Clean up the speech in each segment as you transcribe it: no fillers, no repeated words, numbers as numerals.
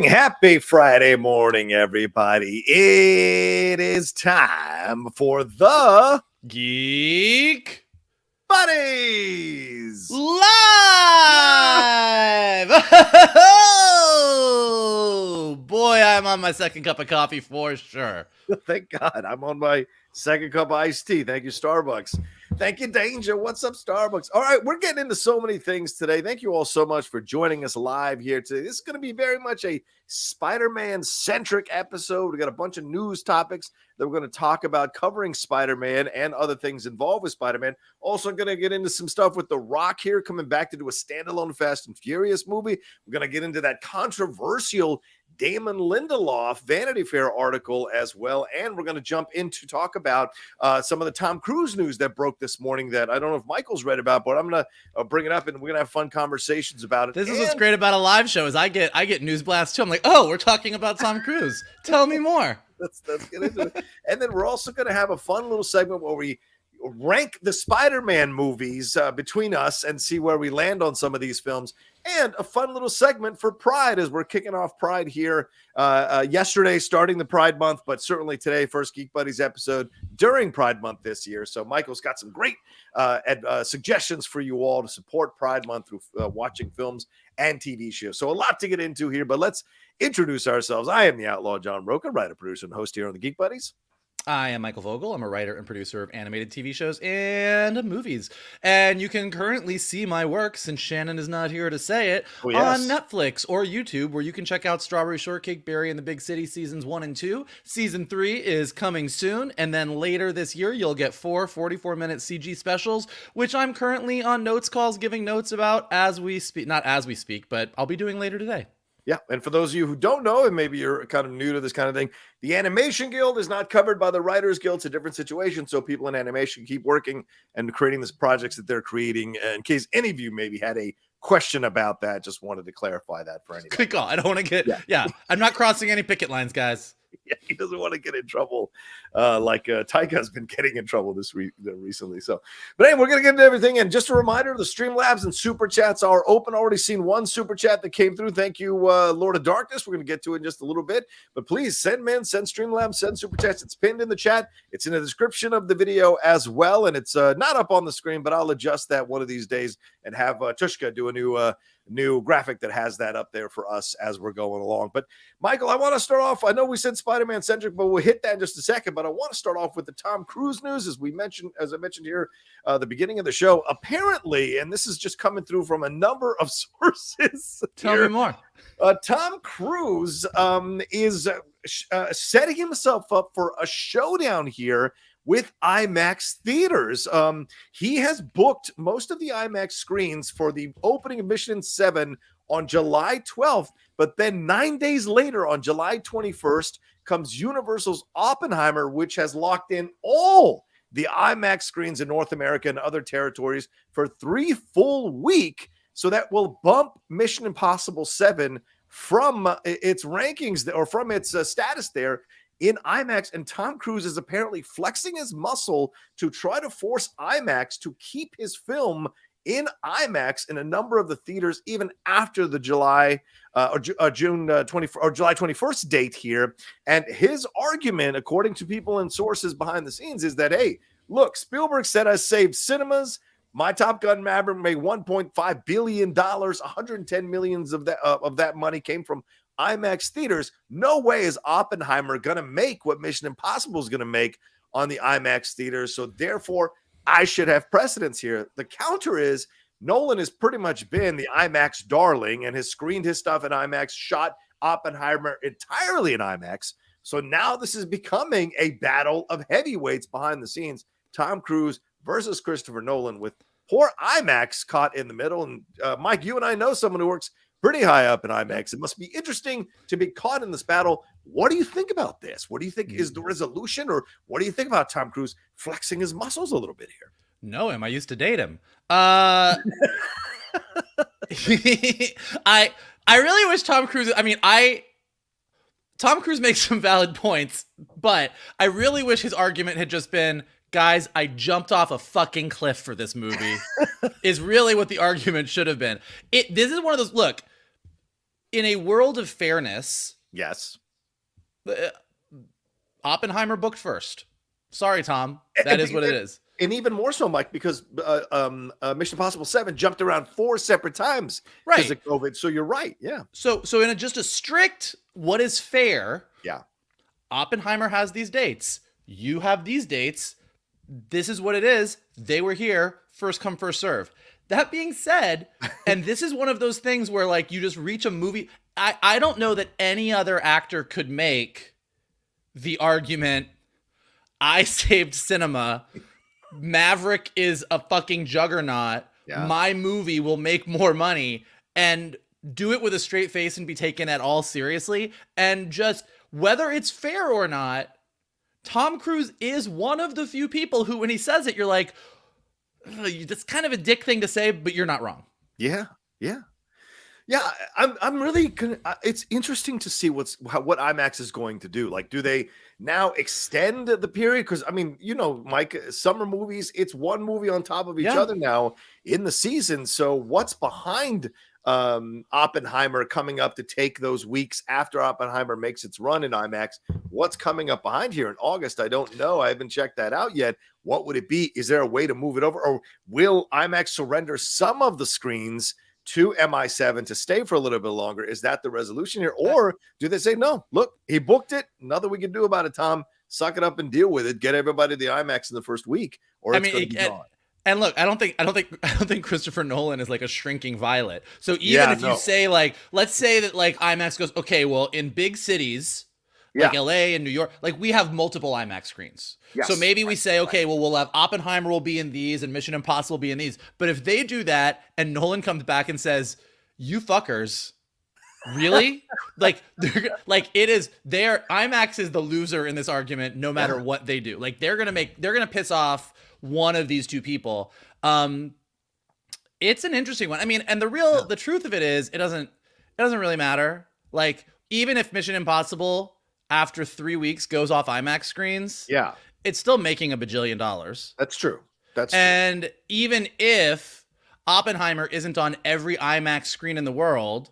Happy Friday morning, everybody. It is time for the Geek Buddies Live! Oh, boy, I'm on my second cup of coffee for sure. Thank God. I'm on my second cup of iced tea. Thank you, Starbucks. Thank you, Danger. What's up, Starbucks? All right, we're getting into so many things today. Thank you all so much for joining us live here today. This is going to be very much a Spider-Man-centric episode. We got a bunch of news topics that we're going to talk about covering Spider-Man and other things involved with Spider-Man. Also going to get into some stuff with The Rock here, coming back to do a standalone Fast and Furious movie. We're going to get into that controversial Damon Lindelof Vanity Fair article as well. And we're going to jump in to talk about some of the Tom Cruise news that broke this morning that I don't know if Michael's read about, but I'm going to bring it up and we're going to have fun conversations about it. This is what's great about a live show is I get news blasts too. I'm like, oh, we're talking about Tom Cruise. Tell me more. Let's get into it. And then we're also going to have a fun little segment where we rank the Spider-Man movies between us and see where we land on some of these films, and a fun little segment for Pride as we're kicking off Pride here yesterday, starting the Pride Month, but certainly today, first Geek Buddies episode during Pride Month this year. So Michael's got some great suggestions for you all to support Pride Month through watching films and TV shows. So a lot to get into here, but let's introduce ourselves. I am the Outlaw John Rocha, writer, producer, and host here on the Geek Buddies. I am Michael Vogel. I'm a writer and producer of animated TV shows and movies. And you can currently see my work, since Shannon is not here to say it, on Netflix or YouTube, where you can check out Strawberry Shortcake, Berry in the Big City seasons 1 and 2. Season 3 is coming soon. And then later this year, you'll get 4 44-minute CG specials, which I'm currently on notes calls giving notes about as we speak. Not as we speak, but I'll be doing later today. Yeah, and for those of you who don't know, and maybe you're kind of new to this kind of thing, the Animation Guild is not covered by the Writers Guild. It's a different situation, so people in animation keep working and creating these projects that they're creating. In case any of you maybe had a question about that, just wanted to clarify that for anybody. Good call. I don't want to get, I'm not crossing any picket lines, guys. Yeah, he doesn't want to get in trouble like Taika's been getting in trouble recently. So, but hey, we're going to get into everything. And just a reminder, the Streamlabs and Superchats are open. Already seen one Super Chat that came through. Thank you, Lord of Darkness. We're going to get to it in just a little bit. But please send Streamlabs, send Superchats. It's pinned in the chat. It's in the description of the video as well. And it's not up on the screen, but I'll adjust that one of these days and have Tushka do a new graphic that has that up there for us as we're going along. But Michael, I want to start off. I know we said Spider-Man centric, but we'll hit that in just a second. But I want to start off with the Tom Cruise news, as I mentioned here, the beginning of the show. Apparently, and this is just coming through from a number of sources. Tell me more. Tom Cruise is setting himself up for a showdown here with IMAX theaters. He has booked most of the IMAX screens for the opening of Mission 7 on July 12th, but then 9 days later, on July 21st, comes Universal's Oppenheimer, which has locked in all the IMAX screens in North America and other territories for 3 full weeks. So that will bump Mission Impossible 7 from its rankings or from its status there in IMAX, and Tom Cruise is apparently flexing his muscle to try to force IMAX to keep his film in IMAX in a number of the theaters, even after the July 21st date here. And his argument, according to people and sources behind the scenes, is that, hey, look, Spielberg said I saved cinemas. My Top Gun Maverick made $1.5 billion, 110 millions of that money came from IMAX theaters. No way is Oppenheimer going to make what Mission Impossible is going to make on the IMAX theaters. So therefore, I should have precedence here. The counter is Nolan has pretty much been the IMAX darling and has screened his stuff in IMAX, shot Oppenheimer entirely in IMAX. So now this is becoming a battle of heavyweights behind the scenes. Tom Cruise versus Christopher Nolan, with poor IMAX caught in the middle. And Mike, you and I know someone who works pretty high up in IMAX. It must be interesting to be caught in this battle. What do you think about this? What do you think is the resolution, or what do you think about Tom Cruise flexing his muscles a little bit here? Know him. I used to date him. I really wish Tom Cruise. Tom Cruise makes some valid points, but I really wish his argument had just been, guys, I jumped off a fucking cliff for this movie, is really what the argument should have been. This is one of those, look, in a world of fairness, yes, Oppenheimer booked first. Sorry, Tom. That is what it is. And even more so, Mike, because Mission Impossible 7 jumped around 4 separate times because of COVID. So you're right. Yeah. So in just a strict what is fair, yeah, Oppenheimer has these dates. You have these dates. This is what it is. They were here. First come, first serve. That being said, and this is one of those things where like you just reach a movie. I don't know that any other actor could make the argument, I saved cinema. Maverick is a fucking juggernaut. Yeah. My movie will make more money, and do it with a straight face and be taken at all seriously. And just whether it's fair or not, Tom Cruise is one of the few people who, when he says it, you're like, that's kind of a dick thing to say, but you're not wrong. Yeah. Yeah. Yeah, I'm really it's interesting to see what IMAX is going to do. Like, do they now extend the period? Because I mean, you know, Mike, summer movies, it's one movie on top of each other now in the season. So what's behind Oppenheimer coming up to take those weeks after Oppenheimer makes its run in IMAX? What's coming up behind here in August? I don't know. I haven't checked that out yet. What would it be? Is there a way to move it over, or will IMAX surrender some of the screens to MI7 to stay for a little bit longer? Is that the resolution here? Or do they say, no, look, he booked it. Nothing we can do about it, Tom. Suck it up and deal with it. Get everybody to the IMAX in the first week, or it's going to be gone. And look, I don't think Christopher Nolan is like a shrinking violet. So even if you say like, let's say that like IMAX goes, okay, well, in big cities like LA and New York, like we have multiple IMAX screens. Yes. So maybe we say, okay, well, we'll have Oppenheimer will be in these and Mission Impossible will be in these. But if they do that and Nolan comes back and says, you fuckers, really? like it is their IMAX is the loser in this argument, no matter what they do. Like they're going to piss off one of these two people. It's an interesting one. I mean, and the truth of it is it doesn't really matter. Like even if Mission Impossible after 3 weeks goes off IMAX screens, it's still making $1 bajillion. That's true. And even if Oppenheimer isn't on every IMAX screen in the world,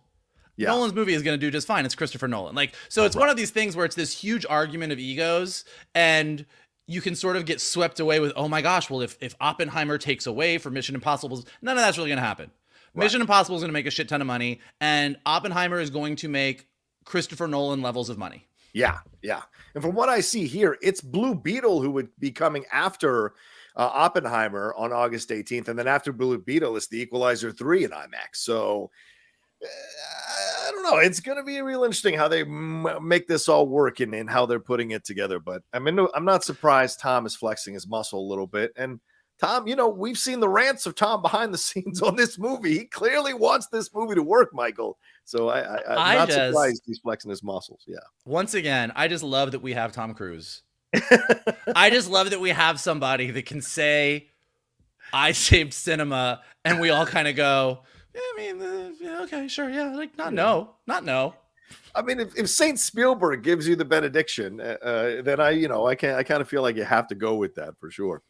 Nolan's movie is going to do just fine. It's Christopher Nolan. Like, so it's one of these things where it's this huge argument of egos, and you can sort of get swept away with, oh my gosh, well, if Oppenheimer takes away from Mission Impossible, none of that's really going to happen. Right. Mission Impossible is going to make a shit ton of money, and Oppenheimer is going to make Christopher Nolan levels of money. Yeah, yeah. And from what I see here, it's Blue Beetle who would be coming after Oppenheimer on August 18th. And then after Blue Beetle, it's The Equalizer 3 in IMAX. So I don't know. It's going to be real interesting how they make this all work and how they're putting it together. But I mean, I'm not surprised Tom is flexing his muscle a little bit. And Tom, you know, we've seen the rants of Tom behind the scenes on this movie. He clearly wants this movie to work, Michael. So I'm not surprised he's flexing his muscles. Yeah. Once again, I just love that we have Tom Cruise. I just love that we have somebody that can say, I saved cinema, and we all kind of go, yeah, I mean, okay, sure, yeah, like not no. I mean, if Saint Spielberg gives you the benediction, then I kind of feel like you have to go with that for sure.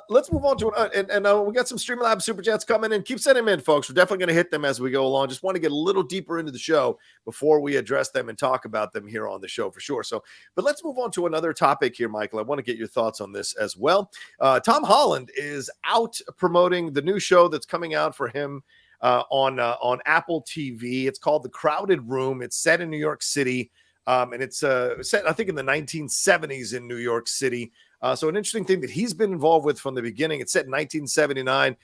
Let's move on to and we got some Streamlabs Super Chats coming in. Keep sending them in, folks. We're definitely going to hit them as we go along. Just want to get a little deeper into the show before we address them and talk about them here on the show for sure. So, but let's move on to another topic here, Michael. I want to get your thoughts on this as well. Tom Holland is out promoting the new show that's coming out for him on Apple TV. It's called The Crowded Room. It's set in New York City, and it's set, I think, in the 1970s in New York City. So an interesting thing that he's been involved with from the beginning. It's set in 1979.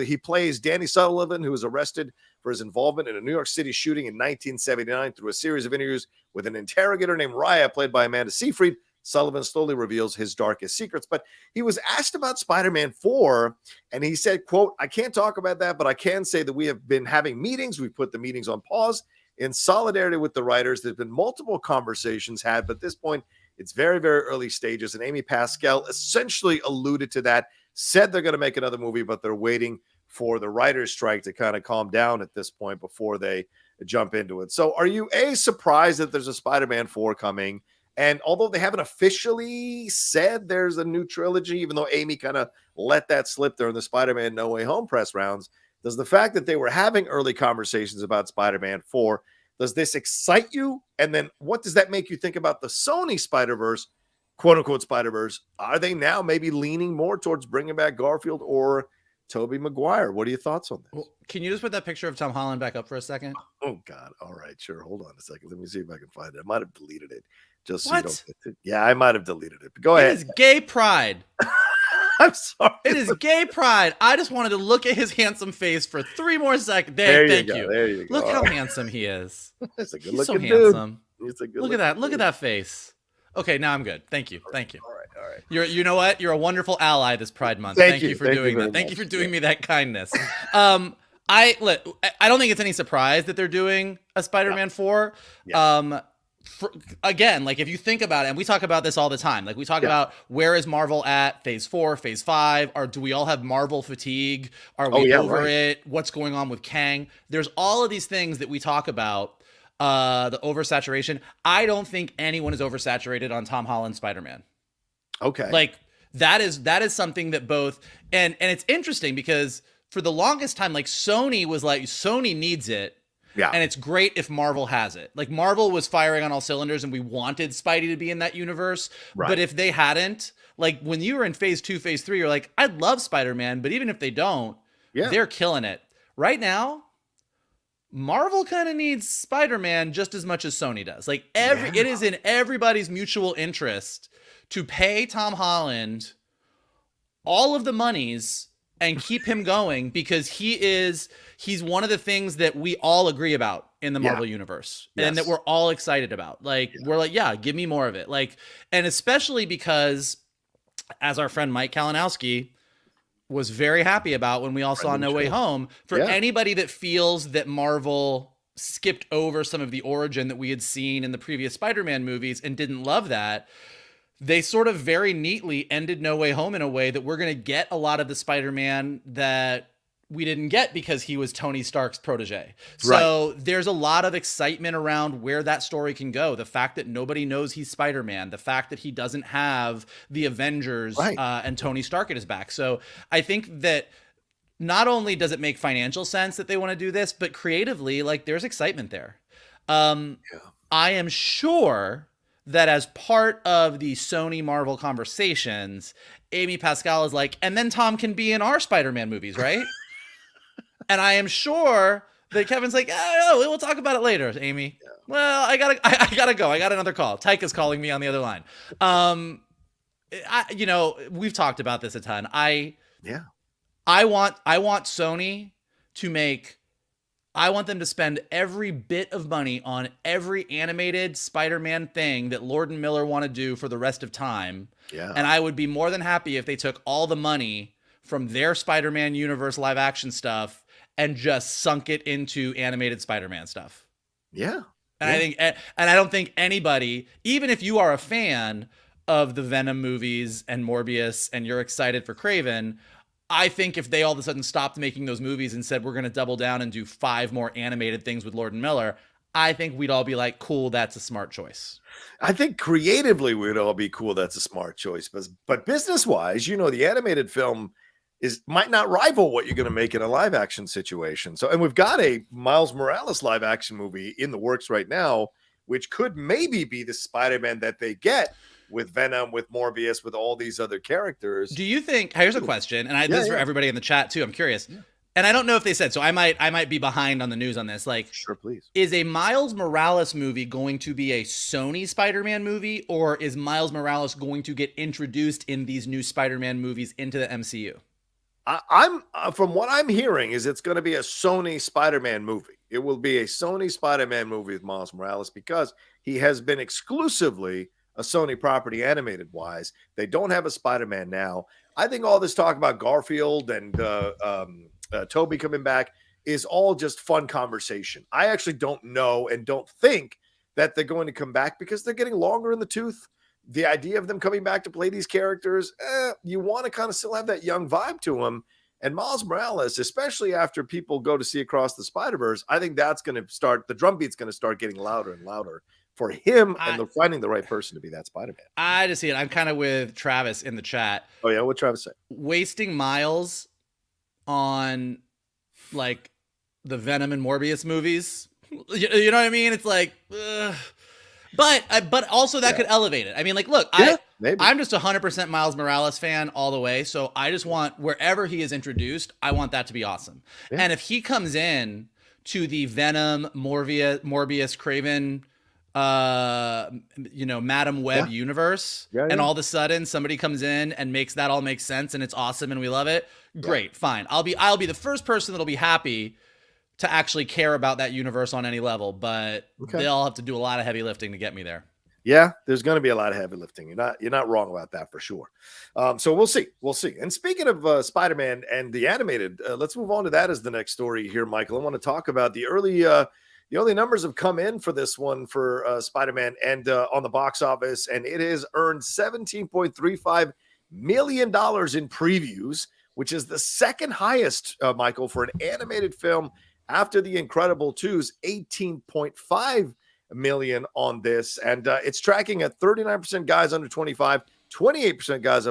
He plays Danny Sullivan, who was arrested for his involvement in a New York City shooting in 1979. Through a series of interviews with an interrogator named Raya, played by Amanda Seyfried, Sullivan slowly reveals his darkest secrets. But he was asked about Spider-Man 4, and he said, quote, I can't talk about that, but I can say that we have been having meetings. We've put the meetings on pause in solidarity with the writers. There's been multiple conversations had, but at this point, it's very, very early stages. And Amy Pascal essentially alluded to that, said they're going to make another movie, but they're waiting for the writer's strike to kind of calm down at this point before they jump into it. So are you, surprised that there's a Spider-Man 4 coming? And although they haven't officially said there's a new trilogy, even though Amy kind of let that slip during the Spider-Man No Way Home press rounds, Does the fact that they were having early conversations about Spider-Man 4, does this excite you? And then what does that make you think about the Sony Spider-Verse, quote unquote Spider-Verse? Are they now maybe leaning more towards bringing back Garfield or Tobey Maguire? What are your thoughts on this? Well, can you just put that picture of Tom Holland back up for a second? Oh God. All right, sure. Hold on a second. Let me see if I can find it. I might have deleted it. Just so what? You don't get it. Yeah, I might have deleted it. But go ahead. It is gay pride. I'm sorry. It is gay pride. I just wanted to look at his handsome face for 3 more seconds. Thank you. There you go. Look how handsome he is. He's a good He's so looking handsome. Dude. He's a good Look at that. Look at that face. Okay, now I'm good. Thank you. Thank you. All right. You know what? You're a wonderful ally this Pride Month. Thank you for doing that. Thank you for doing me that kindness. I don't think it's any surprise that they're doing a Spider-Man 4. Yeah. Again, like if you think about it, and we talk about this all the time, like we talk about where is Marvel at phase 4, phase 5, or do we all have Marvel fatigue? Are we over it? What's going on with Kang? There's all of these things that we talk about, the oversaturation. I don't think anyone is oversaturated on Tom Holland Spider-Man. Okay. Like that is something that both, and it's interesting because for the longest time, like Sony was like, Sony needs it. Yeah. And it's great if Marvel has it. Like Marvel was firing on all cylinders and we wanted Spidey to be in that universe. Right. But if they hadn't, like when you were in phase 2, phase 3, you're like, I love Spider-Man, but even if they don't, they're killing it. Right now, Marvel kind of needs Spider-Man just as much as Sony does. Like it is in everybody's mutual interest to pay Tom Holland all of the monies and keep him going because he's one of the things that we all agree about in the Marvel universe and that we're all excited about. Like, we're like, give me more of it. Like, and especially because as our friend Mike Kalinowski was very happy about when we all saw No Way Home, for anybody that feels that Marvel skipped over some of the origin that we had seen in the previous Spider-Man movies and didn't love that, they sort of very neatly ended No Way Home in a way that we're going to get a lot of the Spider-Man that we didn't get because he was Tony Stark's protege. So there's a lot of excitement around where that story can go. The fact that nobody knows he's Spider-Man, the fact that he doesn't have the Avengers and Tony Stark at his back. So I think that not only does it make financial sense that they want to do this, but creatively, like there's excitement there. I am sure that as part of the Sony Marvel conversations, Amy Pascal is like, and then Tom can be in our Spider-Man movies, right? And I am sure that Kevin's like, oh, we'll talk about it later, Amy. Yeah. Well, I gotta go. I got another call. Tyka's calling me on the other line. We've talked about this a ton. I want Sony to make. I want them to spend every bit of money on every animated Spider-Man thing that Lord and Miller want to do for the rest of time. Yeah. And I would be more than happy if they took all the money from their Spider-Man universe live action stuff and just sunk it into animated Spider-Man stuff. Yeah. And I don't think anybody, even if you are a fan of the Venom movies and Morbius and you're excited for Kraven, I think if they all of a sudden stopped making those movies and said, we're going to double down and do 5 more animated things with Lord and Miller, I think we'd all be like, cool, that's a smart choice. I think creatively we'd all be cool, that's a smart choice. But business-wise, the animated film might not rival what you're going to make in a live action situation. So, and we've got a Miles Morales live action movie in the works right now, which could maybe be the Spider-Man that they get with Venom, with Morbius, with all these other characters. Do you think, here's a question, and this is for everybody in the chat too, I'm curious. Yeah. And I don't know if they said, so I might be behind on the news on this. Like, sure, please. Is a Miles Morales movie going to be a Sony Spider-Man movie, or is Miles Morales going to get introduced in these new Spider-Man movies into the MCU? I'm from what I'm hearing is it's going to be a Sony Spider-Man movie. It will be a Sony Spider-Man movie with Miles Morales because he has been exclusively a Sony property animated wise. They don't have a Spider-Man now. I think all this talk about Garfield and Tobey coming back is all just fun conversation. I actually don't know and don't think that they're going to come back because they're getting longer in the tooth. The idea of them coming back to play these characters, you want to kind of still have that young vibe to them. And Miles Morales, especially after people go to see Across the Spider-Verse, I think that's going to start, the drum beat's going to start getting louder and louder for him, and they're finding the right person to be that Spider-Man. I just see it. I'm kind of with Travis in the chat. Oh, yeah? What'd Travis say? Wasting Miles on like the Venom and Morbius movies. You know what I mean? It's like, but also that could elevate it. I mean, like, look, I'm just 100% Miles Morales fan all the way. So I just want, wherever he is introduced, I want that to be awesome. Yeah. And if he comes in to the Venom, Morbius, Craven, Madam Web universe, and all of a sudden somebody comes in and makes that all make sense and it's awesome and we love it, great, fine. I'll be the first person that'll be happy to actually care about that universe on any level, but they'll have to do a lot of heavy lifting to get me there. Yeah, there's going to be a lot of heavy lifting. You're not wrong about that for sure. So we'll see. And speaking of Spider-Man and the animated, let's move on to that as the next story here, Michael. I want to talk about the early numbers have come in for this one for Spider-Man and on the box office, and it has earned $17.35 million in previews, which is the second highest, Michael, for an animated film after The Incredible 2's $18.5 million on this. And it's tracking at 39% guys under 25, 28% guys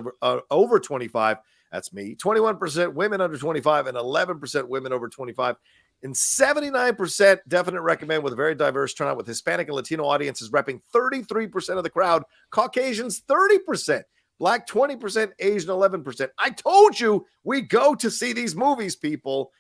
over 25. That's me. 21% women under 25 and 11% women over 25. And 79% definite recommend with a very diverse turnout, with Hispanic and Latino audiences repping 33% of the crowd, Caucasians 30%, Black 20%, Asian 11%. I told you we go to see these movies, people.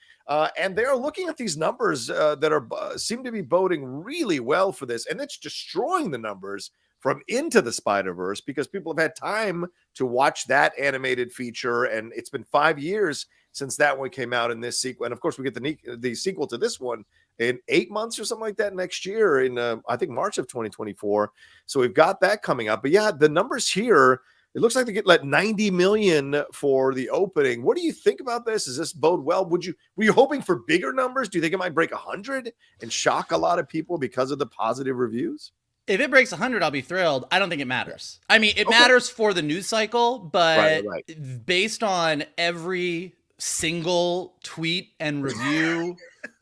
And they're looking at these numbers that are seem to be boding really well for this. And it's destroying the numbers from Into the Spider-Verse because people have had time to watch that animated feature. And it's been 5 years since that one came out in this sequel. And of course, we get the sequel to this one in 8 months or something like that next year in, I think, March of 2024. So we've got that coming up. But yeah, the numbers here, it looks like they get like 90 million for the opening. What do you think about this? Does this bode well? Were you hoping for bigger numbers? Do you think it might break 100 and shock a lot of people because of the positive reviews? If it breaks 100, I'll be thrilled. I don't think it matters. I mean, it matters for the news cycle, but based on every single tweet and review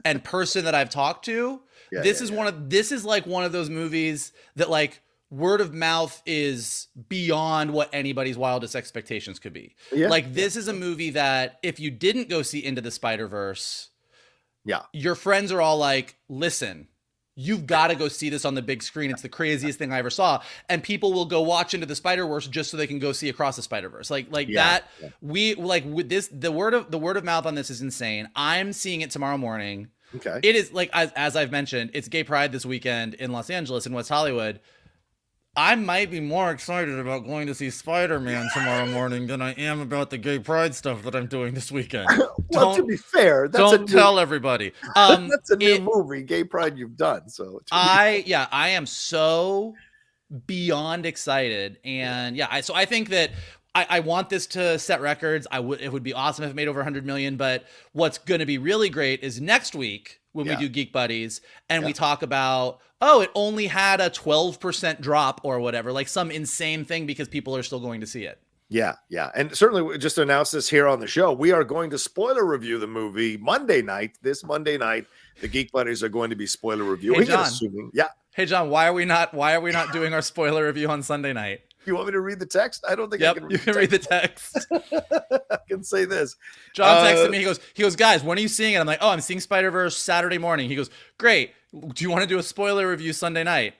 and person that I've talked to, this is like one of those movies that, like, word of mouth is beyond what anybody's wildest expectations could be. This is a movie that if you didn't go see Into the Spider-Verse, your friends are all like, listen, you've got to go see this on the big screen. It's the craziest thing I ever saw. And people will go watch Into the Spider-Verse just so they can go see Across the Spider-Verse. With this, the word of mouth on this is insane. I'm seeing it tomorrow morning. Okay. It is, like, as I've mentioned, it's Gay Pride this weekend in Los Angeles, in West Hollywood. I might be more excited about going to see Spider-Man tomorrow morning than I am about the Gay Pride stuff that I'm doing this weekend. Well, to be fair, don't tell everybody. That's a new movie, Gay Pride, you've done. So I am so beyond excited, and so I think that I want this to set records. It would be awesome if it made over 100 million. But what's going to be really great is next week when we do Geek Buddies and we talk about, it only had a 12% drop or whatever, like some insane thing because people are still going to see it. Yeah. And certainly, just to announce this here on the show, we are going to spoiler review the movie Monday night. This Monday night, the Geek Buddies are going to be spoiler reviewing. Hey, John, why are we not doing our spoiler review on Sunday night? You want me to read the text? I don't think I can. You can read the text. I can say this. John texted me. He goes, guys, when are you seeing it? I'm like, I'm seeing Spider-Verse Saturday morning. He goes, great. Do you want to do a spoiler review Sunday night?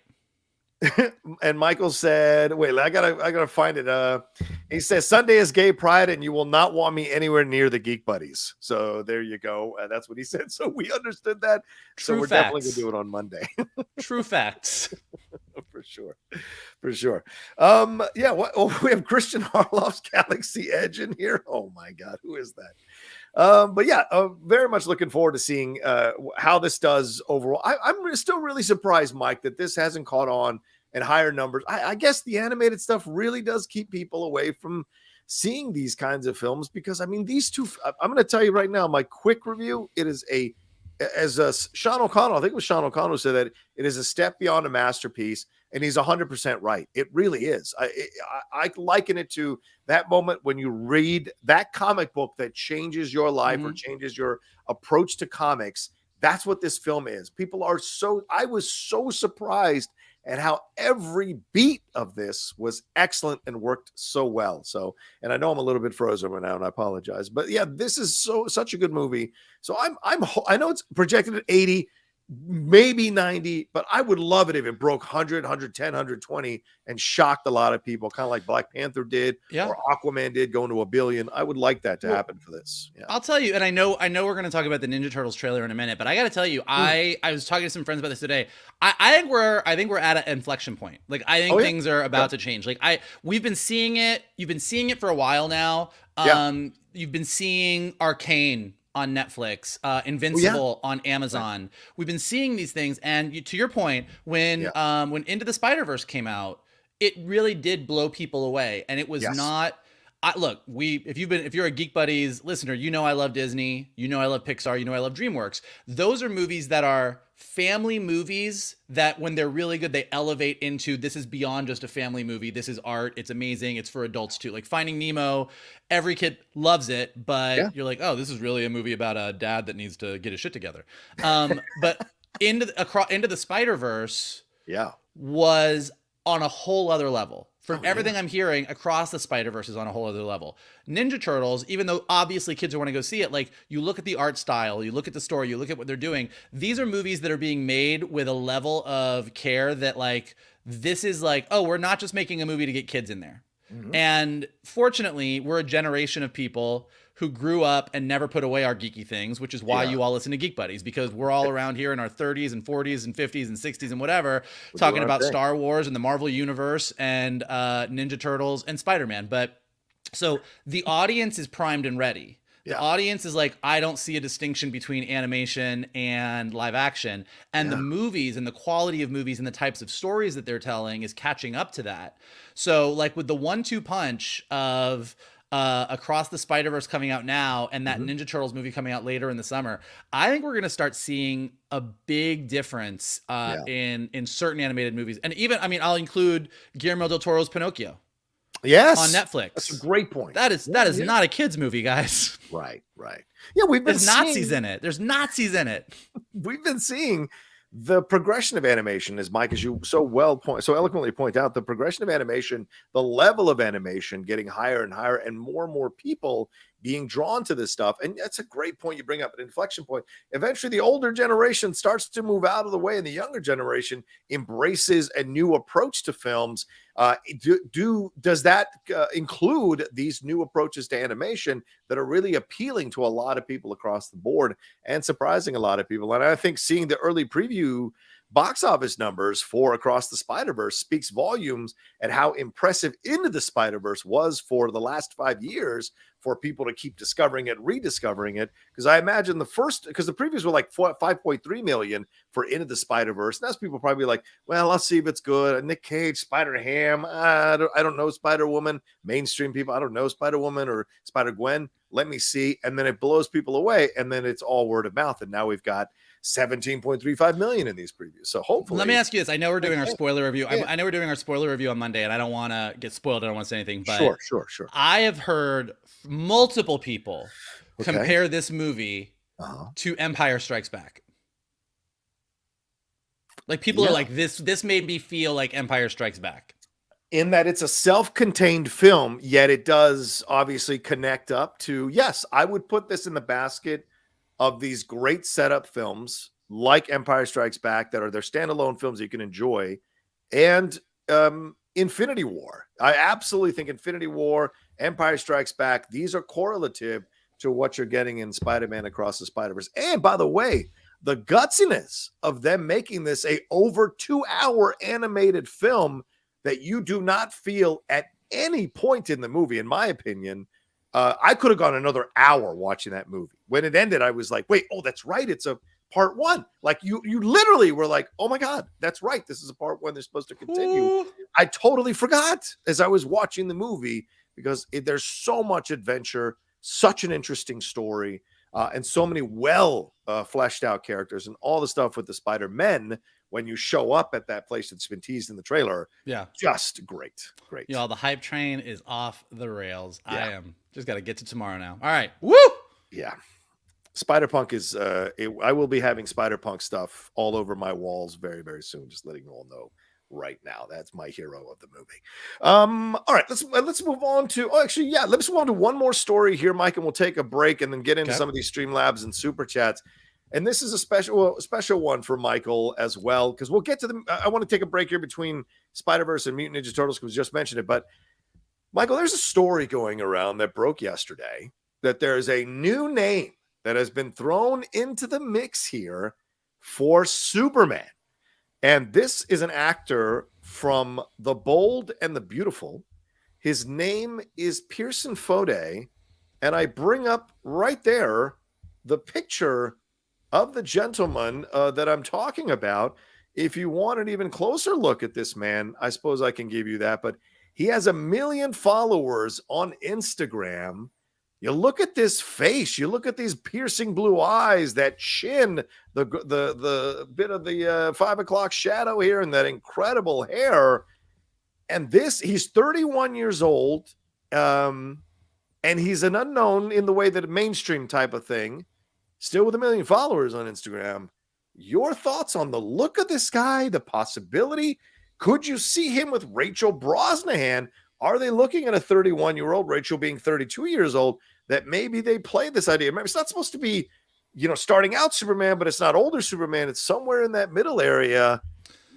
And Michael said, wait, I gotta find it. He says, Sunday is Gay Pride and you will not want me anywhere near the Geek Buddies. So there you go. That's what he said. So we understood that. True so we're facts. Definitely gonna do it on Monday. True facts. For sure. We have Christian Harloff's Galaxy Edge in here. Oh my God, who is that? Very much looking forward to seeing how this does overall. I'm still really surprised, Mike, that this hasn't caught on and higher numbers. I guess the animated stuff really does keep people away from seeing these kinds of films because, I mean, these two, I'm going to tell you right now, my quick review, it is Sean O'Connell, I think it was Sean O'Connell who said that it is a step beyond a masterpiece, and he's 100% right. It really is. I liken it to that moment when you read that comic book that changes your life or changes your approach to comics. That's what this film is. I was so surprised and how every beat of this was excellent and worked so well. So, and I know I'm a little bit frozen right now, and I apologize, but yeah, this is such a good movie. So I know it's projected at 80, maybe 90, but I would love it if it broke 100, 110, 120 and shocked a lot of people, kind of like Black Panther did or Aquaman did, going to $1 billion. I would like that to happen for this. Yeah. I'll tell you, and I know we're going to talk about the Ninja Turtles trailer in a minute, but I got to tell you, I was talking to some friends about this today. I think we're at an inflection point. Like, I think things are about to change. Like, we've been seeing it. You've been seeing it for a while now. You've been seeing Arcane on Netflix, Invincible on Amazon. We've been seeing these things, and to your point, when Into the Spider-Verse came out, it really did blow people away, and it was not. Look, if you're a Geek Buddies listener, you know I love Disney, you know I love Pixar, you know I love DreamWorks. Those are movies that are family movies that, when they're really good, they elevate into, this is beyond just a family movie. This is art. It's amazing. It's for adults too. Like Finding Nemo, every kid loves it, but you're like, oh, this is really a movie about a dad that needs to get his shit together. But Into the Spider-Verse was on a whole other level. From everything I'm hearing, Across the Spider-Verse is on a whole other level. Ninja Turtles, even though obviously kids want to go see it, like, you look at the art style, you look at the story, you look at what they're doing. These are movies that are being made with a level of care that, like, this is like, oh, we're not just making a movie to get kids in there. And fortunately, we're a generation of people who grew up and never put away our geeky things, which is why you all listen to Geek Buddies, because we're all around here in our 30s and 40s and 50s and 60s and whatever, talking about Star Wars and the Marvel Universe and Ninja Turtles and Spider-Man. But so the audience is primed and ready. The audience is like, I don't see a distinction between animation and live action. And the movies and the quality of movies and the types of stories that they're telling is catching up to that. So, like, with the 1-2 punch of Across the Spider-Verse coming out now and that Ninja Turtles movie coming out later in the summer, I think we're going to start seeing a big difference in certain animated movies. And even, I mean, I'll include Guillermo del Toro's Pinocchio. Yes, on Netflix. That's a great point. That is not a kids movie, guys. Right. Yeah, there's Nazis in it. There's Nazis in it. We've been seeing the progression of animation, as Mike, as you so eloquently point out, the progression of animation, the level of animation getting higher and higher, and more people being drawn to this stuff. And that's a great point you bring up, an inflection point. Eventually, the older generation starts to move out of the way, and the younger generation embraces a new approach to films. Does that include these new approaches to animation that are really appealing to a lot of people across the board and surprising a lot of people? And I think seeing the early preview box office numbers for Across the Spider-Verse speaks volumes at how impressive Into the Spider-Verse was for the last 5 years for people to keep discovering it, rediscovering it. Because I imagine the previews were like 5.3 million for Into the Spider-Verse. And that's people probably like, well, I'll see if it's good. Nick Cage, Spider-Ham, I don't know Spider-Woman. Mainstream people, I don't know Spider-Woman or Spider-Gwen. Let me see. And then it blows people away. And then it's all word of mouth. And now we've got 17.35 million in these previews. So hopefully, let me ask you this. I know we're doing our spoiler review. I know we're doing our spoiler review on Monday, and I don't want to get spoiled. I don't want to say anything, but sure. I have heard multiple people compare this movie to Empire Strikes Back. Like, people are like, this made me feel like Empire Strikes Back. In that it's a self-contained film, yet it does obviously connect up to, yes, I would put this in the basket of these great setup films like Empire Strikes Back that are their standalone films that you can enjoy, and Infinity War. I absolutely think Infinity War, Empire Strikes Back, these are correlative to what you're getting in Spider-Man Across the Spider-Verse. And by the way, the gutsiness of them making this a over 2-hour animated film that you do not feel at any point in the movie, in my opinion. I could have gone another hour watching that movie. When it ended, I was like, wait, oh, that's right. It's a part one. Like, you literally were like, oh my God, that's right. This is a part one. They're supposed to continue. Ooh. I totally forgot as I was watching the movie, because there's so much adventure, such an interesting story, and so many fleshed out characters, and all the stuff with the Spider-Men when you show up at that place that's been teased in the trailer. Yeah. Just great. Y'all, the hype train is off the rails. Yeah. I am just got to get to tomorrow now. All right. Woo! Yeah. Spider-Punk is, I will be having Spider-Punk stuff all over my walls very, very soon. Just letting you all know right now. That's my hero of the movie. All right, let's move on to. Oh, actually, yeah, let's move on to one more story here, Mike, and we'll take a break and then get into some of these Streamlabs and Super Chats. And this is a special one for Michael as well, because we'll get to them. I want to take a break here between Spider-Verse and Mutant Ninja Turtles because we just mentioned it. But Michael, there's a story going around that broke yesterday that there's a new name that has been thrown into the mix here for Superman. And this is an actor from The Bold and the Beautiful. His name is Pierson Fodé. And I bring up right there the picture of the gentleman that I'm talking about. If you want an even closer look at this man, I suppose I can give you that. But he has 1 million followers on Instagram. You look at this face, you look at these piercing blue eyes, that chin, the bit of the 5 o'clock shadow here, and that incredible hair. And he's 31 years old, and he's an unknown in the way that a mainstream type of thing, still with 1 million followers on Instagram. Your thoughts on the look of this guy, the possibility? Could you see him with Rachel Brosnahan? Are they looking at a 31-year-old, Rachel being 32 years old, that maybe they play this idea? Maybe it's not supposed to be, starting out Superman, but it's not older Superman. It's somewhere in that middle area.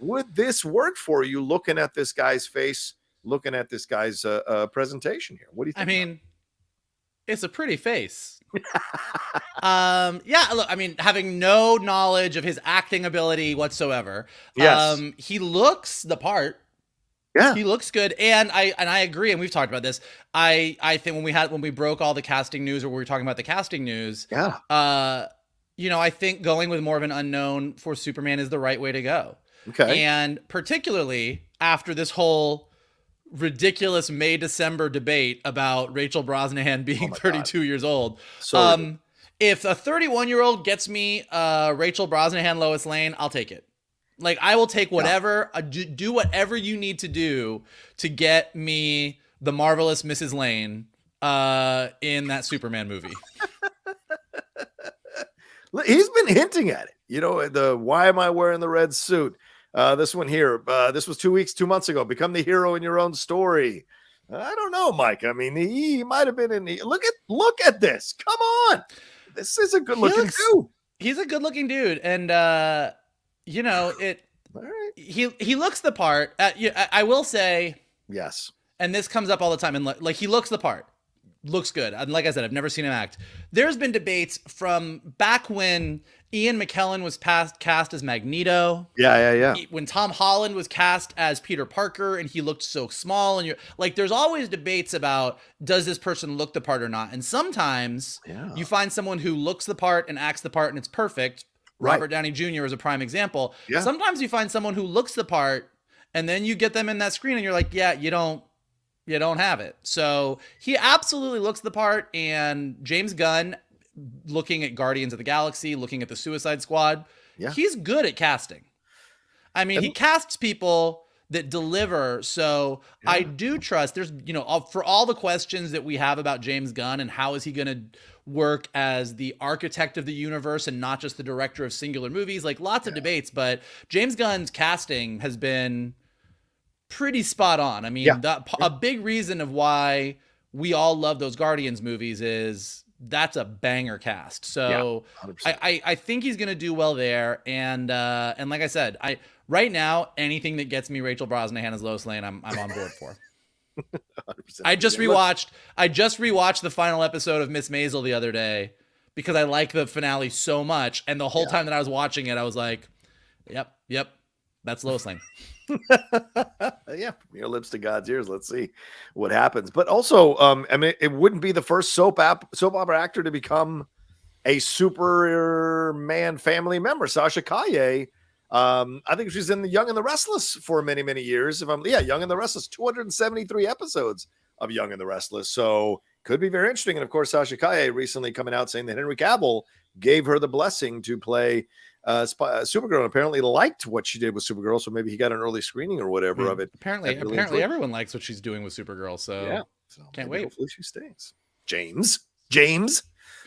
Would this work for you, looking at this guy's face, looking at this guy's presentation here? What do you think? I mean, it's a pretty face. Yeah, look, I mean, having no knowledge of his acting ability whatsoever, yes, he looks the part. Yeah, he looks good, and I agree, and we've talked about this. I think when we broke all the casting news, or we were talking about the casting news, yeah, I think going with more of an unknown for Superman is the right way to go. Okay, and particularly after this whole ridiculous May-December debate about Rachel Brosnahan being 32 years old. So if a 31-year-old gets me Rachel Brosnahan, Lois Lane, I'll take it. Like, I will take whatever, do whatever you need to do to get me the marvelous Mrs. Lane in that Superman movie. He's been hinting at it. Why am I wearing the red suit? This one here, this was 2 months ago. Become the hero in your own story. I don't know, Mike. I mean, he might have been look at this. Come on. This is a good looking dude. He's a good looking dude. And, all right. He looks the part. I will say, yes. And this comes up all the time. And like, he looks the part. Looks good. And like I said, I've never seen him act. There's been debates from back when Ian McKellen was cast as Magneto. Yeah. When Tom Holland was cast as Peter Parker and he looked so small, and there's always debates about, does this person look the part or not? And sometimes you find someone who looks the part and acts the part and it's perfect. Right. Robert Downey Jr. is a prime example. Yeah. Sometimes you find someone who looks the part and then you get them in that screen and you're like, yeah, you don't have it. So he absolutely looks the part. And James Gunn, looking at Guardians of the Galaxy, looking at the Suicide Squad, he's good at casting. I mean, he casts people that deliver. So I do trust there's, for all the questions that we have about James Gunn and how is he going to work as the architect of the universe and not just the director of singular movies, like lots of debates, but James Gunn's casting has been pretty spot on. I mean, a big reason of why we all love those Guardians movies is that's a banger cast. So I think he's going to do well there. And like I said, right now, anything that gets me Rachel Brosnahan as Lois Lane, I'm on board for. 100%. I just rewatched the final episode of Miss Maisel the other day because I like the finale so much. And the whole time that I was watching it, I was like, yep, that's Lois Lane. Yeah, from your lips to God's ears. Let's see what happens. But also, I mean, it wouldn't be the first soap opera actor to become a Superman family member. Sasha Calle, I think she's in the Young and the Restless for many, many years. Young and the Restless, 273 episodes of Young and the Restless. So could be very interesting. And of course, Sasha Calle recently coming out saying that Henry Cavill gave her the blessing to play Supergirl, and apparently liked what she did with Supergirl, so maybe he got an early screening or whatever of it. Apparently everyone likes what she's doing with Supergirl, so can't wait. Hopefully she stays. James.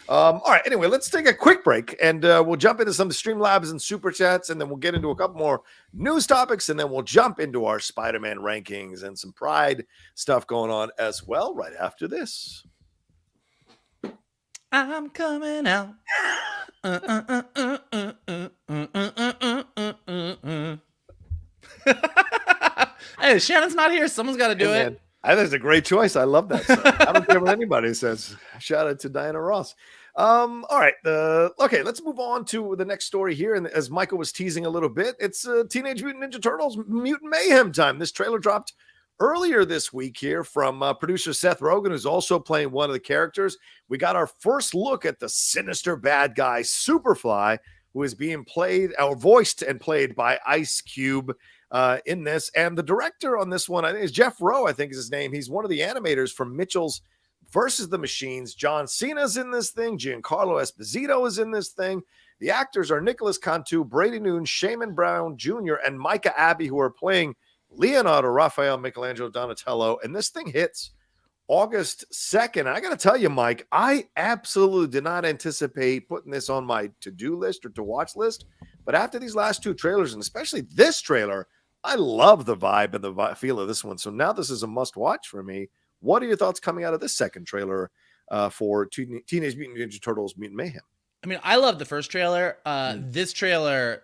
All right. Anyway, let's take a quick break and we'll jump into some Streamlabs and Super Chats, and then we'll get into a couple more news topics, and then we'll jump into our Spider-Man rankings and some Pride stuff going on as well right after this. I'm coming out. Hey, Shannon's not here. Someone's got to do it. I think it's a great choice. I love that song. I don't care what anybody says. Shout out to Diana Ross. All right. Okay, let's move on to the next story here. And as Michael was teasing a little bit, it's Teenage Mutant Ninja Turtles Mutant Mayhem time. This trailer dropped earlier this week here from producer Seth Rogen, who's also playing one of the characters. We got our first look at the sinister bad guy, Superfly, who is being voiced and played by Ice Cube in this. And the director on this one, I think, is Jeff Rowe, I think is his name. He's one of the animators from Mitchell's versus the Machines. John Cena's in this thing. Giancarlo Esposito is in this thing. The actors are Nicholas Cantu, Brady Noon, Shaman Brown Jr., and Micah Abbey, who are playing Leonardo, Raphael, Michelangelo, Donatello. And this thing hits August 2nd. I got to tell you, Mike, I absolutely did not anticipate putting this on my to-do list or to-watch list. But after these last two trailers, and especially this trailer, I love the vibe and the feel of this one. So now this is a must-watch for me. What are your thoughts coming out of this second trailer for Teenage Mutant Ninja Turtles Mutant Mayhem? I mean, I love the first trailer. This trailer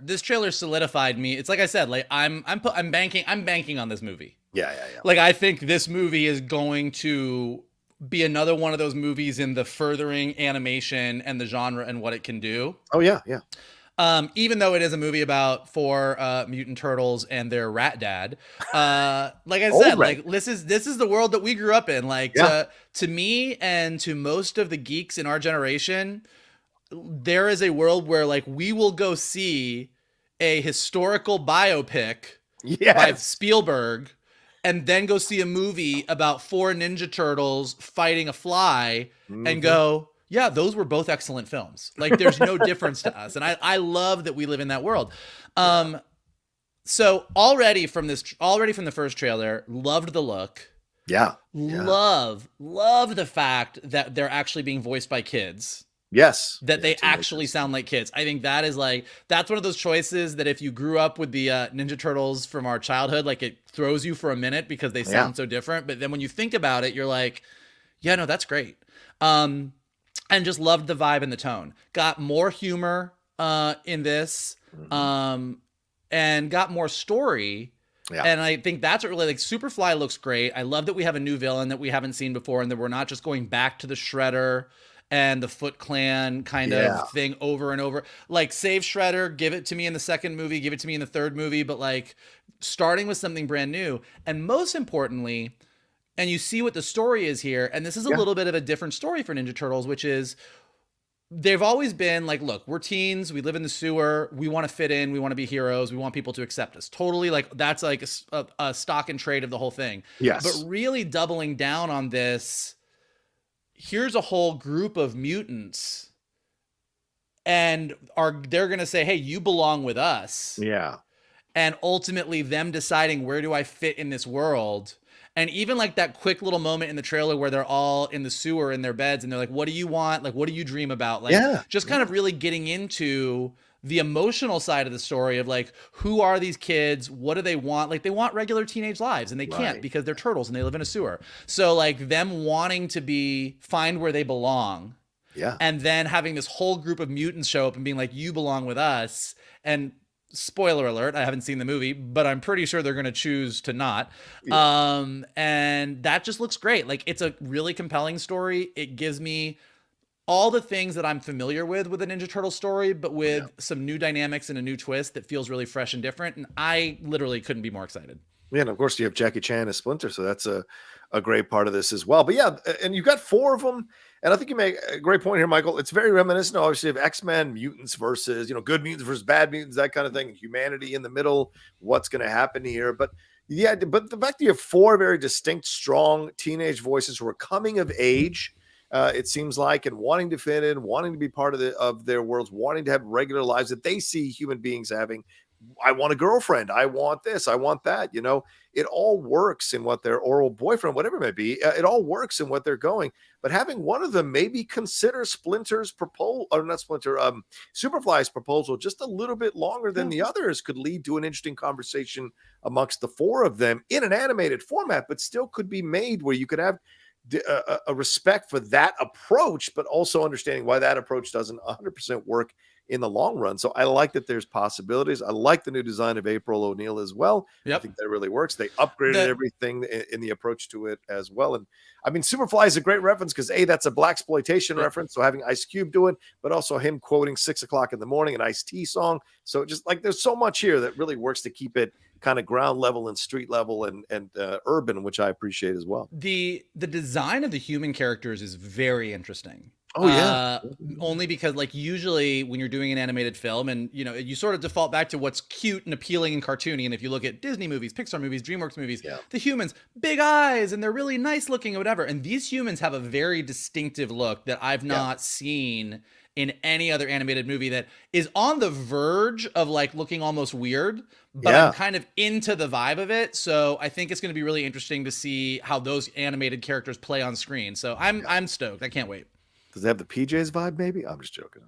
solidified me. It's like I said, like I'm banking on this movie. Yeah. Like I think this movie is going to be another one of those movies in the furthering animation and the genre and what it can do. Oh yeah. Even though it is a movie about four mutant turtles and their rat dad, like I said, like this is the world that we grew up in. Like to me and to most of the geeks in our generation, there is a world where like we will go see a historical biopic by Spielberg and then go see a movie about four Ninja Turtles fighting a fly and go, yeah, those were both excellent films. Like there's no difference to us. And I love that we live in that world. So already from the first trailer, loved the look. Love the fact that they're actually being voiced by kids. Yes. That they actually sound like kids. I think that is that's one of those choices that if you grew up with the Ninja Turtles from our childhood, like it throws you for a minute because they sound so different. But then when you think about it, you're like, yeah, no, that's great. And just loved the vibe and the tone. Got more humor in this and got more story. Yeah. And I think that's what really like Superfly looks great. I love that we have a new villain that we haven't seen before and that we're not just going back to the Shredder and the Foot Clan kind of thing over and over. Like save Shredder, give it to me in the second movie, give it to me in the third movie, but like starting with something brand new. And most importantly, and you see what the story is here, and this is a little bit of a different story for Ninja Turtles, which is they've always been like, look, we're teens, we live in the sewer, we want to fit in, we want to be heroes, we want people to accept us. Totally, like that's like a stock and trade of the whole thing. Yes. But really doubling down on this, here's a whole group of mutants, and they're going to say, hey, you belong with us. Yeah. And ultimately them deciding, where do I fit in this world? And even like that quick little moment in the trailer where they're all in the sewer in their beds and they're like, what do you want? Like, what do you dream about? Like, just kind of really getting into the emotional side of the story of like, who are these kids? What do they want? Like, they want regular teenage lives and they can't because they're turtles and they live in a sewer. So like them wanting to find where they belong. Yeah. And then having this whole group of mutants show up and being like, you belong with us. And spoiler alert, I haven't seen the movie, but I'm pretty sure they're going to choose to not. Yeah. And that just looks great. Like it's a really compelling story. It gives me all the things that I'm familiar with a Ninja Turtle story, but with some new dynamics and a new twist that feels really fresh and different. And I literally couldn't be more excited. Yeah, and of course you have Jackie Chan as Splinter, so that's a great part of this as well. But yeah, and you've got four of them. And I think you make a great point here, Michael. It's very reminiscent, obviously, of X-Men, mutants versus, good mutants versus bad mutants, that kind of thing. Humanity in the middle, what's going to happen here. But yeah, but the fact that you have four very distinct, strong teenage voices who are coming of age, it seems like, and wanting to fit in, wanting to be part of their worlds, wanting to have regular lives that they see human beings having. I want a girlfriend. I want this. I want that. You know, it all works in what their oral boyfriend, whatever it may be. It all works in what they're going. But having one of them maybe consider Splinter's proposal, or not Splinter, Superfly's proposal just a little bit longer than the others could lead to an interesting conversation amongst the four of them in an animated format, but still could be made where you could have a respect for that approach, but also understanding why that approach doesn't 100% work in the long run. So I like that there's possibilities. I like the new design of April O'Neil as well. Yep. I think that really works. They upgraded everything in the approach to it as well. And I mean, Superfly is a great reference because that's a blaxploitation reference. So having Ice Cube do it, but also him quoting 6 o'clock in the morning, an Ice-T song. So just like there's so much here that really works to keep it kind of ground level and street level and urban, which I appreciate as well. The design of the human characters is very interesting. Oh yeah. Only because like usually when you're doing an animated film and you know you sort of default back to what's cute and appealing and cartoony, and if you look at Disney movies, Pixar movies, DreamWorks movies, the humans, big eyes and they're really nice looking or whatever, and these humans have a very distinctive look that I've not seen in any other animated movie that is on the verge of like looking almost weird, but I'm kind of into the vibe of it. So I think it's going to be really interesting to see how those animated characters play on screen. So I'm stoked. I can't wait. Does it have the PJs vibe, maybe? I'm just joking.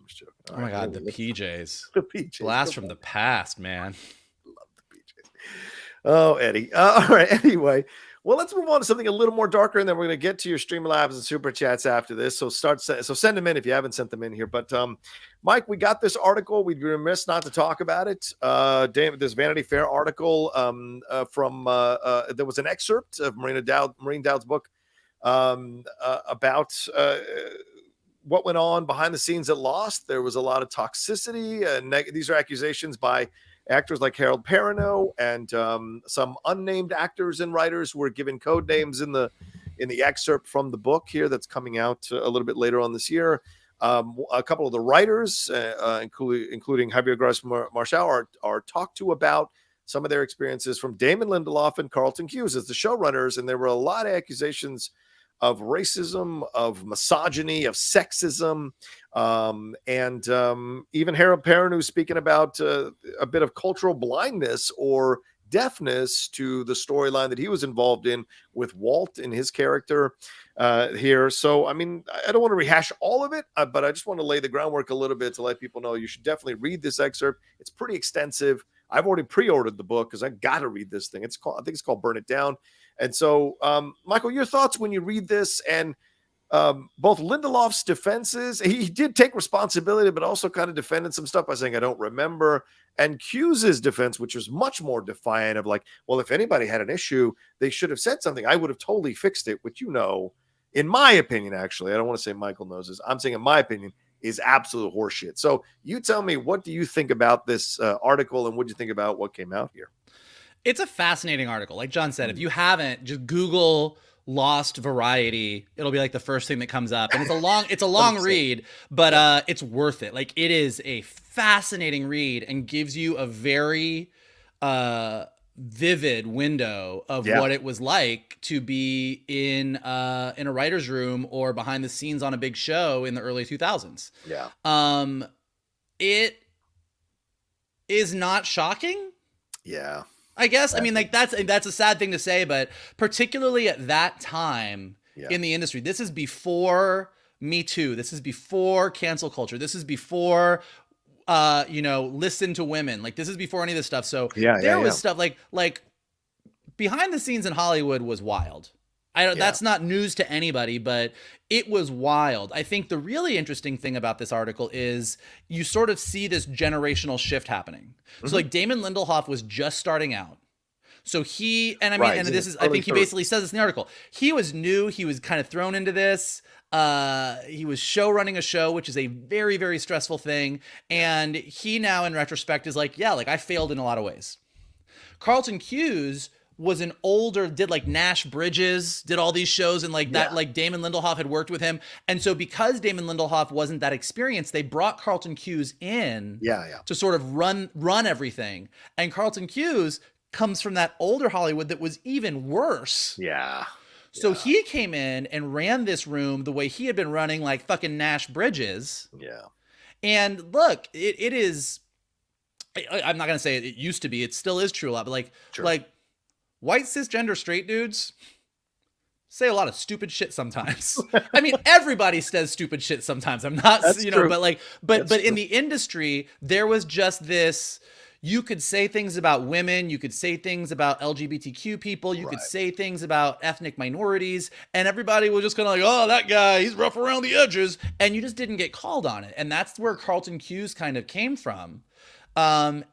All my God, the PJs. The PJs. Blast from the past, man. Love the PJs. Oh, Eddie. All right, anyway. Well, let's move on to something a little more darker, and then we're going to get to your Streamlabs and Super Chats after this. So send them in if you haven't sent them in here. But, Mike, we got this article. We'd be remiss not to talk about it. This Vanity Fair article from there was an excerpt of Maureen Dowd's book about what went on behind the scenes at Lost. There was a lot of toxicity, and these are accusations by actors like Harold Perrineau and some unnamed actors and writers who were given code names in the excerpt from the book here that's coming out a little bit later on this year. A couple of the writers, including Javier Garcia-Marshall, are talked to about some of their experiences from Damon Lindelof and Carlton Cuse as the showrunners, and there were a lot of accusations of racism, of misogyny, of sexism, and even Harold Perrineau speaking about a bit of cultural blindness or deafness to the storyline that he was involved in with Walt and his character here. So, I mean, I don't want to rehash all of it, but I just want to lay the groundwork a little bit to let people know you should definitely read this excerpt. It's pretty extensive. I've already pre-ordered the book because I got to read this thing. I think it's called Burn It Down. And so, Michael, your thoughts when you read this, and both Lindelof's defenses, he did take responsibility, but also kind of defended some stuff by saying, I don't remember. And Cuse's defense, which was much more defiant of like, well, if anybody had an issue, they should have said something. I would have totally fixed it, which, you know, in my opinion, actually, I don't want to say Michael knows this. I'm saying in my opinion, is absolute horseshit. So you tell me, what do you think about this article, and what do you think about what came out here? It's a fascinating article. Like John said, if you haven't, just Google Lost Variety. It'll be like the first thing that comes up. And it's a long read, but it's worth it. Like, it is a fascinating read and gives you a very vivid window of what it was like to be in a writer's room or behind the scenes on a big show in the early 2000s. Yeah. It is not shocking. Yeah. I guess. I mean, like, that's a sad thing to say, but particularly at that time in the industry, this is before Me Too. This is before cancel culture. This is before, listen to women. Like, this is before any of this stuff. So there was stuff like behind the scenes in Hollywood was wild. That's not news to anybody, but it was wild. I think the really interesting thing about this article is you sort of see this generational shift happening. Mm-hmm. So like Damon Lindelof was just starting out. So he, and I mean, and this is, I think he basically says this in the article. He was new. He was kind of thrown into this. He was running a show, which is a very, very stressful thing. And he now in retrospect is like, yeah, like I failed in a lot of ways. Carlton Cuse was an older, did like Nash Bridges, did all these shows, and like that, like Damon Lindelof had worked with him. And so because Damon Lindelof wasn't that experienced, they brought Carlton Cuse in to sort of run everything. And Carlton Cuse comes from that older Hollywood that was even worse. Yeah. So he came in and ran this room the way he had been running like fucking Nash Bridges. Yeah. And look, it is I'm not gonna say it used to be. It still is true a lot, but like Sure. like white cisgender straight dudes say a lot of stupid shit sometimes. I mean, everybody says stupid shit sometimes. I'm not, That's you know, true. but like, That's but in true. the industry, there was just this. You could say things about women, you could say things about LGBTQ people, you could Right. say things about ethnic minorities, and everybody was just kind of like, oh, that guy, he's rough around the edges, and you just didn't get called on it. And that's where Carlton Cuse kind of came from. Um,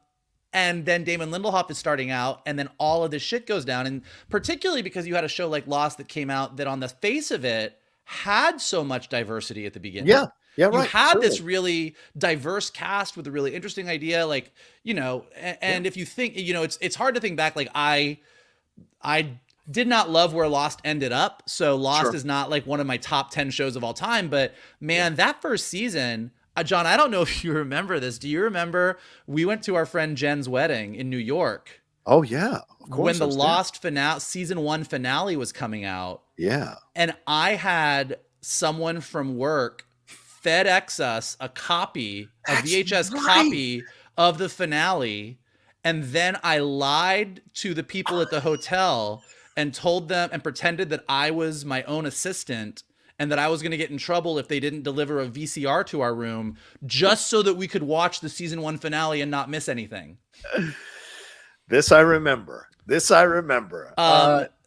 and then Damon Lindelof is starting out, and then all of this shit goes down. And particularly because you had a show like Lost that came out that on the face of it had so much diversity at the beginning. Yeah. Yeah, You right. had Certainly. this really diverse cast with a really interesting idea, like, you know, and if you think, you know, it's hard to think back. Like I did not love where Lost ended up. So Lost is not like one of my top 10 shows of all time, but man, that first season, John, I don't know if you remember this. Do you remember we went to our friend Jen's wedding in New York? Oh yeah, of course. When the Lost finale, season 1 finale was coming out. Yeah. And I had someone from work FedEx us a copy, a VHS copy of the finale. And then I lied to the people at the hotel and told them and pretended that I was my own assistant and that I was going to get in trouble if they didn't deliver a VCR to our room just so that we could watch the season 1 finale and not miss anything. This I remember.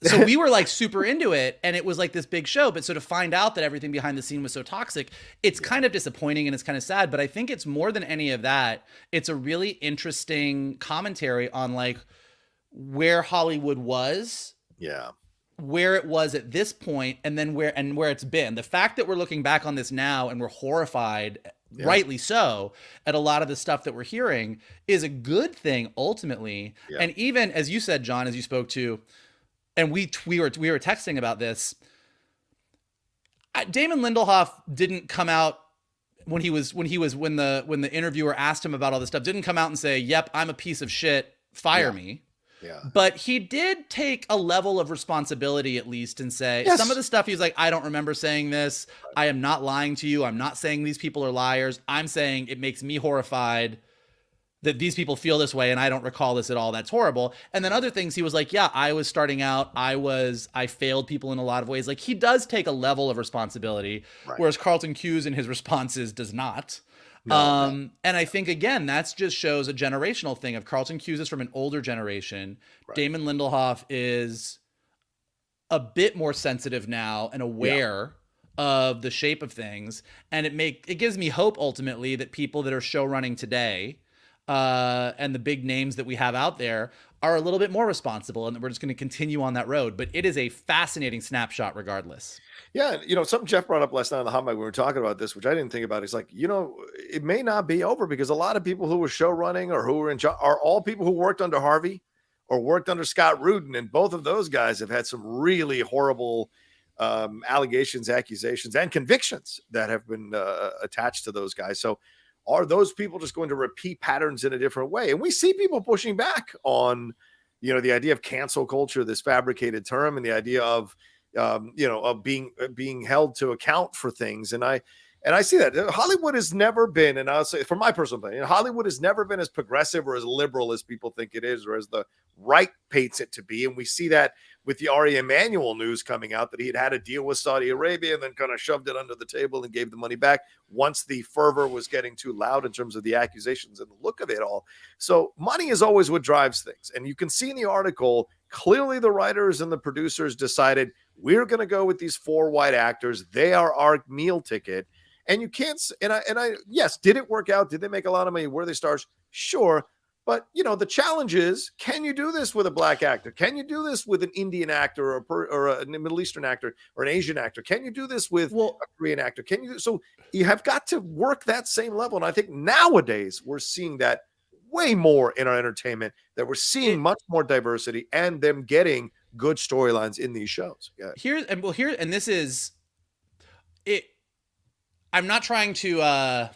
So we were like super into it, and it was like this big show. But so to find out that everything behind the scene was so toxic, it's kind of disappointing and it's kind of sad. But I think it's more than any of that. It's a really interesting commentary on like where Hollywood was, where it was at this point, and then where it's been. The fact that we're looking back on this now and we're horrified, rightly so, at a lot of the stuff that we're hearing is a good thing ultimately. And even as you said, John, as you spoke to, and we were texting about this, Damon Lindelof didn't come out when the interviewer asked him about all this stuff, didn't come out and say, "Yep, I'm a piece of shit, fire me." Yeah. But he did take a level of responsibility at least and say some of the stuff he's like, I don't remember saying this. I am not lying to you. I'm not saying these people are liars. I'm saying it makes me horrified that these people feel this way and I don't recall this at all. That's horrible. And then other things he was like, yeah, I was starting out. I failed people in a lot of ways. Like he does take a level of responsibility, whereas Carlton Cuse in his responses does not. And I think, again, that's just shows a generational thing of Carlton Cuse is from an older generation. Damon Lindelof is a bit more sensitive now and aware of the shape of things. And it gives me hope ultimately that people that are show running today and the big names that we have out there are a little bit more responsible and that we're just going to continue on that road. But it is a fascinating snapshot regardless. Yeah, you know, something Jeff brought up last night on the hot mic when we were talking about this, which I didn't think about. He's like, you know, it may not be over because a lot of people who were show running or who were in charge are all people who worked under Harvey or worked under Scott Rudin, and both of those guys have had some really horrible allegations, accusations, and convictions that have been attached to those guys. So, are those people just going to repeat patterns in a different way? And we see people pushing back on, you know, the idea of cancel culture, this fabricated term, and the idea of you know, of being held to account for things. And I see that Hollywood has never been, and I'll say from my personal opinion, Hollywood has never been as progressive or as liberal as people think it is, or as the right paints it to be. And we see that with the Ari Emanuel news coming out that he had a deal with Saudi Arabia and then kind of shoved it under the table and gave the money back once the fervor was getting too loud in terms of the accusations and the look of it all. So money is always what drives things. And you can see in the article, clearly the writers and the producers decided we're going to go with these 4 white actors. They are our meal ticket. And you can't, yes, did it work out? Did they make a lot of money? Were they stars? Sure. But, you know, the challenge is, can you do this with a black actor? Can you do this with an Indian actor or a Middle Eastern actor or an Asian actor? Can you do this with a Korean actor? Can you? So you have got to work that same level. And I think nowadays we're seeing that way more in our entertainment, that we're seeing much more diversity and them getting good storylines in these shows. And this is it. I'm not trying to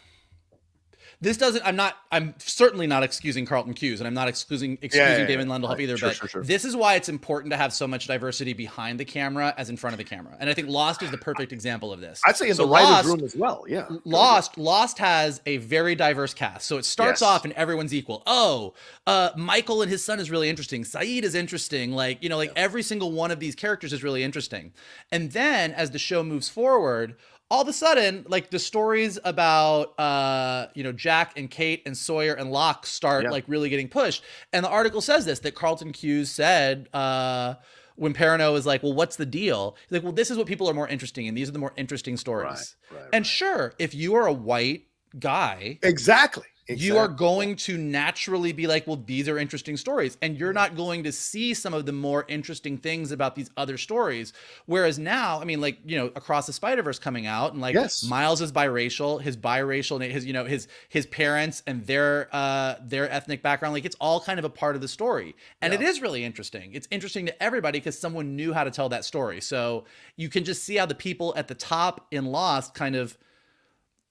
This doesn't. I'm certainly not excusing Carlton Cuse, and I'm not excusing Damon Lindelof either. Sure. This is why it's important to have so much diversity behind the camera as in front of the camera. And I think Lost is the perfect example of this. I'd say in the writers' room as well. Yeah. Lost has a very diverse cast. So it starts off and everyone's equal. Michael and his son is really interesting. Saeed is interesting. Like, you know, like every single one of these characters is really interesting. And then as the show moves forward, all of a sudden, like the stories about, Jack and Kate and Sawyer and Locke start like really getting pushed. And the article says this, that Carlton Cuse said, when Perrineau is like, well, what's the deal? He's like, well, this is what people are more interesting in. These are the more interesting stories. Right. Sure, if you are a white guy. Exactly. You are going to naturally be like, well, these are interesting stories. And you're not going to see some of the more interesting things about these other stories. Whereas now, I mean, like, you know, Across the Spider-Verse coming out and like Miles is biracial, his parents and their ethnic background, like it's all kind of a part of the story. And it is really interesting. It's interesting to everybody because someone knew how to tell that story. So you can just see how the people at the top in Lost kind of,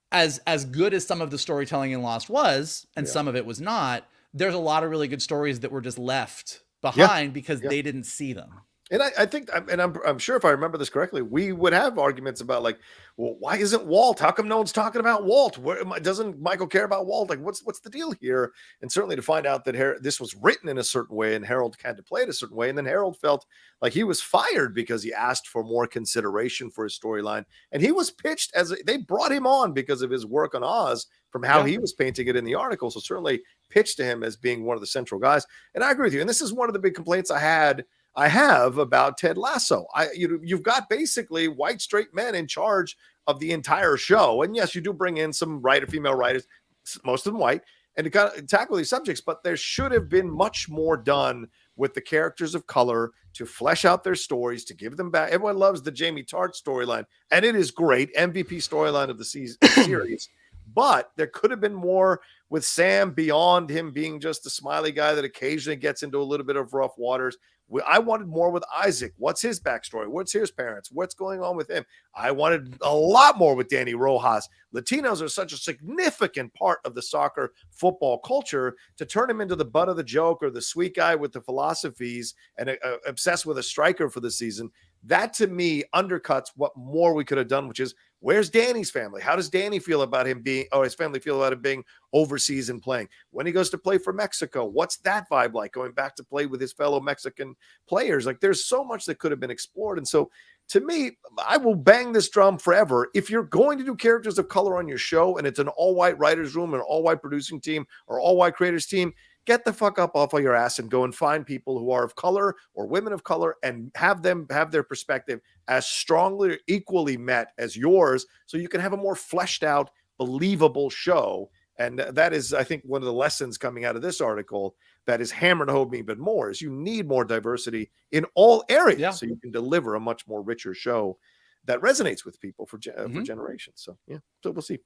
as good as some of the storytelling in Lost was, and some of it was not, there's a lot of really good stories that were just left behind because they didn't see them. And I think, and I'm sure if I remember this correctly, we would have arguments about like, well, why isn't Walt? How come no one's talking about Walt? Doesn't Michael care about Walt? Like, what's the deal here? And certainly to find out that this was written in a certain way and Harold had to play it a certain way. And then Harold felt like he was fired because he asked for more consideration for his storyline. And he was pitched they brought him on because of his work on Oz from how he was painting it in the article. So certainly pitched to him as being one of the central guys. And I agree with you. And this is one of the big complaints I have about Ted Lasso. You've got basically white straight men in charge of the entire show. And yes, you do bring in some female writers, most of them white, and to kind of tackle these subjects, but there should have been much more done with the characters of color to flesh out their stories, to give them back. Everyone loves the Jamie Tart storyline, and it is great. MVP storyline of the series. But there could have been more with Sam beyond him being just a smiley guy that occasionally gets into a little bit of rough waters. I wanted more with Isaac. What's his backstory? What's his parents? What's going on with him? I wanted a lot more with Danny Rojas. Latinos are such a significant part of the soccer football culture. To turn him into the butt of the joke or the sweet guy with the philosophies and obsessed with a striker for the season, that to me undercuts what more we could have done, which is, where's Danny's family? How does Danny feel about him his family feel about him being overseas and playing? When he goes to play for Mexico, what's that vibe like going back to play with his fellow Mexican players? Like, there's so much that could have been explored. And so to me, I will bang this drum forever. If you're going to do characters of color on your show and it's an all white writers room, an all white producing team or all white creators team, get the fuck up off of your ass and go and find people who are of color or women of color and have them have their perspective as strongly, equally met as yours, so you can have a more fleshed out, believable show. And that is, I think, one of the lessons coming out of this article that is hammered home even more is you need more diversity in all areas so you can deliver a much more richer show that resonates with people for generations. So, so we'll see.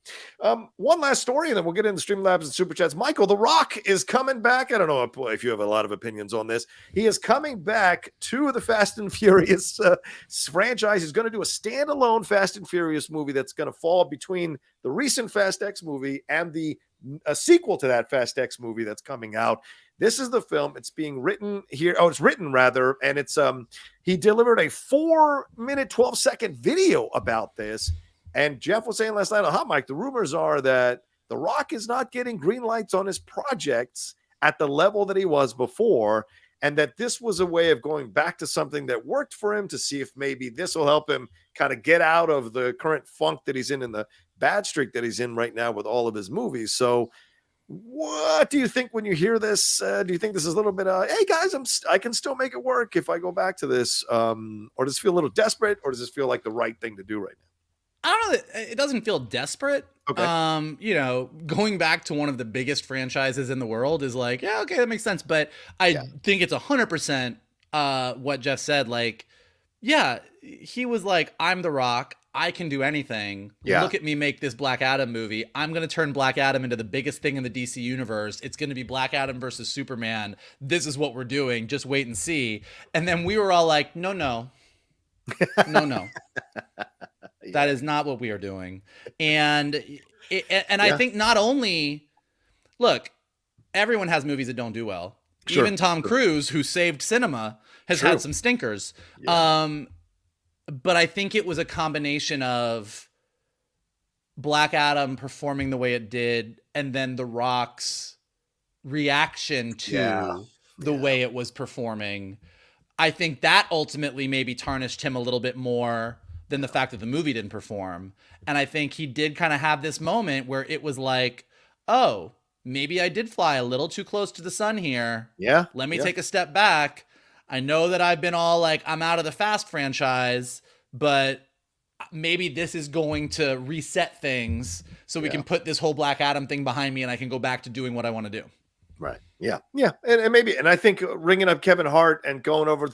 One last story, and then we'll get into Streamlabs and Superchats. Michael, The Rock is coming back. I don't know if you have a lot of opinions on this. He is coming back to the Fast and Furious franchise. He's going to do a standalone Fast and Furious movie that's going to fall between the recent Fast X movie and a sequel to that Fast X movie that's coming out. This is the film. It's being written here. Oh, it's written rather. And it's he delivered a 4-minute, 12-second video about this. And Jeff was saying last night on Hot Mic, the rumors are that The Rock is not getting green lights on his projects at the level that he was before. And that this was a way of going back to something that worked for him to see if maybe this will help him kind of get out of the current funk that he's in the bad streak that he's in right now with all of his movies. So what do you think when you hear this? Do you think this is a little bit hey guys, I can still make it work if I go back to this? Or does it feel a little desperate, or does this feel like the right thing to do right now? I don't know. It doesn't feel desperate. Okay. Going back to one of the biggest franchises in the world is like, yeah, okay, that makes sense. But I think it's 100% what Jeff said. Like, yeah, he was like, I'm The Rock. I can do anything. Yeah. Look at me make this Black Adam movie. I'm going to turn Black Adam into the biggest thing in the DC universe. It's going to be Black Adam versus Superman. This is what we're doing. Just wait and see. And then we were all like, no. No. That is not what we are doing. And I think not only look, everyone has movies that don't do well. Sure. Even Tom Cruise, who saved cinema, has had some stinkers. Yeah. But I think it was a combination of Black Adam performing the way it did, and then The Rock's reaction to the way it was performing. I think that ultimately maybe tarnished him a little bit more than the fact that the movie didn't perform. And I think he did kind of have this moment where it was like, oh, maybe I did fly a little too close to the sun here. Yeah. Let me take a step back. I know that I've been all like, I'm out of the Fast franchise, but maybe this is going to reset things so we can put this whole Black Adam thing behind me and I can go back to doing what I want to do. Right. Yeah. Yeah. And maybe, and I think ringing up Kevin Hart and going over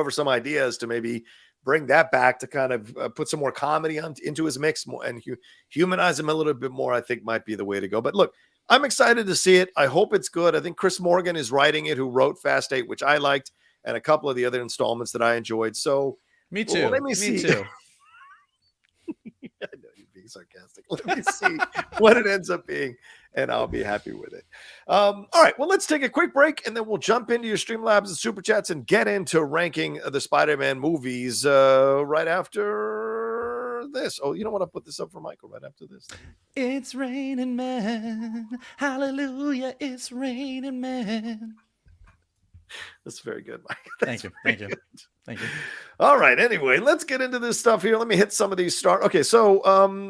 some ideas to maybe bring that back to kind of put some more comedy into his mix more and humanize him a little bit more, I think might be the way to go. But look, I'm excited to see it. I hope it's good. I think Chris Morgan is writing it, who wrote Fast 8, which I liked, and a couple of the other installments that I enjoyed. So me too. Let me see. Me too. I know you're being sarcastic. Let me see what it ends up being, and I'll be happy with it. All right. Well, let's take a quick break, and then we'll jump into your Streamlabs and Super Chats and get into ranking the Spider-Man movies right after this. Oh, you know what? I'll put this up for Michael right after this. It's raining men. Hallelujah. It's raining men. That's very good, Mike. Thank you. Thank you. All right. Anyway, let's get into this stuff here. Let me hit some of these Okay. So,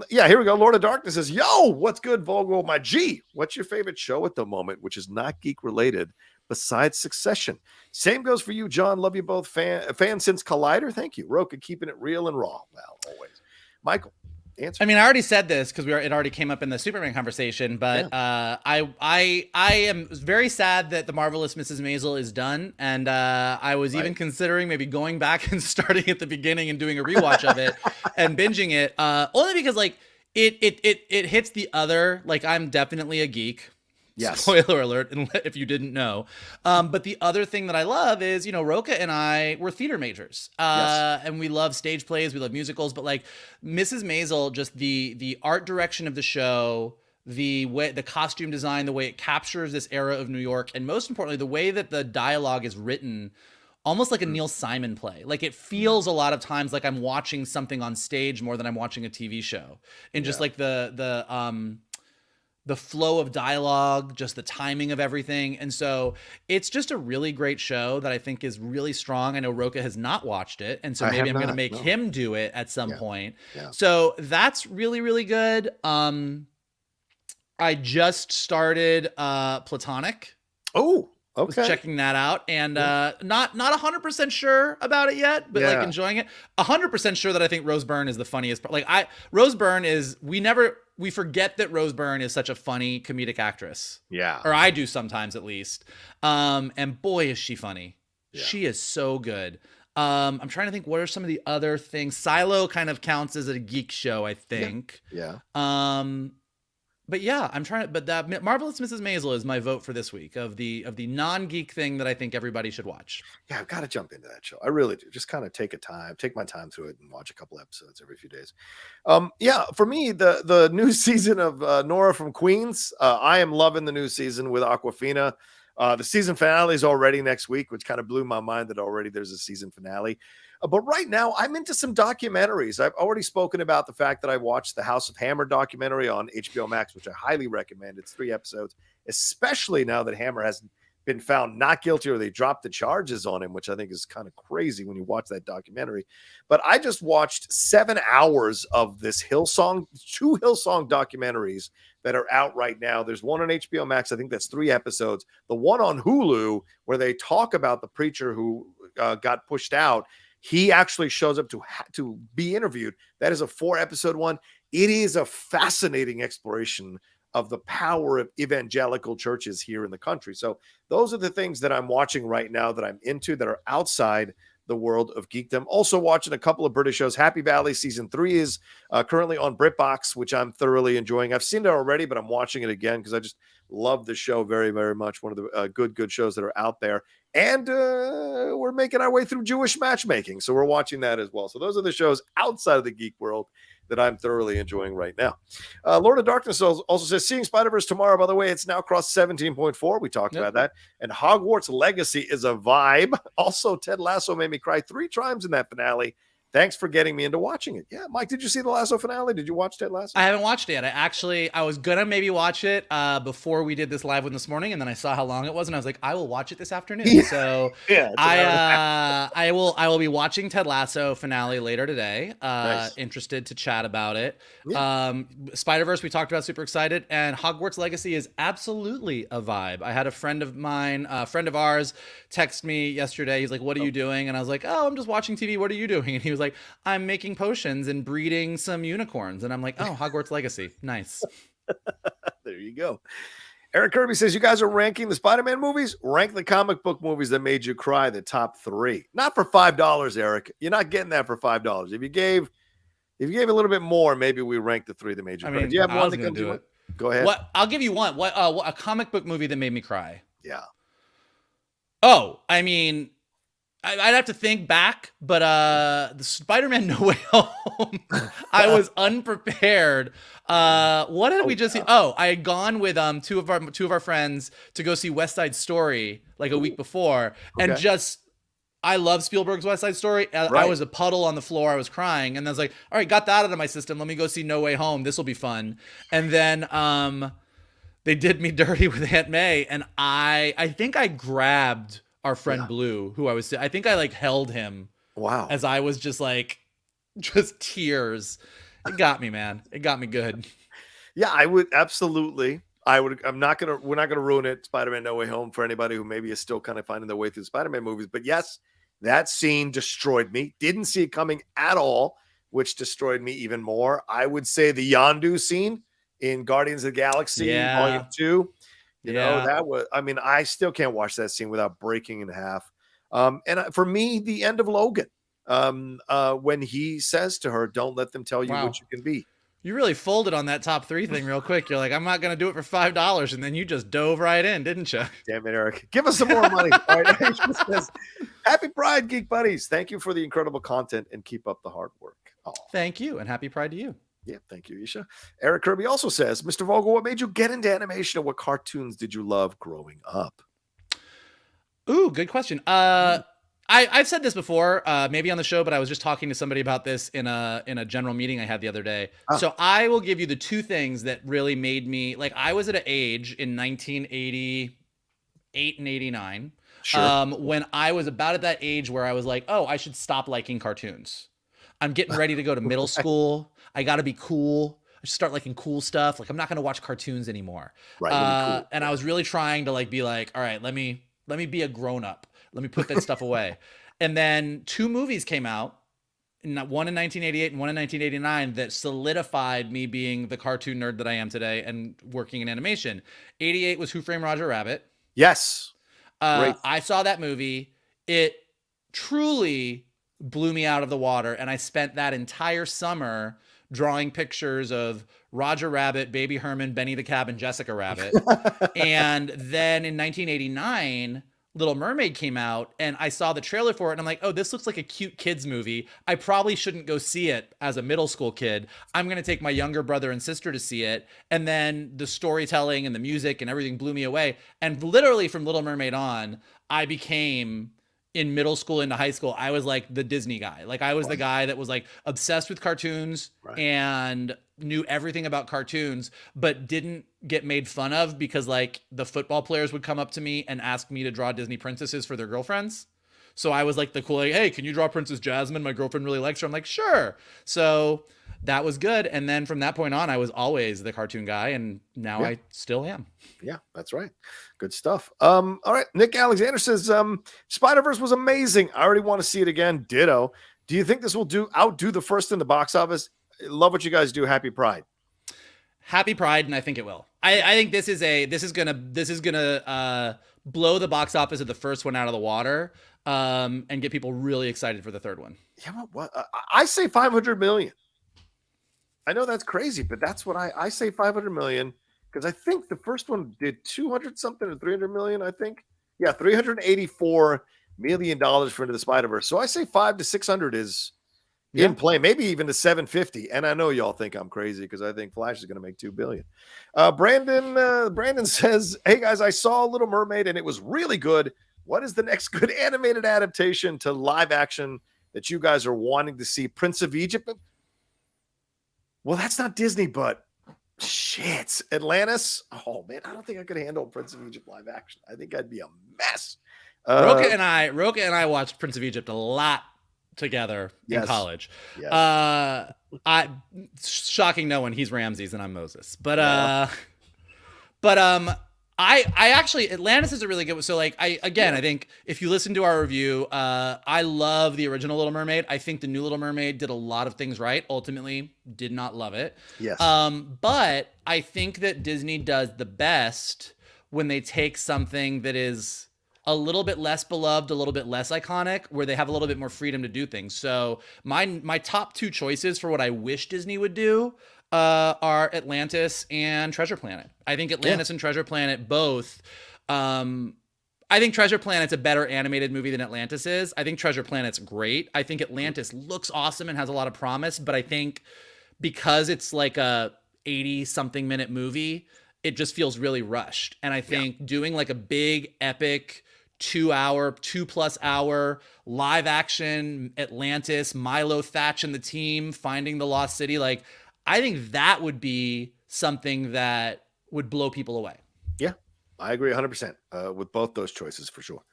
here we go. Lord of Darkness says, yo, what's good, Vogel? My G, what's your favorite show at the moment, which is not geek related besides Succession? Same goes for you, John. Love you both. Fan since Collider. Thank you. Rocha, keeping it real and raw. Well, always. Michael. Answer. I mean, I already said this because it already came up in the Superman conversation, but I am very sad that The Marvelous Mrs. Maisel is done, and I was even considering maybe going back and starting at the beginning and doing a rewatch of it and binging it, only because like it hits the other, like I'm definitely a geek. Yes. Spoiler alert, if you didn't know. But the other thing that I love is, Rocha and I were theater majors. And we love stage plays, we love musicals, but like Mrs. Maisel, just the art direction of the show, the way the costume design, the way it captures this era of New York, and most importantly, the way that the dialogue is written, almost like a Neil Simon play. Like it feels a lot of times like I'm watching something on stage more than I'm watching a TV show. And just like the flow of dialogue, just the timing of everything. And so it's just a really great show that I think is really strong. I know Rocha has not watched it. And so maybe I'm going to make him do it at some point. Yeah. So that's really, really good. I just started Platonic. Oh, okay. Was checking that out and not 100% sure about it yet, but like enjoying it. 100% sure that I think Rose Byrne is the funniest part. Like Rose Byrne is, we forget that Rose Byrne is such a funny comedic actress. Yeah. Or I do sometimes at least. And boy, is she funny. Yeah. She is so good. I'm trying to think, what are some of the other things? Silo kind of counts as a geek show, I think. Yeah. But yeah, but that Marvelous Mrs. Maisel is my vote for this week of the non-geek thing that I think everybody should watch. Yeah, I've got to jump into that show. I really do. Just kind of take my time through it and watch a couple episodes every few days. For me, the new season of Nora from Queens, I am loving the new season with Awkwafina. The season finale is already next week, which kind of blew my mind that already there's a season finale. But right now, I'm into some documentaries. I've already spoken about the fact that I watched the House of Hammer documentary on HBO Max, which I highly recommend. It's 3 episodes, especially now that Hammer has been found not guilty or they dropped the charges on him, which I think is kind of crazy when you watch that documentary. But I just watched 7 hours of this two Hillsong documentaries that are out right now. There's one on HBO Max. I think that's 3 episodes. The one on Hulu where they talk about the preacher who got pushed out. He actually shows up to be interviewed. That is a 4-episode one. It is a fascinating exploration of the power of evangelical churches here in the country. So those are the things that I'm watching right now that I'm into that are outside the world of geekdom. Also watching a couple of British shows. Happy Valley season 3 is currently on BritBox, which I'm thoroughly enjoying. I've seen it already, but I'm watching it again because I just love the show very, very much. One of the good shows that are out there. And we're making our way through Jewish matchmaking. So we're watching that as well. So those are the shows outside of the geek world that I'm thoroughly enjoying right now. Lord of Darkness also says, seeing Spider-Verse tomorrow, by the way, it's now crossed 17.4. We talked about that. And Hogwarts Legacy is a vibe. Also, Ted Lasso made me cry 3 times in that finale. Thanks for getting me into watching it. Yeah, Mike, did you see the Lasso finale? Did you watch Ted Lasso? I haven't watched it yet. I was gonna maybe watch it before we did this live one this morning, and then I saw how long it was, and I was like, I will watch it this afternoon. Yeah. So I will be watching Ted Lasso finale later today. Nice. Interested to chat about it. Yeah. Spider-Verse, we talked about, super excited, and Hogwarts Legacy is absolutely a vibe. I had a friend of mine, a friend of ours, text me yesterday. He's like, "What are you doing?" And I was like, "Oh, I'm just watching TV. What are you doing?" And he was like, I'm making potions and breeding some unicorns. And I'm like, oh, Hogwarts Legacy. Nice. There you go. Eric Kirby says, you guys are ranking the Spider-Man movies? Rank the comic book movies that made you cry, the top 3. Not for $5, Eric. You're not getting that for $5. If you gave a little bit more, maybe we rank the 3 that made you cry. Do you have one that comes to it? Go ahead. What? I'll give you one. What? A comic book movie that made me cry. Yeah. Oh, I mean, I'd have to think back, but the Spider-Man No Way Home, I was unprepared. What did we just see? Oh, I had gone with two of our friends to go see West Side Story like a week before, and I love Spielberg's West Side Story. Right. I was a puddle on the floor. I was crying, and I was like, all right, got that out of my system. Let me go see No Way Home. This will be fun. And then they did me dirty with Aunt May, and I think I grabbed our friend Blue, who I think I like held him. Wow. As I was just tears. It got me, man. It got me good. Yeah, I would absolutely. We're not going to ruin it. Spider-Man No Way Home for anybody who maybe is still kind of finding their way through Spider-Man movies. But yes, that scene destroyed me. Didn't see it coming at all, which destroyed me even more. I would say the Yondu scene in Guardians of the Galaxy Volume 2. You know, that was, I mean, I still can't watch that scene without breaking in half. And for me, the end of Logan, when he says to her, don't let them tell you what you can be. You really folded on that top 3 thing real quick. You're like, I'm not going to do it for $5. And then you just dove right in, didn't you? Damn it, Eric. Give us some more money. All right. Says, happy Pride, Geek Buddies. Thank you for the incredible content and keep up the hard work. Oh. Thank you. And happy Pride to you. Yeah, thank you, Isha. Eric Kirby also says, Mr. Vogel, what made you get into animation and what cartoons did you love growing up? Ooh, good question. I've said this before, maybe on the show, but I was just talking to somebody about this in a general meeting I had the other day. Oh. So I will give you the 2 things that really made me, like, I was at an age in 1988 and 89, when I was about at that age where I was like, oh, I should stop liking cartoons. I'm getting ready to go to middle school. I got to be cool. I should start liking cool stuff. Like, I'm not going to watch cartoons anymore. Right. Cool. And I was really trying to be like, all right, let me be a grown up. Let me put that stuff away. And then 2 movies came out, one in 1988 and one in 1989, that solidified me being the cartoon nerd that I am today and working in animation. 88 was Who Framed Roger Rabbit. Yes. I saw that movie. It truly blew me out of the water. And I spent that entire summer drawing pictures of Roger Rabbit, Baby Herman, Benny the Cab, and Jessica Rabbit. And then in 1989, Little Mermaid came out, and I saw the trailer for it, and I'm like, oh, this looks like a cute kids movie. I probably shouldn't go see it as a middle school kid. I'm going to take my younger brother and sister to see it. And then the storytelling and the music and everything blew me away. And literally from Little Mermaid on, I became, in middle school into high school, I was like the Disney guy. Like, I was the guy that was like obsessed with cartoons and knew everything about cartoons, but didn't get made fun of because like the football players would come up to me and ask me to draw Disney princesses for their girlfriends. So I was like the cool, like, hey, can you draw Princess Jasmine? My girlfriend really likes her. I'm like, sure. So that was good. And then from that point on, I was always the cartoon guy, and now I still am. Yeah, that's right. Good stuff. All right. Nick Alexander says, Spider-Verse was amazing. I already want to see it again. Ditto. Do you think this will outdo the first in the box office? Love what you guys do. Happy Pride. Happy Pride, and I think it will. I think this is gonna blow the box office of the first one out of the water, and get people really excited for the third one. Yeah, what? I say 500 million. I know that's crazy, but that's what I say 500 million, because I think the first one did 200 something or 300 million. I think, yeah, $384 million for Into the Spider-Verse. So I say 500 to 600 is in play, maybe even to 750. And I know y'all think I'm crazy because I think Flash is going to make $2 billion. Brandon says, "Hey guys, I saw Little Mermaid and it was really good. What is the next good animated adaptation to live action that you guys are wanting to see? Prince of Egypt?" Well, that's not Disney, but shit, Atlantis. Oh man, I don't think I could handle Prince of Egypt live action. I think I'd be a mess. Rocha and I watched Prince of Egypt a lot together in college. Yes. Shocking no one. He's Ramses and I'm Moses. But I actually, Atlantis is a really good one. So like I think if you listen to our review, I love the original Little Mermaid. I think the new Little Mermaid did a lot of things right. Ultimately, did not love it. Yes. But I think that Disney does the best when they take something that is a little bit less beloved, a little bit less iconic, where they have a little bit more freedom to do things. So my top two choices for what I wish Disney would do are Atlantis and Treasure Planet. I think Atlantis and Treasure Planet both. I think Treasure Planet's a better animated movie than Atlantis is. I think Treasure Planet's great. I think Atlantis looks awesome and has a lot of promise, but I think because it's like a 80-something minute movie, it just feels really rushed. And I think doing like a big, epic 2+ hour live action Atlantis, Milo, Thatch and the team finding the lost city, like I think that would be something that would blow people away. Yeah, I agree 100% with both those choices for sure.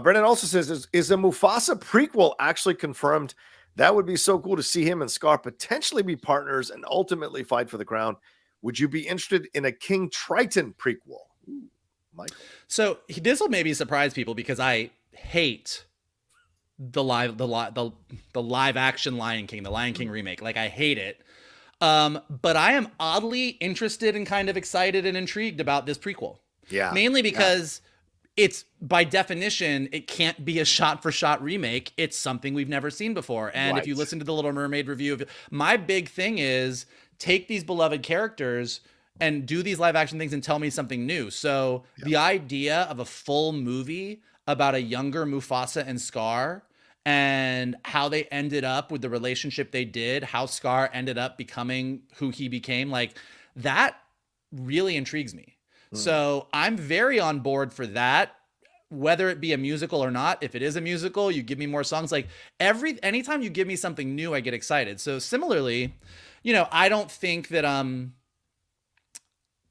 Brennan also says, is a Mufasa prequel actually confirmed? That would be so cool to see him and Scar potentially be partners and ultimately fight for the crown. Would you be interested in a King Triton prequel? Ooh, Michael. So this will maybe surprise people because I hate the live action Lion King, the Lion King remake. Like I hate it. But I am oddly interested and kind of excited and intrigued about this prequel. Yeah. Mainly because it's by definition, it can't be a shot for shot remake. It's something we've never seen before. And if you listen to the Little Mermaid review, my big thing is take these beloved characters and do these live action things and tell me something new. So the idea of a full movie about a younger Mufasa and Scar and how they ended up with the relationship they did, how Scar ended up becoming who he became, like that really intrigues me. So I'm very on board for that, whether it be a musical or not. If it is a musical, you give me more songs. Like anytime you give me something new, I get excited. So similarly, I don't think that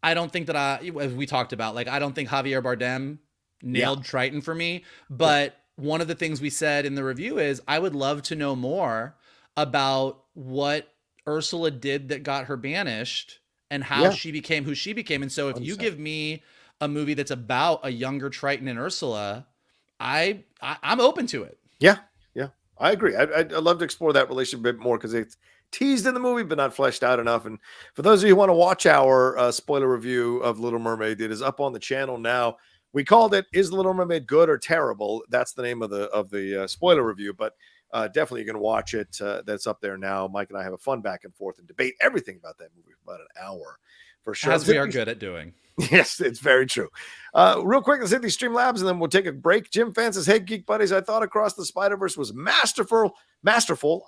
as we talked about, like, I don't think Javier Bardem nailed Triton for me, but one of the things we said in the review is I would love to know more about what Ursula did that got her banished and how she became who she became. And so if you give me a movie that's about a younger Triton and Ursula, I'm open to it. Yeah. Yeah. I agree. I'd love to explore that relationship a bit more because it's teased in the movie, but not fleshed out enough. And for those of you who want to watch our spoiler review of Little Mermaid, it is up on the channel now. We called it "Is Little Mermaid Good or Terrible?" That's the name of the spoiler review, but definitely you can watch it. That's up there now. Mike and I have a fun back and forth and debate everything about that movie for about an hour for sure. As we are good at doing. Yes, it's very true. Real quick, let's hit these Streamlabs and then we'll take a break. Jim Fan says, "Hey, Geek Buddies, I thought Across the Spider-Verse was masterful.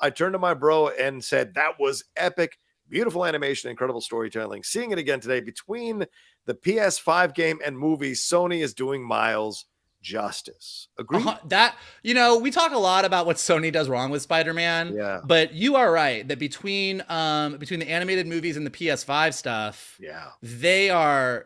I turned to my bro and said, that was epic. Beautiful animation, incredible storytelling. Seeing it again today between the PS5 game and movie, Sony is doing Miles justice." Agree? We talk a lot about what Sony does wrong with Spider-Man. Yeah. But you are right that between the animated movies and the PS5 stuff, they are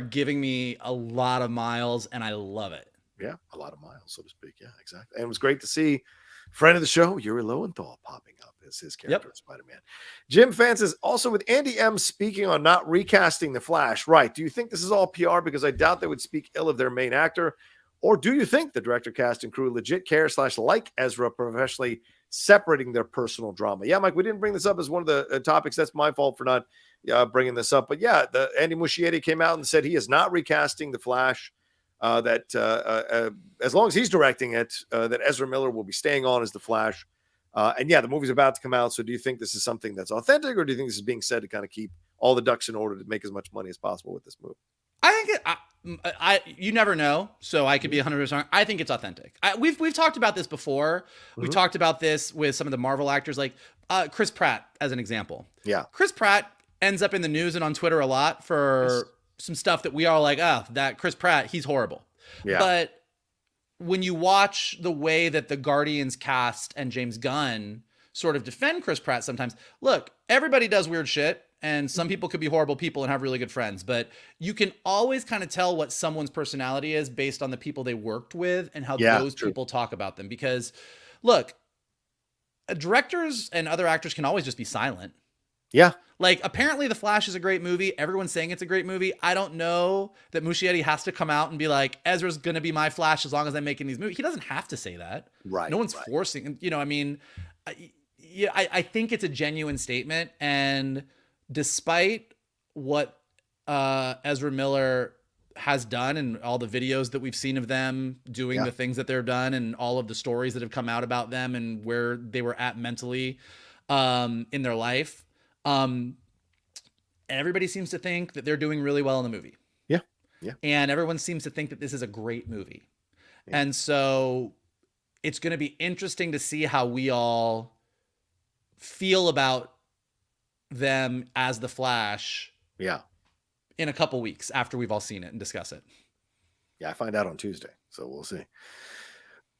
giving me a lot of Miles, and I love it. Yeah, a lot of Miles, so to speak. Yeah, exactly. And it was great to see friend of the show, Yuri Lowenthal, popping up as his character in Spider-Man. Jim Fan says, also with Andy M speaking on not recasting the Flash, right? Do you think this is all PR? Because I doubt they would speak ill of their main actor. Or do you think the director, cast, and crew legit care / like Ezra professionally separating their personal drama? Yeah, Mike, we didn't bring this up as one of the topics. That's my fault for not bringing this up. But yeah, Andy Muschietti came out and said he is not recasting the Flash. That as long as he's directing it, that Ezra Miller will be staying on as the Flash. And yeah, the movie's about to come out. So do you think this is something that's authentic, or do you think this is being said to kind of keep all the ducks in order to make as much money as possible with this movie? I think you never know, so I could be 100% wrong. I think it's authentic. We've talked about this before. We've talked about this with some of the Marvel actors, like Chris Pratt as an example. Yeah, Chris Pratt ends up in the news and on Twitter a lot for some stuff that we are like, that Chris Pratt, he's horrible. Yeah. But when you watch the way that the Guardians cast and James Gunn sort of defend Chris Pratt sometimes, look, everybody does weird shit. And some people could be horrible people and have really good friends, but you can always kind of tell what someone's personality is based on the people they worked with and how those people talk about them. Because look, directors and other actors can always just be silent. Yeah. Like, apparently The Flash is a great movie. Everyone's saying it's a great movie. I don't know that Muschietti has to come out and be like, Ezra's going to be my Flash as long as I'm making these movies. He doesn't have to say that. Right. No one's forcing, I mean, I think it's a genuine statement. And despite what Ezra Miller has done and all the videos that we've seen of them doing the things that they've done and all of the stories that have come out about them and where they were at mentally in their life, everybody seems to think that they're doing really well in the movie. Yeah. Yeah. And everyone seems to think that this is a great movie. Yeah. And so it's going to be interesting to see how we all feel about them as the Flash in a couple weeks after we've all seen it and discuss it. I find out on Tuesday, so we'll see.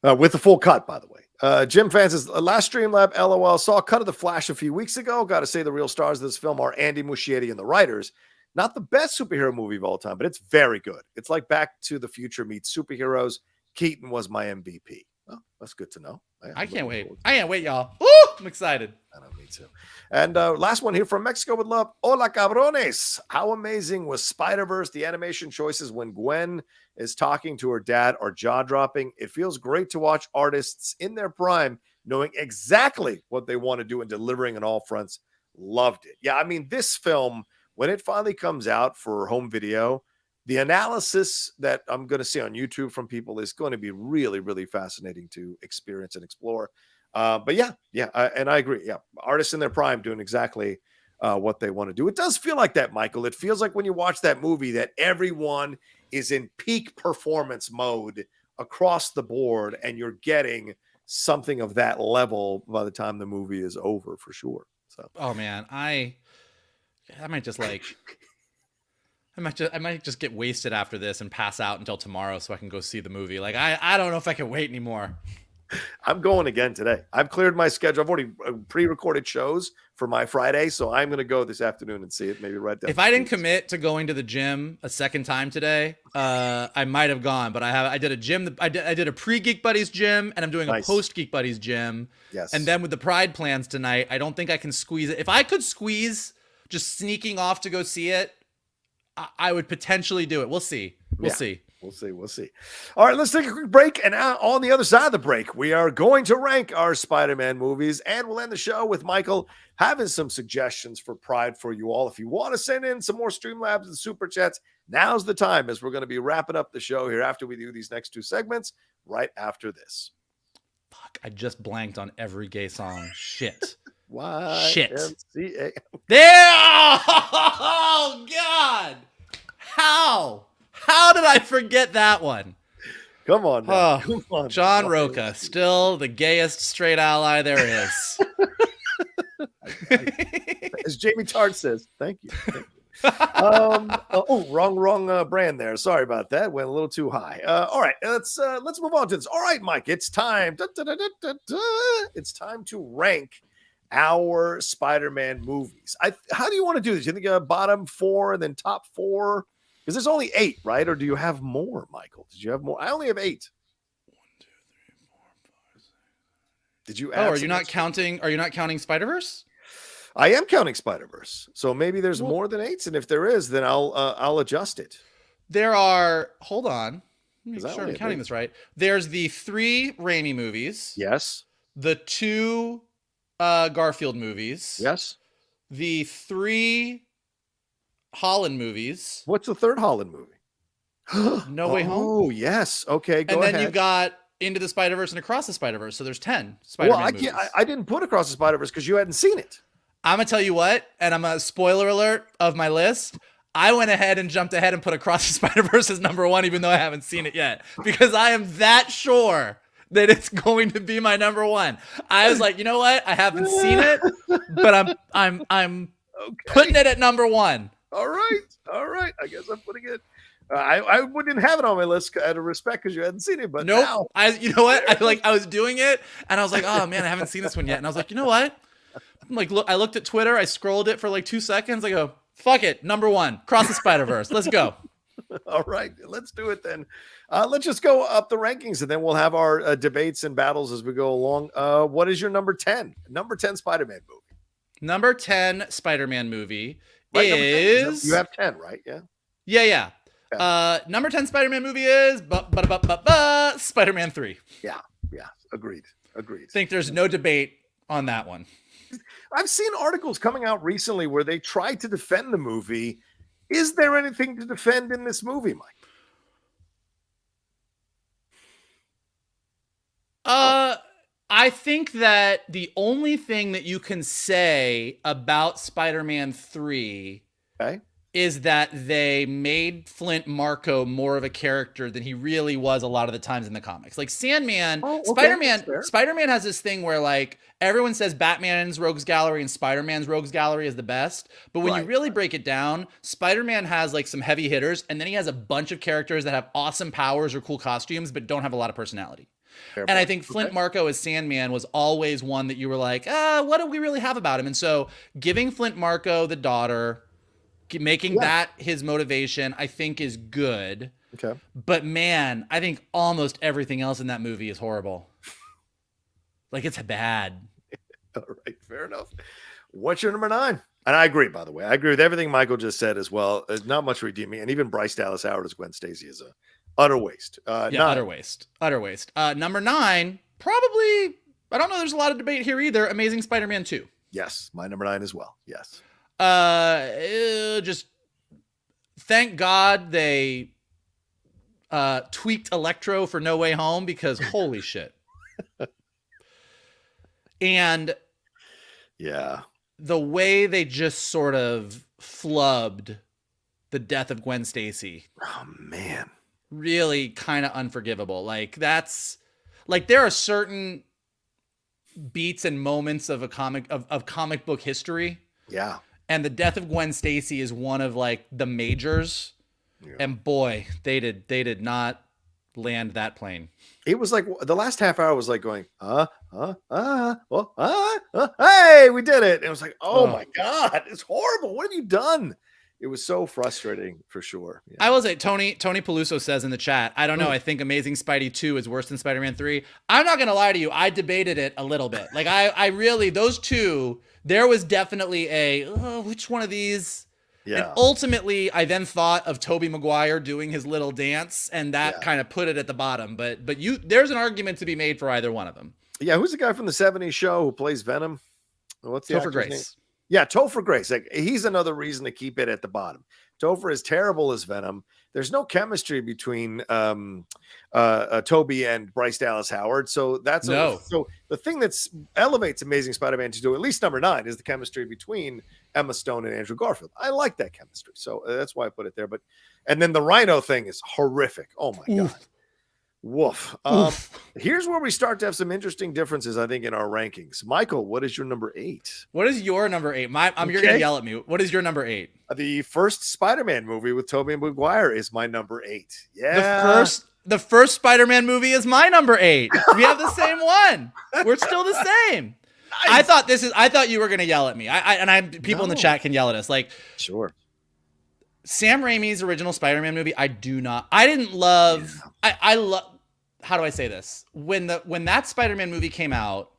With the full cut, by the way. Jim Fan says, last Streamlab, LOL, saw a cut of The Flash a few weeks ago. Got to say the real stars of this film are Andy Muschietti and the writers. Not the best superhero movie of all time, but it's very good. It's like Back to the Future meets superheroes. Keaton was my MVP. Well, that's good to know. I can't wait. I can't wait, y'all. Woo! I'm excited. I know, me too. And last one here from Mexico with love. Hola, cabrones. How amazing was Spider-Verse? The animation choices when Gwen is talking to her dad are jaw-dropping. It feels great to watch artists in their prime knowing exactly what they want to do and delivering on all fronts. Loved it. Yeah, I mean, this film, when it finally comes out for home video, the analysis that I'm going to see on YouTube from people is going to be really, really fascinating to experience and explore. But and I agree. Yeah, artists in their prime doing exactly what they want to do. It does feel like that, Michael. It feels like when you watch that movie that everyone is in peak performance mode across the board, and you're getting something of that level by the time the movie is over, for sure. So, oh man, I might just like. I might just get wasted after this and pass out until tomorrow so I can go see the movie. Like, I don't know if I can wait anymore. I'm going again today. I've cleared my schedule. I've already pre-recorded shows for my Friday, so I'm going to go this afternoon and see it. Maybe right down. If I didn't commit to going to the gym a second time today, I might have gone. But I did a gym. I did a pre-Geek Buddies gym, and I'm doing a post-Geek Buddies gym. Yes. And then with the Pride plans tonight, I don't think I can squeeze it. If I could squeeze just sneaking off to go see it, I would potentially do it. We'll see. We'll see. All right, let's take a quick break. And on the other side of the break, we are going to rank our Spider-Man movies. And we'll end the show with Michael having some suggestions for Pride for you all. If you want to send in some more Streamlabs and Super Chats, now's the time, as we're going to be wrapping up the show here after we do these next two segments, right after this. Fuck, I just blanked on every gay song. Shit. Shit. There. Oh, God. How did I forget that one? Come on, man. Come on. John Rocha, still the gayest straight ally there is. As Jamie Tart says, thank you. Wrong brand there. Sorry about that. Went a little too high. All right, let's move on to this. All right, Mike, it's time. It's time to rank our Spider-Man movies. How do you want to do this? You think bottom four and then top four? Because there's only 8, right? Or do you have more, Michael? Did you have more? I only have 8. 1, 2, 3, 4, 5, 6. Did you add? Oh, are you not counting? Are you not counting Spider-Verse? I am counting Spider-Verse. So maybe there's more than 8, and if there is, then I'll adjust it. There are. Hold on. Make sure I'm counting this right. There's the 3 Raimi movies. Yes. The 2 Garfield movies. Yes. The 3 Holland movies. What's the 3rd Holland movie? No Way Home. Oh, yes. Okay, go ahead. And then you got Into the Spider-Verse and Across the Spider-Verse. So there's 10 Spider-Man movies. I didn't put Across the Spider-Verse because you hadn't seen it. I'm going to tell you what, and I'm a spoiler alert of my list. I went ahead and jumped ahead and put Across the Spider-Verse as number 1, even though I haven't seen it yet, because I am that sure that it's going to be my number 1. I was like, you know what? I haven't seen it, but I'm okay. Putting it at number 1. All right. I guess I'm putting it. I wouldn't have it on my list out of respect because you hadn't seen it, but nope. Now, you know what? I was doing it, and I was like, oh man, I haven't seen this one yet, and I was like, you know what? I'm like, look, I looked at Twitter, I scrolled it for like 2 seconds, I go, fuck it, number 1, Cross the Spider-Verse. Let's go. All right, let's do it then. Let's just go up the rankings, and then we'll have our debates and battles as we go along. What is your number 10? Number 10 Spider-Man movie. Number 10 Spider-Man movie right, is... You have 10, right? Yeah. Yeah. Okay. Number 10 Spider-Man movie is Spider-Man 3. Yeah. Agreed. I think there's no debate on that one. I've seen articles coming out recently where they tried to defend the movie. Is there anything to defend in this movie, Mike? I think that the only thing that you can say about Spider-Man 3 is that they made Flint Marko more of a character than he really was a lot of the times in the comics. Like Sandman, Spider-Man has this thing where like everyone says Batman's Rogues Gallery and Spider-Man's Rogues Gallery is the best. But when you really break it down, Spider-Man has like some heavy hitters, and then he has a bunch of characters that have awesome powers or cool costumes, but don't have a lot of personality. And I think Flint Marko as Sandman was always one that you were like, what do we really have about him? And so giving Flint Marko the daughter, making that his motivation, I think is good. Okay. But man, I think almost everything else in that movie is horrible. Like it's bad. All right, fair enough. What's your number 9? And I agree, by the way. I agree with everything Michael just said as well. There's not much redeeming. And even Bryce Dallas Howard as Gwen Stacy is a utter waste. Utter waste. Number 9, probably, I don't know, there's a lot of debate here either. Amazing Spider-Man 2. Yes, my number 9 as well. Yes. Just thank God they tweaked Electro for No Way Home, because holy shit. And the way they just sort of flubbed the death of Gwen Stacy. Oh man. Really kind of unforgivable. Like that's like there are certain beats and moments of a comic book history. Yeah. And the death of Gwen Stacy is one of like the majors. Yeah. And boy, they did not land that plane. It was like the last half hour was like going, hey, we did it. And it was like, oh my God, it's horrible. What have you done? It was so frustrating for sure. Yeah. I will say, Tony Peluso says in the chat, I don't know, I think Amazing Spidey 2 is worse than Spider-Man 3. I'm not going to lie to you. I debated it a little bit. Like I really, those two, there was definitely which one of these? Yeah. And ultimately, I then thought of Tobey Maguire doing his little dance, and that kind of put it at the bottom. But there's an argument to be made for either one of them. Yeah, who's the guy from the 70s show who plays Venom? What's the Topher Grace name? Yeah, Topher Grace. Like, he's another reason to keep it at the bottom. Topher is terrible as Venom. There's no chemistry between Toby and Bryce Dallas Howard. So that's so the thing that's elevates Amazing Spider-Man to do at least number 9 is the chemistry between Emma Stone and Andrew Garfield. I like that chemistry. So that's why I put it there. And then the Rhino thing is horrific. Oh my God. Woof. Here's where we start to have some interesting differences, I think, in our rankings. Michael, what is your number 8? What is your number 8? You're gonna yell at me. What is your number 8? The first Spider-Man movie with Tobey Maguire is my number 8. Yeah. The first Spider-Man movie is my number 8. We have the same one. We're still the same. Nice. I thought you were gonna yell at me. People in the chat can yell at us. Like, sure. Sam Raimi's original Spider-Man movie, I didn't love. Yeah. I love. How do I say this? When that Spider-Man movie came out,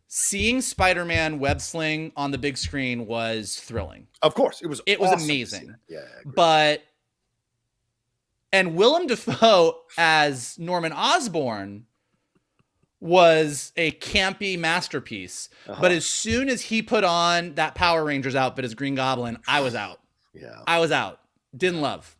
seeing Spider-Man web sling on the big screen was thrilling. Of course, it was awesome. Amazing. And Willem Dafoe as Norman Osborn was a campy masterpiece. But as soon as he put on that Power Rangers outfit as Green Goblin, I was out. Yeah, I was out. Didn't love.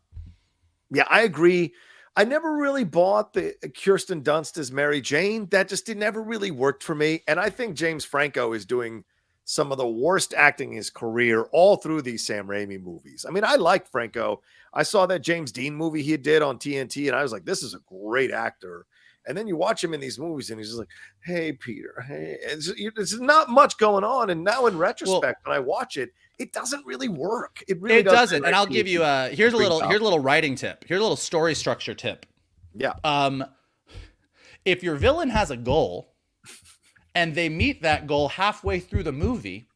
Yeah, I agree. I never really bought the Kirsten Dunst as Mary Jane. That just never really worked for me. And I think James Franco is doing some of the worst acting in his career all through these Sam Raimi movies. I mean, I liked Franco. I saw that James Dean movie he did on TNT, and I was like, this is a great actor. And then you watch him in these movies, and he's just like, hey, Peter, hey. It's not much going on. And now in retrospect, when I watch it, it doesn't really work. It really doesn't. And I'll give you here's a little writing tip. Here's a little story structure tip. Yeah. If your villain has a goal and they meet that goal halfway through the movie,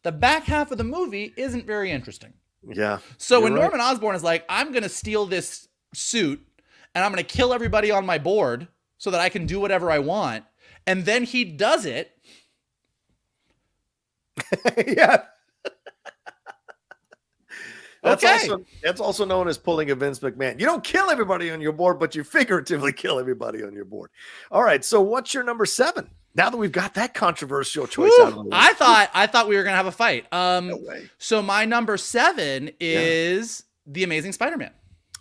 the back half of the movie isn't very interesting. Yeah. So when Norman Osborn is like, I'm going to steal this suit and I'm going to kill everybody on my board so that I can do whatever I want, and then he does it. Yeah. That's also known as pulling a Vince McMahon. You don't kill everybody on your board, but you figuratively kill everybody on your board. All right. So what's your number 7? Now that we've got that controversial choice out of the way. I thought we were gonna have a fight. No way. So my number 7 is The Amazing Spider-Man.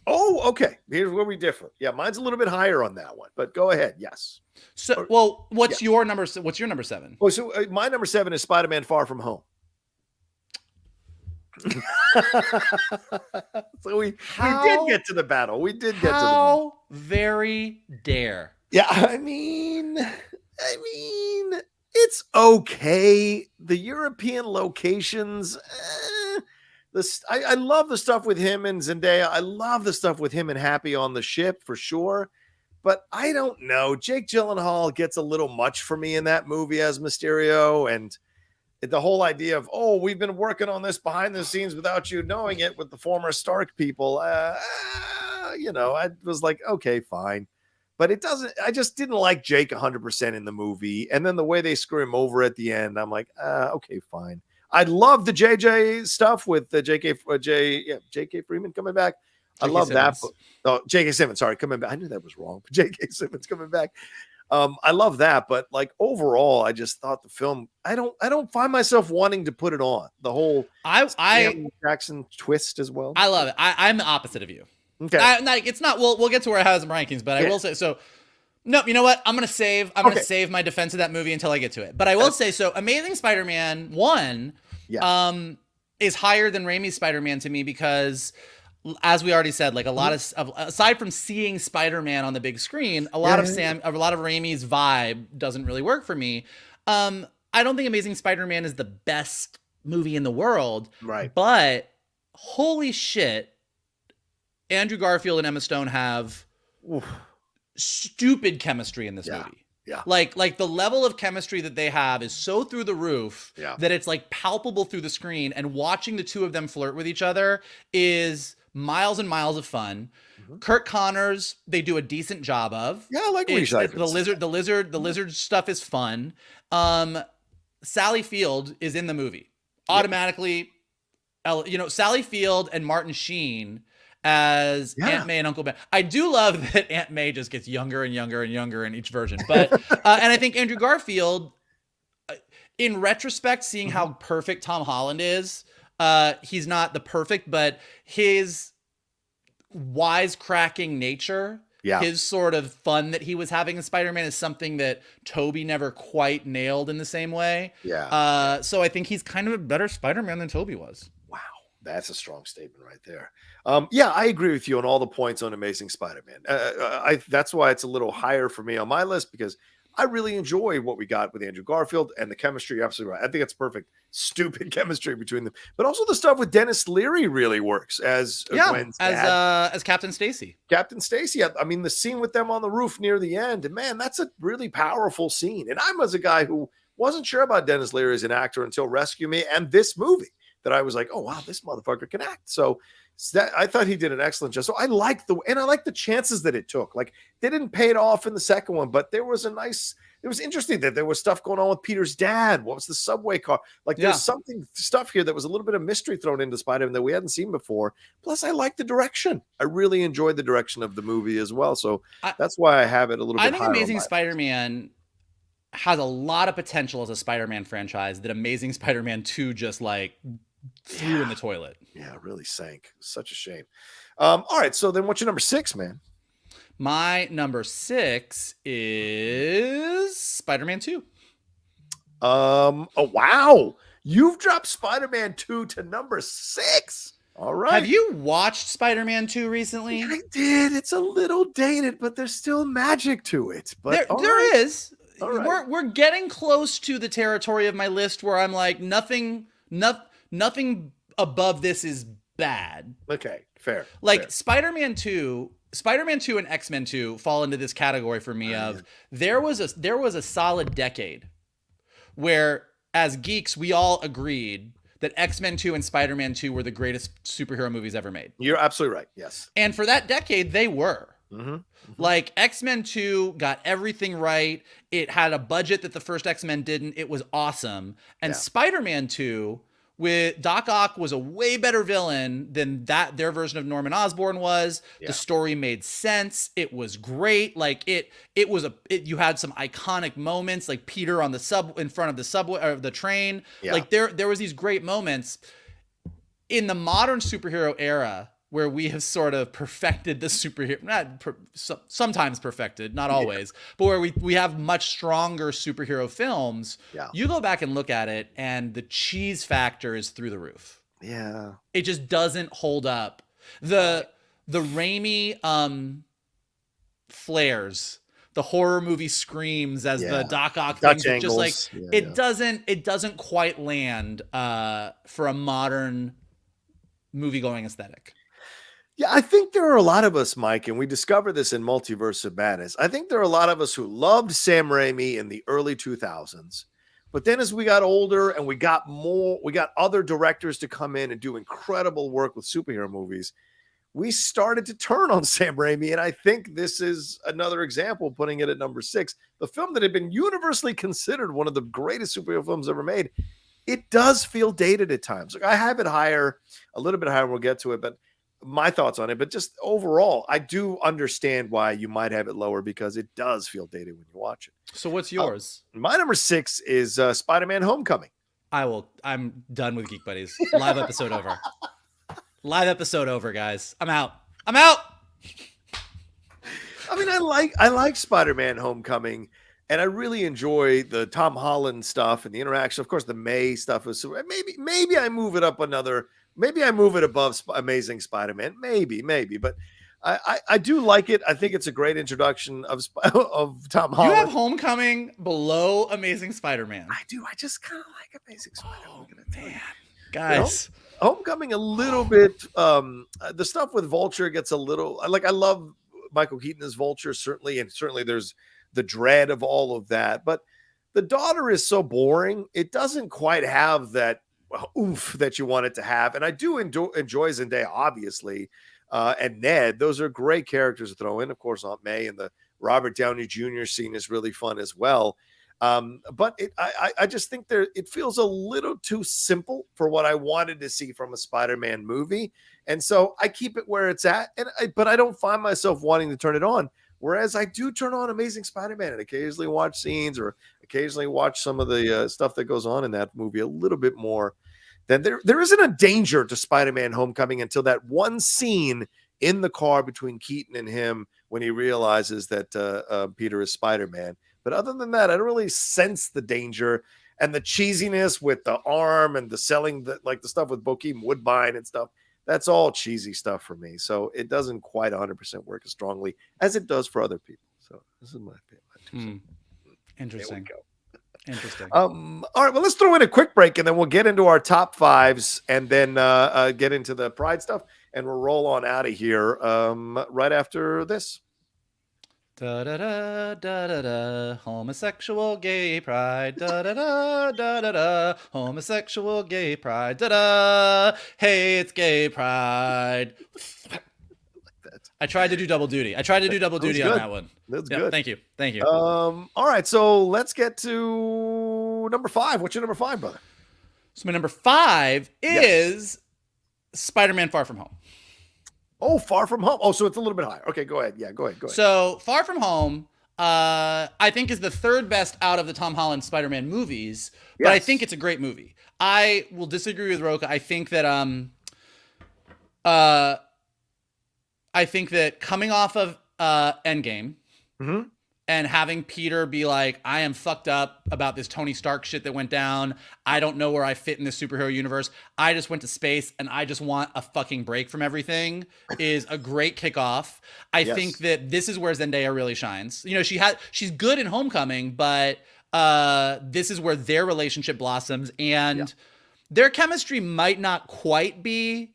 Oh, okay. Here's where we differ. Yeah, mine's a little bit higher on that one, but go ahead. Yes. So, well, what's your number 7? Oh, so my number 7 is Spider-Man: Far From Home. So we did get to the battle. We did get to the battle. How very dare. Yeah, I mean, it's okay. The European locations, I love the stuff with him and Zendaya. I love the stuff with him and Happy on the ship for sure. But I don't know. Jake Gyllenhaal gets a little much for me in that movie as Mysterio, and the whole idea of, oh, we've been working on this behind the scenes without you knowing it with the former Stark people. I was like, okay, fine. But it doesn't, I just didn't like Jake 100% in the movie. And then the way they screw him over at the end, I'm like, okay, fine. I love the JJ stuff with the JK Freeman coming back. I love that. Oh, J.K. Simmons, sorry, coming back. I knew that was wrong, but J.K. Simmons coming back. I love that, but like overall, I just thought the film. I don't find myself wanting to put it on. The whole Samuel Jackson twist as well. I love it. I'm the opposite of you. Okay, it's not. We'll get to where I have some rankings, but I will say so. No, you know what? I'm gonna save my defense of that movie until I get to it. But I will say so. Amazing Spider-Man 1, is higher than Raimi's Spider-Man to me because, as we already said, like a lot of aside from seeing Spider-Man on the big screen, a lot of Raimi's vibe doesn't really work for me. I don't think Amazing Spider-Man is the best movie in the world, right? But holy shit, Andrew Garfield and Emma Stone have stupid chemistry in this movie. Yeah. Like the level of chemistry that they have is so through the roof that it's like palpable through the screen, and watching the two of them flirt with each other is miles and miles of fun. Kurt Connors, they do a decent job of. Yeah, I like the lizard stuff is fun. Sally Field is in the movie. Automatically, Sally Field and Martin Sheen as Aunt May and Uncle Ben. I do love that Aunt May just gets younger and younger and younger in each version. But and I think Andrew Garfield, in retrospect, seeing how perfect Tom Holland is, he's not the perfect, but his wisecracking nature, his sort of fun that he was having in Spider-Man is something that Tobey never quite nailed in the same way. So I think he's kind of a better Spider-Man than Tobey was. Wow. That's a strong statement right there. I agree with you on all the points on Amazing Spider-Man. That's why it's a little higher for me on my list, because I really enjoy what we got with Andrew Garfield and the chemistry. Absolutely right. I think it's perfect. Stupid chemistry between them, but also the stuff with Dennis Leary really works as Gwen's dad. As Captain Stacy. Captain Stacy. I mean, the scene with them on the roof near the end, and man, that's a really powerful scene. And I was a guy who wasn't sure about Dennis Leary as an actor until Rescue Me and this movie, that I was like, oh wow, this motherfucker can act. So I thought he did an excellent job. So I like the chances that it took. Like, they didn't pay it off in the second one, but it was interesting that there was stuff going on with Peter's dad. What was the subway car? Like, there's stuff here that was a little bit of mystery thrown into Spider-Man that we hadn't seen before. Plus, I like the direction. I really enjoyed the direction of the movie as well. So that's why I have it a little bit higher. I think Amazing Spider-Man has a lot of potential as a Spider-Man franchise that Amazing Spider-Man 2 just like threw in the toilet. Yeah, really sank. Such a shame. All right, so then what's your number 6, man? My number 6 is Spider-Man 2. Oh, wow. You've dropped Spider-Man 2 to number 6. All right. Have you watched Spider-Man 2 recently? I did. It's a little dated, but there's still magic to it. But there is. All right. We're getting close to the territory of my list where I'm like, nothing above this is bad. Okay, fair. Like fair. Spider-Man 2 and X-Men 2 fall into this category for me of there was a solid decade where as geeks we all agreed that X-Men 2 and Spider-Man 2 were the greatest superhero movies ever made. You're absolutely right. Yes. And for that decade they were. Mm-hmm. Mm-hmm. Like X-Men 2 got everything right. It had a budget that the first X-Men didn't. It was awesome. And Spider-Man 2 with Doc Ock was a way better villain than their version of Norman Osborn was. The story made sense. It was great. Like you had some iconic moments, like Peter on the in front of the subway or the train. Yeah. Like there was these great moments in the modern superhero era where we have sort of perfected the superhero, sometimes perfected, not always, but where we have much stronger superhero films. Yeah. You go back and look at it and the cheese factor is through the roof. Yeah. It just doesn't hold up. The Raimi flares, the horror movie screams as the Doc Ock things, just like it doesn't quite land for a modern movie-going aesthetic. Yeah, I think there are a lot of us, Mike, and we discovered this in Multiverse of Madness. I think there are a lot of us who loved Sam Raimi in the early 2000s. But then as we got older and we got other directors to come in and do incredible work with superhero movies, we started to turn on Sam Raimi. And I think this is another example, putting it at number 6. The film that had been universally considered one of the greatest superhero films ever made, it does feel dated at times. Like I have it higher, a little bit higher, we'll get to it, but my thoughts on it, but just overall, I do understand why you might have it lower because it does feel dated when you watch it. So what's yours? My number 6 is Spider-Man Homecoming. I'm done with Geek Buddies. Live episode over. Live episode over, guys. I'm out. I mean, I like Spider-Man Homecoming, and I really enjoy the Tom Holland stuff and the interaction. Of course, the May stuff is maybe I move it up another. Maybe I move it above Amazing Spider-Man. Maybe. But I do like it. I think it's a great introduction of Tom Holland. You have Homecoming below Amazing Spider-Man. I do. I just kind of like Amazing Spider-Man. Oh, man. Guys. Homecoming a little bit. The stuff with Vulture gets a little... I love Michael Keaton as Vulture, certainly. And certainly there's the dread of all of that. But the daughter is so boring. It doesn't quite have that oomph that you want it to have. And I do enjoy Zendaya, obviously, and Ned. Those are great characters to throw in. Of course, Aunt May and the Robert Downey Jr. scene is really fun as well. But I just think it feels a little too simple for what I wanted to see from a Spider-Man movie. And so I keep it where it's at. But I don't find myself wanting to turn it on. Whereas I do turn on Amazing Spider-Man and occasionally watch scenes or occasionally watch some of the stuff that goes on in that movie a little bit more. Then there isn't a danger to Spider-Man Homecoming until that one scene in the car between Keaton and him when he realizes that Peter is Spider-Man. But other than that, I don't really sense the danger and the cheesiness with the arm and the selling the stuff with Bokeem Woodbine and stuff. That's all cheesy stuff for me. So it doesn't quite 100% work as strongly as it does for other people. So this is my opinion. Interesting. There we go. Interesting. All right. Well, let's throw in a quick break and then we'll get into our top 5s and then get into the Pride stuff and we'll roll on out of here right after this. Da da da da da da, homosexual gay pride. Da da da da da da, homosexual gay pride. Da da, hey, it's gay pride. I tried to do double duty. On that one. That's good. Thank you. All right, so let's get to number 5. What's your number 5, brother? So my number 5 is Spider-Man: Far From Home. Oh, Far From Home. Oh, so it's a little bit higher. Okay, go ahead. Yeah, go ahead. So Far From Home, I think is the third best out of the Tom Holland Spider-Man movies, but I think it's a great movie. I will disagree with Rocha. I think that coming off of Endgame, and having Peter be like, I am fucked up about this Tony Stark shit that went down. I don't know where I fit in this superhero universe. I just went to space and I just want a fucking break from everything is a great kickoff. I think that this is where Zendaya really shines. You know, she's good in Homecoming, but this is where their relationship blossoms, and their chemistry might not quite be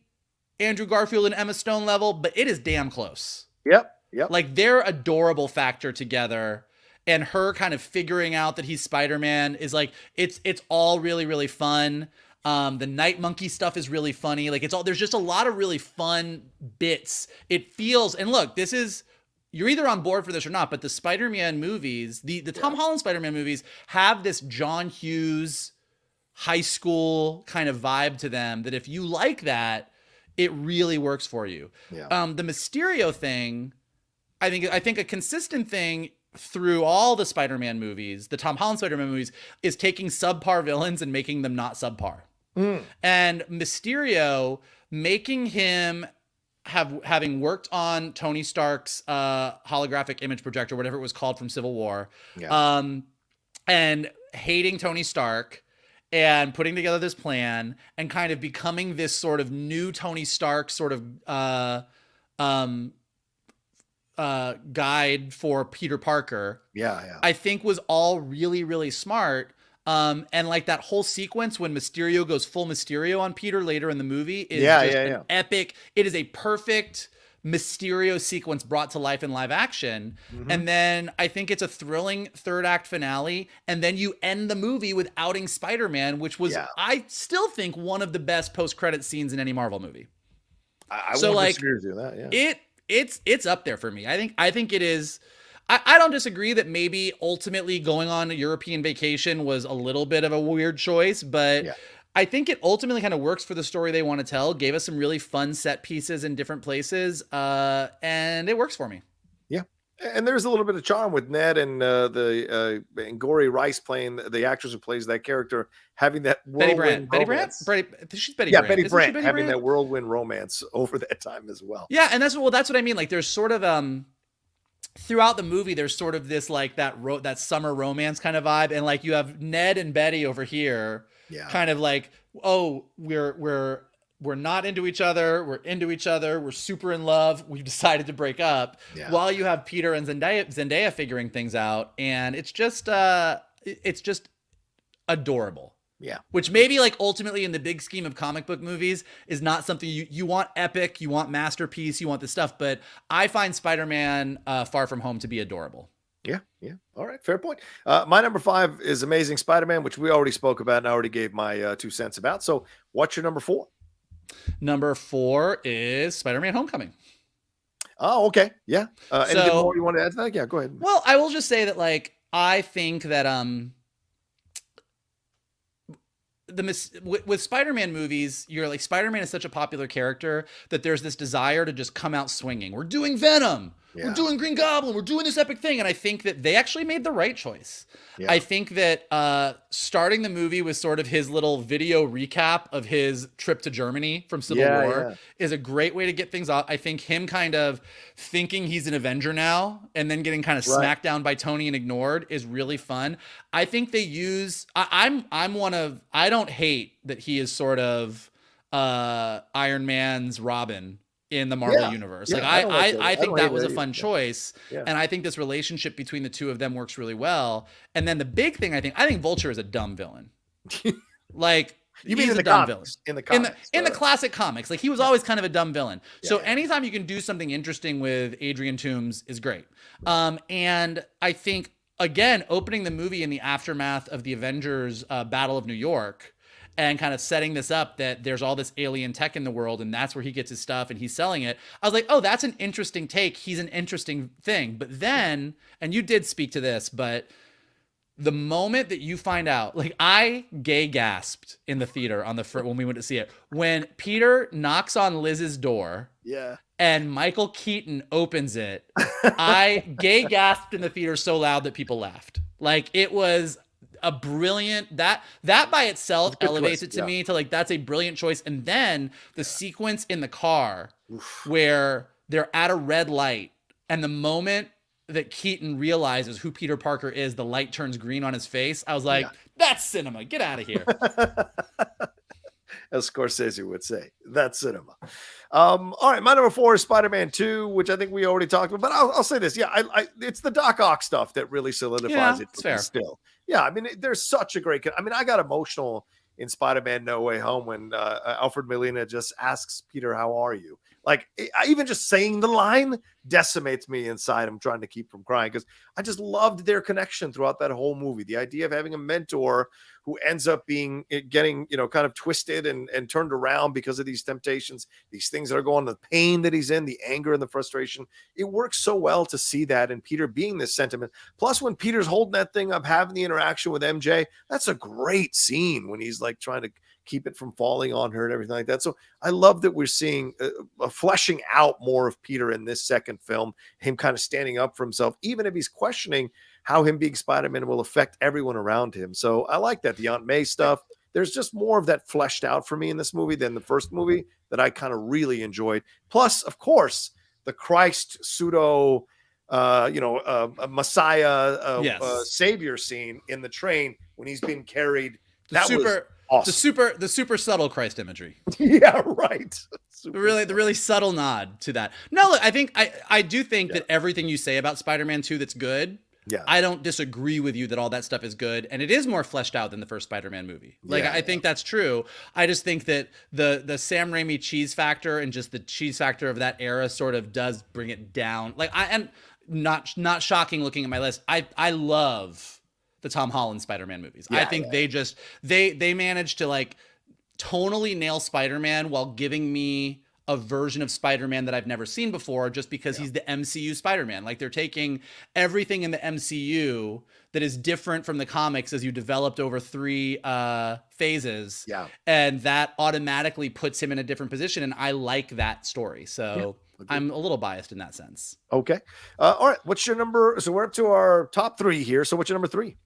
Andrew Garfield and Emma Stone level, but it is damn close. Yep. Like, they're adorable factor together, and her kind of figuring out that he's Spider-Man is like, it's all really, really fun. The Night Monkey stuff is really funny. Like, there's just a lot of really fun bits. It feels, and look, you're either on board for this or not, but the Spider-Man movies, the Tom Holland Spider-Man movies have this John Hughes high school kind of vibe to them that if you like that, it really works for you. Yeah. The Mysterio thing, I think a consistent thing through all the Spider-Man movies, the Tom Holland Spider-Man movies, is taking subpar villains and making them not subpar. And Mysterio, making him having worked on Tony Stark's holographic image projector, whatever it was called from Civil War, and hating Tony Stark and putting together this plan and kind of becoming this sort of new Tony Stark sort of guide for Peter Parker. I think was all really, really smart. And like that whole sequence when Mysterio goes full Mysterio on Peter later in the movie is an epic. It is a perfect Mysterio sequence brought to life in live action. And then I think it's a thrilling third act finale. And then you end the movie with outing Spider-Man, which was, I still think, one of the best post-credit scenes in any Marvel movie. I won't disagree with you on that. It's up there for me. I think it is. I don't disagree that maybe ultimately going on a European vacation was a little bit of a weird choice, but I think it ultimately kind of works for the story they want to tell. Gave us some really fun set pieces in different places, and it works for me. Yeah, and there's a little bit of charm with Ned and the Angourie Rice playing the actress who plays that character, having that whirlwind romance. She's Betty Brant. Betty Brant having that whirlwind romance over that time as well. Yeah, and that's what I mean. Like, there's sort of throughout the movie, there's sort of this like that summer romance kind of vibe, and like you have Ned and Betty over here, kind of like, oh, we're not into each other, we're into each other, we're super in love, we've decided to break up, while you have Peter and Zendaya figuring things out, and it's just adorable. Yeah. Which maybe like ultimately in the big scheme of comic book movies is not something you want epic, you want masterpiece, you want this stuff. But I find Spider-Man Far From Home to be adorable. Yeah. All right. Fair point. My number 5 is Amazing Spider-Man, which we already spoke about and I already gave my 2 cents about. So what's your number 4? Number 4 is Spider-Man Homecoming. Oh, okay. Yeah. Anything more you want to add to that? Yeah, go ahead. Well, I will just say that like, I think that, with Spider-Man movies, you're like, Spider-Man is such a popular character that there's this desire to just come out swinging. We're doing Venom. We're doing Green Goblin. We're doing this epic thing. And I think that they actually made the right choice. I think that starting the movie with sort of his little video recap of his trip to Germany from Civil War is a great way to get things off. I think him kind of thinking he's an Avenger now and then getting kind of smacked down by Tony and ignored is really fun. I think they use, I don't hate that he is sort of Iron Man's Robin in the Marvel universe. Like I think that was a fun choice. And I think this relationship between the two of them works really well. And then the big thing, I think Vulture is a dumb villain. Like, you mean in the comics? In the comics. In the classic comics. Like, he was always kind of a dumb villain. So anytime you can do something interesting with Adrian Toomes is great. And I think, again, opening the movie in the aftermath of the Avengers Battle of New York, and kind of setting this up that there's all this alien tech in the world and that's where he gets his stuff and he's selling it. I was like, oh, that's an interesting take. He's an interesting thing. But then, and you did speak to this, but the moment that you find out, like, I gay gasped in the theater when we went to see it, when Peter knocks on Liz's door. And Michael Keaton opens it. I gay gasped in the theater so loud that people laughed. Like, it was a brilliant, that by itself elevates it to me to like, that's a brilliant choice. And then the sequence in the car where they're at a red light, and the moment that Keaton realizes who Peter Parker is, the light turns green on his face. I was like, that's cinema. Get out of here. As Scorsese would say, that's cinema. All right, my number 4 is Spider-Man 2, which I think we already talked about. But I'll say this, it's the Doc Ock stuff that really solidifies it for me still. Yeah, I mean, there's such a great. I mean, I got emotional in Spider-Man No Way Home when Alfred Molina just asks Peter, "How are you?" Like, even just saying the line decimates me inside. I'm trying to keep from crying because I just loved their connection throughout that whole movie. The idea of having a mentor who ends up getting, kind of twisted and turned around because of these temptations, these things that are going on, the pain that he's in, the anger and the frustration. It works so well to see that, and Peter being this sentiment. Plus, when Peter's holding that thing up, having the interaction with MJ, that's a great scene when he's like trying to keep it from falling on her and everything like that. So I love that we're seeing a fleshing out more of Peter in this second film, him kind of standing up for himself, even if he's questioning how him being Spider-Man will affect everyone around him. So I like that. The Aunt May stuff, there's just more of that fleshed out for me in this movie than the first movie that I kind of really enjoyed. Plus, of course, the Christ pseudo, Messiah, savior scene in the train when he's being carried. That was awesome. The super subtle Christ imagery. Yeah, right. The really subtle nod to that. No, look, I do think that everything you say about Spider-Man 2 that's good. Yeah, I don't disagree with you that all that stuff is good, and it is more fleshed out than the first Spider-Man movie. Like, I think that's true. I just think that the Sam Raimi cheese factor and just the cheese factor of that era sort of does bring it down. Like, and not shocking looking at my list. I love the Tom Holland Spider-Man movies. I think they managed to like tonally nail Spider-Man while giving me a version of Spider-Man that I've never seen before, just because he's the MCU Spider-Man. Like, they're taking everything in the MCU that is different from the comics as you developed over 3 phases. Yeah. And that automatically puts him in a different position. And I like that story. So I'm a little biased in that sense. Okay. All right. What's your number? So we're up to our top 3 here. So what's your number 3?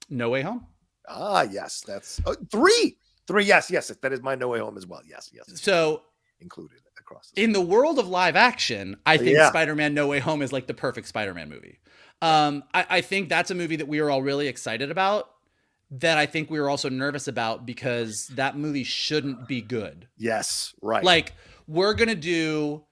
No Way Home. Ah, yes. That's 3. 3. Yes. That is my No Way Home as well. Yes. So included across in the world of live action, I think Spider-Man No Way Home is like the perfect Spider-Man movie. I think that's a movie that we are all really excited about, that I think we were also nervous about because that movie shouldn't be good. Yes, right. Like, we're gonna do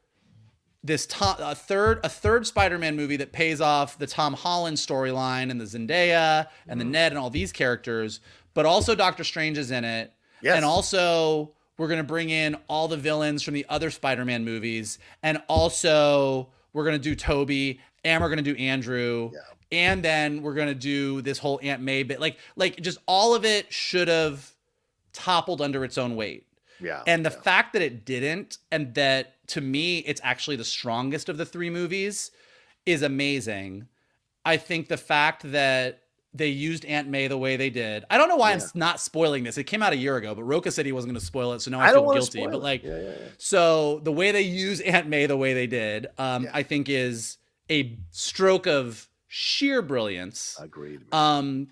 this a third Spider-Man movie that pays off the Tom Holland storyline and the Zendaya and the Ned and all these characters, but also Doctor Strange is in it. Yes. And also we're going to bring in all the villains from the other Spider-Man movies. And also we're going to do Toby, and we're going to do Andrew. Yeah. And then we're going to do this whole Aunt May bit. Like just all of it should have toppled under its own weight. Yeah. And the fact that it didn't, and that to me, it's actually the strongest of the 3 movies, is amazing. I think the fact that they used Aunt May the way they did. I don't know why I'm not spoiling this. It came out a year ago, but Rocha said he wasn't going to spoil it, so now I feel guilty. But like, so the way they use Aunt May the way they did, I think is a stroke of sheer brilliance. Agreed. And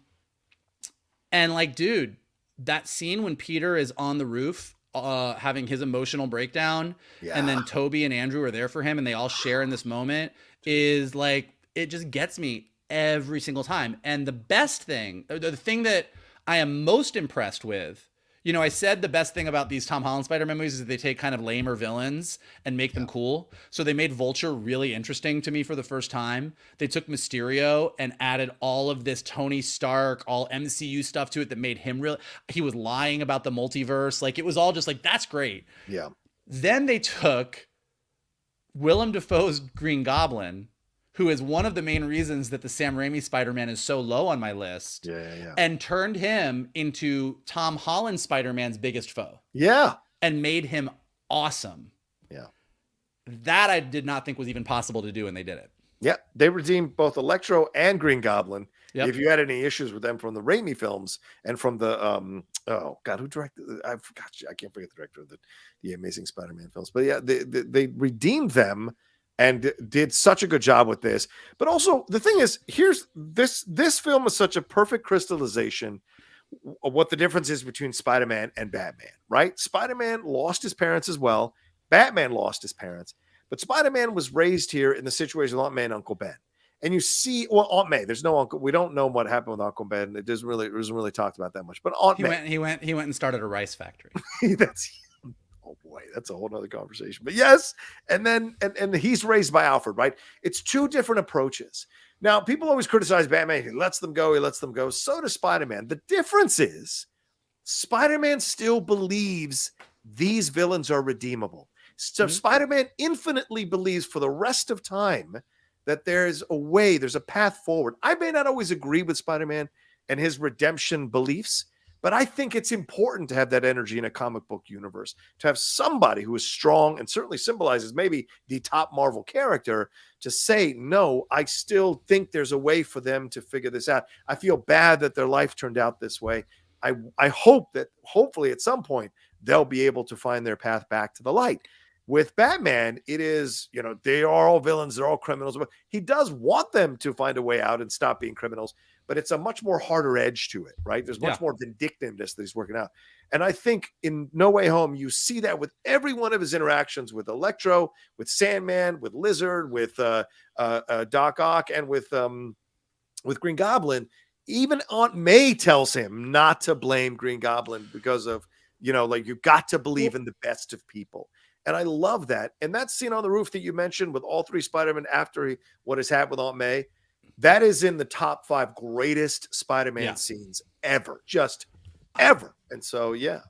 like, dude, that scene when Peter is on the roof, having his emotional breakdown, and then Toby and Andrew are there for him, and they all share in this moment, is like, it just gets me every single time. And the best thing, the thing that I am most impressed with, I said the best thing about these Tom Holland Spider-Man movies is that they take kind of lamer villains and make them cool. So they made Vulture really interesting to me for the first time. They took Mysterio and added all of this Tony Stark, all MCU stuff to it that made him he was lying about the multiverse. Like, it was all just like, that's great. Yeah. Then they took Willem Dafoe's Green Goblin, who is one of the main reasons that the Sam Raimi Spider-Man is so low on my list, and turned him into Tom Holland Spider-Man's biggest foe. Yeah. And made him awesome. Yeah. That I did not think was even possible to do, and they did it. Yeah. They redeemed both Electro and Green Goblin. Yep. If you had any issues with them from the Raimi films and from the, who directed? I forgot. I can't forget the director of the Amazing Spider-Man films. But yeah, they redeemed them and did such a good job with this. But also, the thing is, here's this film is such a perfect crystallization of what the difference is between Spider-Man and Batman, right? Spider-Man lost his parents as well. Batman lost his parents. But Spider-Man was raised here in the situation with Aunt May and Uncle Ben. and you see, well, Aunt May, there's no Uncle. We don't know what happened with Uncle Ben. It wasn't really talked about that much. But Aunt May, he went and started a rice factory. Oh boy, that's a whole nother conversation. But yes, and then and he's raised by Alfred, right? It's two different approaches. Now, people always criticize Batman. He lets them go. So does Spider-Man. The difference is Spider-Man still believes these villains are redeemable. So Spider-Man infinitely believes for the rest of time that there's a way, there's a path forward. I may not always agree with Spider-Man and his redemption beliefs, but I think it's important to have that energy in a comic book universe, to have somebody who is strong and certainly symbolizes maybe the top Marvel character to say, no, I still think there's a way for them to figure this out. I feel bad that their life turned out this way. I hope that hopefully at some point they'll be able to find their path back to the light. With Batman, it is, they are all villains, they're all criminals, but he does want them to find a way out and stop being criminals, but it's a much more harder edge to it, right? There's much more vindictiveness that he's working out. And I think in No Way Home, you see that with every one of his interactions with Electro, with Sandman, with Lizard, with Doc Ock, and with Green Goblin. Even Aunt May tells him not to blame Green Goblin because of, you've got to believe in the best of people. And I love that. And that scene on the roof that you mentioned with all three Spider-Man after what has happened with Aunt May, that is in the top 5 greatest Spider-Man scenes ever, just ever. And so, yeah.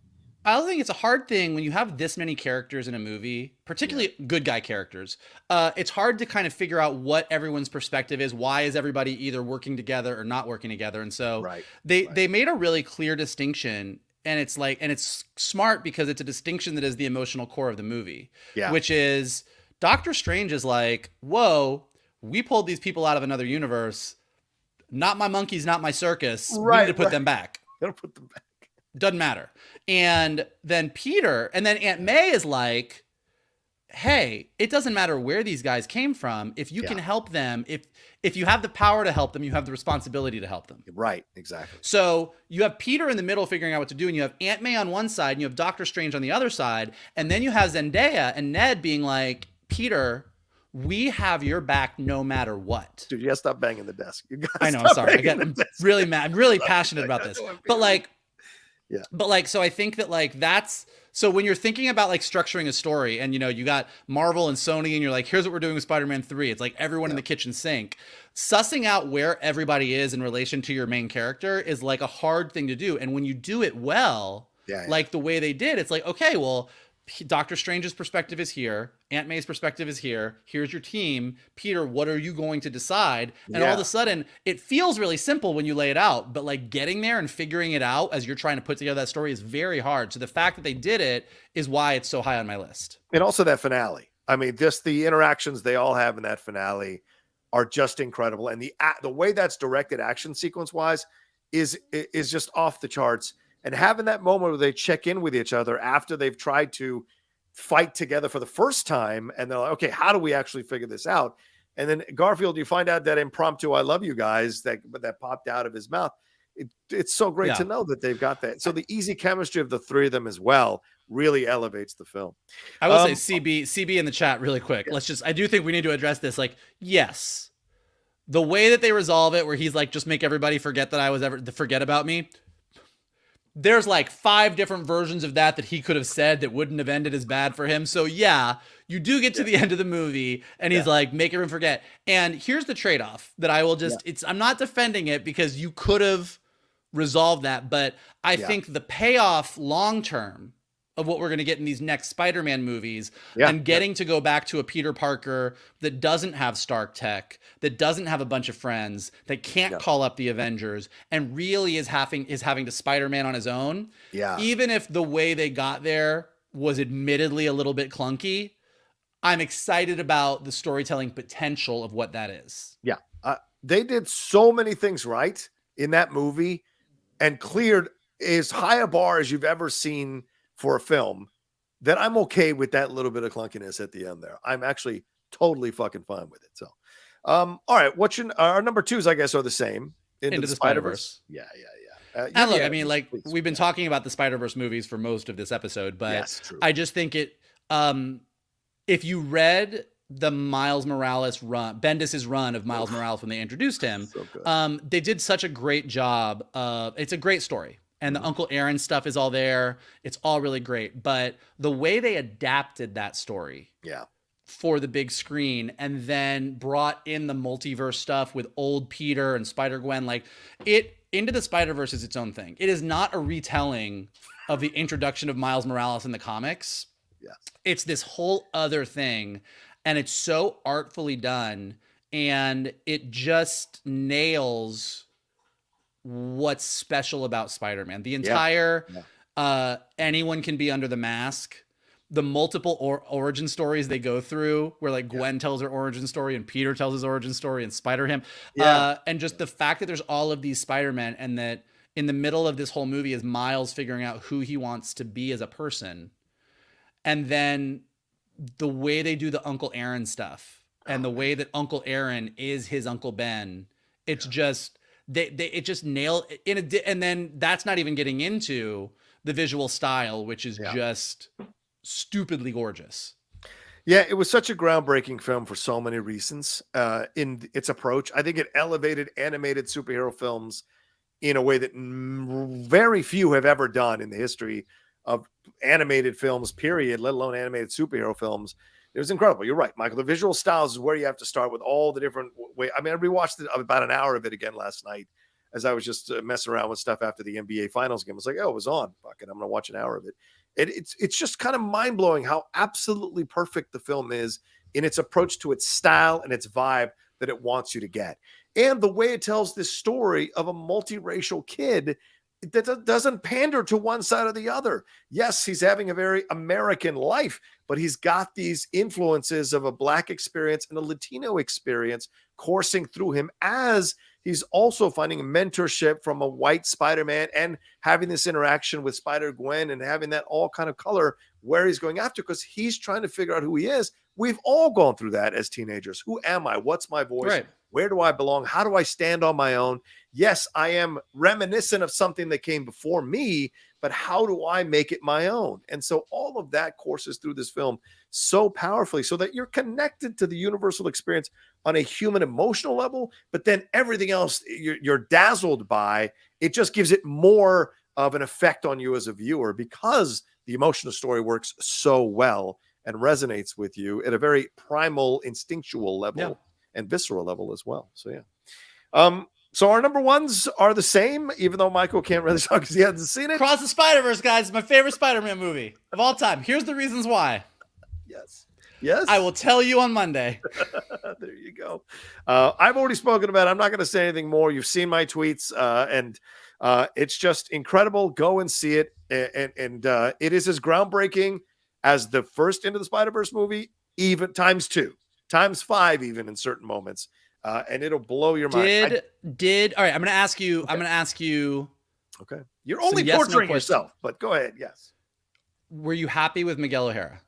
I also think it's a hard thing when you have this many characters in a movie, particularly good guy characters. It's hard to kind of figure out what everyone's perspective is. Why is everybody either working together or not working together? And so they made a really clear distinction. And it's smart because it's a distinction that is the emotional core of the movie, which is Doctor Strange is like, whoa, we pulled these people out of another universe. Not my monkeys, not my circus. We need to put them back. Gotta put them back. Doesn't matter. And then Aunt May is like, hey, it doesn't matter where these guys came from. If you can help them, if you have the power to help them, you have the responsibility to help them. Right, exactly. So you have Peter in the middle figuring out what to do, and you have Aunt May on one side, and you have Doctor Strange on the other side, and then you have Zendaya and Ned being like, Peter, we have your back no matter what. Dude, you gotta stop banging the desk. I know, I'm sorry. I'm really mad. I'm really passionate about this. But so I think that that's, so when you're thinking about structuring a story and, you got Marvel and Sony and you're like, here's what we're doing with Spider-Man 3. It's like everyone in the kitchen sink. Sussing out where everybody is in relation to your main character is like a hard thing to do. And when you do it well, like the way they did, it's like, okay, well, Doctor Strange's perspective is here. Aunt May's perspective is here. Here's your team. Peter, what are you going to decide? And all of a sudden, it feels really simple when you lay it out, but getting there and figuring it out as you're trying to put together that story is very hard. So the fact that they did it is why it's so high on my list. And also that finale. I mean, just the interactions they all have in that finale are just incredible. And the way that's directed action sequence wise is just off the charts. And having that moment where they check in with each other after they've tried to fight together for the first time. And they're like, okay, how do we actually figure this out? And then Garfield, you find out that impromptu, I love you guys that popped out of his mouth. It's so great to know that they've got that. So the easy chemistry of the three of them as well really elevates the film. I will say CB in the chat really quick. I do think we need to address this. Yes, the way that they resolve it, where he's like, just make everybody forget that forget about me. There's 5 different versions of that he could have said that wouldn't have ended as bad for him. So you do get to the end of the movie and he's like, make everyone forget. And here's the trade-off that I will I'm not defending it because you could have resolved that, but I think the payoff long-term of what we're going to get in these next Spider-Man movies and getting to go back to a Peter Parker that doesn't have Stark tech, that doesn't have a bunch of friends, that can't call up the Avengers, and really is having to Spider-Man on his own. Yeah. Even if the way they got there was admittedly a little bit clunky, I'm excited about the storytelling potential of what that is. Yeah. They did so many things right in that movie and cleared as high a bar as you've ever seen for a film, that I'm okay with that little bit of clunkiness at the end there. I'm actually totally fucking fine with it. So, all right, our number 2s, I guess, are the same. Into the Spider-Verse. Yeah. And look, I mean, we've been talking about the Spider-Verse movies for most of this episode, but I just think it, if you read the Miles Morales run, Bendis's run of Miles Morales when they introduced him. So good. They did such a great job of, it's a great story. And the Uncle Aaron stuff is all there. It's all really great. But the way they adapted that story for the big screen and then brought in the multiverse stuff with old Peter and Spider-Gwen, like Into the Spider-Verse is its own thing. It is not a retelling of the introduction of Miles Morales in the comics. Yes. It's this whole other thing. And it's so artfully done. And it just nails what's special about Spider-Man. The entire anyone can be under the mask, the multiple origin stories they go through where like Gwen tells her origin story and Peter tells his origin story and Spider-Ham. And just the fact that there's all of these Spider-Men and that in the middle of this whole movie is Miles figuring out who he wants to be as a person. And then the way they do the Uncle Aaron stuff and the way that Uncle Aaron is his Uncle Ben, it's just, it just nailed it and then that's not even getting into the visual style, which is just stupidly gorgeous. Yeah, it was such a groundbreaking film for so many reasons. In its approach, I think it elevated animated superhero films in a way that very few have ever done in the history of animated films, period, let alone animated superhero films. It was incredible. You're right, Michael. The visual styles is where you have to start with all the different ways. I mean, I rewatched about an hour of it again last night as I was just messing around with stuff after the NBA Finals game. I was like, oh, it was on. Fuck it, I'm going to watch an hour of it. It's just kind of mind-blowing how absolutely perfect the film is in its approach to its style and its vibe that it wants you to get. And the way it tells this story of a multiracial kid that doesn't pander to one side or the other. Yes, he's having a very American life, but he's got these influences of a Black experience and a Latino experience coursing through him as he's also finding mentorship from a white Spider-Man and having this interaction with Spider-Gwen and having that all kind of color where he's going after because he's trying to figure out who he is. We've all gone through that as teenagers. Who am I? What's my voice? Right. Where do I belong? How do I stand on my own? Yes, I am reminiscent of something that came before me, but how do I make it my own? And so all of that courses through this film so powerfully so that you're connected to the universal experience on a human emotional level, but then everything else you're dazzled by, it just gives it more of an effect on you as a viewer because the emotional story works so well and resonates with you at a very primal, instinctual level and visceral level as well. So, so our number ones are the same, even though Michael can't really talk because he hasn't seen it. Across the Spider-Verse, guys, is my favorite Spider-Man movie of all time. Here's the reasons why. Yes. I will tell you on Monday. There you go. I've already spoken about it. I'm not going to say anything more. You've seen my tweets, and it's just incredible. Go and see it. And it is as groundbreaking as the first Into the Spider-Verse movie, even times 2, times 5, even in certain moments. And it'll blow your mind. All right. I'm going to ask you. Okay. I'm going to ask you. Okay. You're only torturing yourself, but go ahead. Yes. Were you happy with Miguel O'Hara?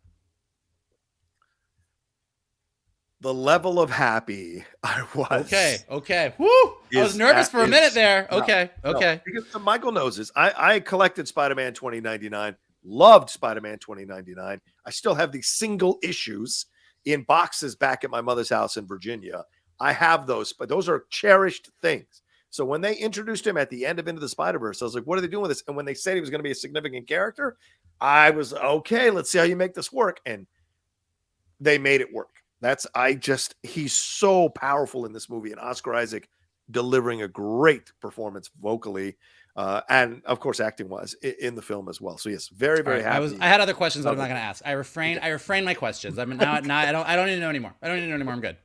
The level of happy I was. Okay. Woo! I was nervous for a minute there. Okay. Because Michael knows this. I collected Spider-Man 2099, loved Spider-Man 2099. I still have these single issues in boxes back at my mother's house in Virginia. I have those, but those are cherished things. So when they introduced him at the end of Into the Spider-Verse, I was like, what are they doing with this? And when they said he was going to be a significant character, I was, okay, let's see how you make this work. And they made it work. He's so powerful in this movie, and Oscar Isaac delivering a great performance vocally, and of course, acting wise in the film as well. So yes, very, very happy. I had other questions, but I'm not going to ask. I refrain my questions. I mean, now I don't need to know anymore. I'm good.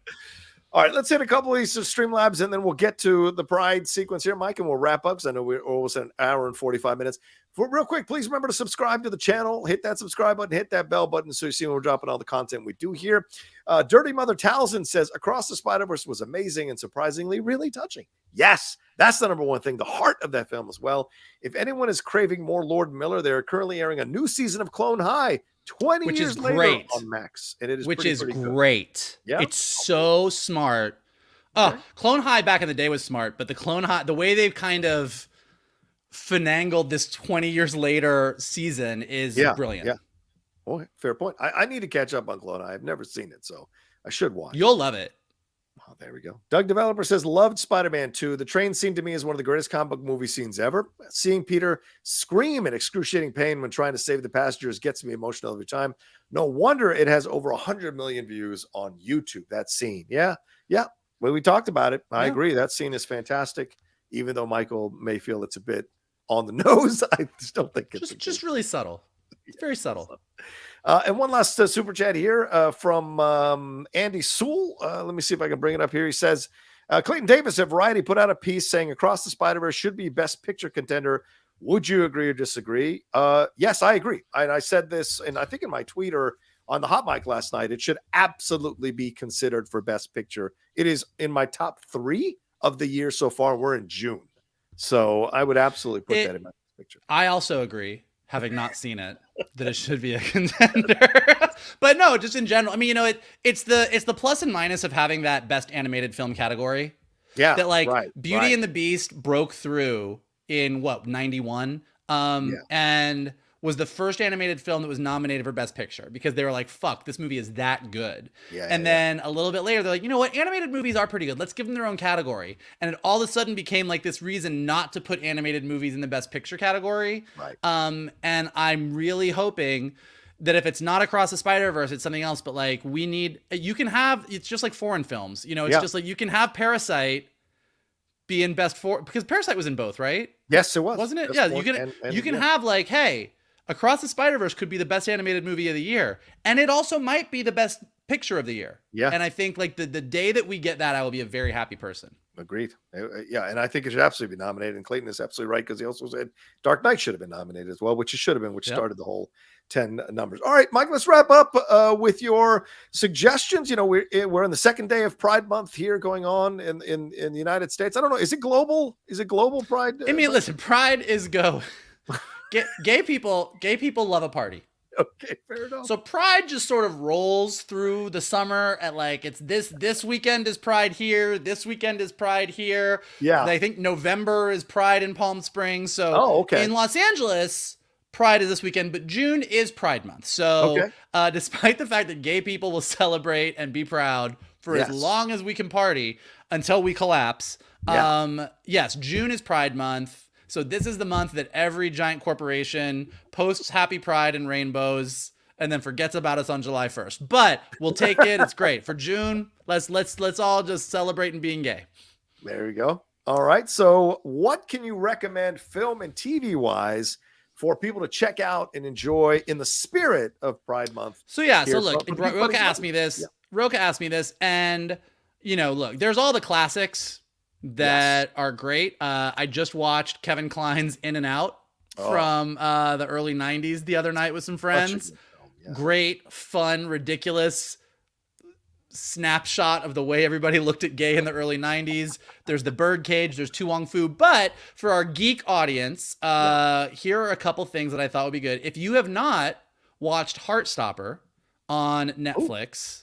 All right, let's hit a couple of these Streamlabs, and then we'll get to the Pride sequence here, Mike, and we'll wrap up because I know we're almost an hour and 45 minutes. Real quick, please remember to subscribe to the channel. Hit that subscribe button, hit that bell button so you see when we're dropping all the content we do here. Dirty Mother Townsend says, Across the Spider-Verse was amazing and surprisingly really touching. Yes, that's the number one thing, the heart of that film as well. If anyone is craving more Lord Miller, they're currently airing a new season of Clone High 20 years later on Max. And it is pretty great. Yeah. It's so smart. Okay. Clone High back in the day was smart, but the way they've kind of finangled this 20 years later season is brilliant. Yeah. Oh, fair point. I need to catch up on Clone High. I've never seen it, so I should watch. You'll love it. Oh, there we go. Doug Developer says, loved Spider-Man 2. The train scene to me is one of the greatest comic book movie scenes ever. Seeing Peter scream in excruciating pain when trying to save the passengers gets me emotional every time. No wonder it has over 100 million views on YouTube, that scene. Yeah. Well, we talked about it. I agree. That scene is fantastic. Even though Michael may feel it's a bit on the nose, I still think it's just really subtle. It's very subtle. And one last super chat here from Andy Sewell. Let me see if I can bring it up here. He says, Clayton Davis at Variety put out a piece saying Across the Spider-Verse should be best picture contender. Would you agree or disagree? Yes, I agree. I said this, and I think in my tweet or on the hot mic last night, it should absolutely be considered for best picture. It is in my top 3 of the year so far. We're in June. So I would absolutely put that in my picture. I also agree, having not seen it, that it should be a contender. But no, just in general, I mean, it's the plus and minus of having that best animated film category. Yeah. That Beauty and the Beast broke through in 91? And was the first animated film that was nominated for Best Picture because they were like, fuck, this movie is that good. Then a little bit later, they're like, you know what? Animated movies are pretty good. Let's give them their own category. And it all of a sudden became like this reason not to put animated movies in the Best Picture category. Right. And I'm really hoping that if it's not Across the Spider-Verse, it's something else. But like you can have, it's just like foreign films. It's just like you can have Parasite be in best because Parasite was in both, right? Yes, it was. Wasn't it? Yeah, you can have like, hey, Across the Spider-Verse could be the best animated movie of the year. And it also might be the best picture of the year. Yeah. And I think like the day that we get that, I will be a very happy person. Agreed. Yeah, and I think it should absolutely be nominated. And Clayton is absolutely right because he also said Dark Knight should have been nominated as well, which it should have been, which started the whole 10 numbers. All right, Mike, let's wrap up with your suggestions. We're in the second day of Pride Month here going on in the United States. I don't know. Is it global? Is it global Pride? I mean, listen, Pride is go. Gay people love a party. Okay, fair enough. So Pride just sort of rolls through the summer at like, it's this weekend is Pride here. This weekend is Pride here. Yeah. I think November is Pride in Palm Springs. So in Los Angeles, Pride is this weekend, but June is Pride Month. So despite the fact that gay people will celebrate and be proud for as long as we can party until we collapse. Yes, June is Pride Month. So this is the month that every giant corporation posts happy pride and rainbows and then forgets about us on July 1st. But we'll take it. It's great. For June, let's all just celebrate and being gay. There we go. All right. So what can you recommend film and TV wise for people to check out and enjoy in the spirit of Pride Month? So look, Rocha asked me this. Rocha asked me this, and look, there's all the classics that are great. I just watched Kevin Kline's In and Out from the early 90s the other night with some friends. Great, fun, ridiculous snapshot of the way everybody looked at gay in the early 90s. There's the Birdcage, there's Tu Wong Fu. But for our geek audience, here are a couple things that I thought would be good. If you have not watched Heartstopper on Netflix,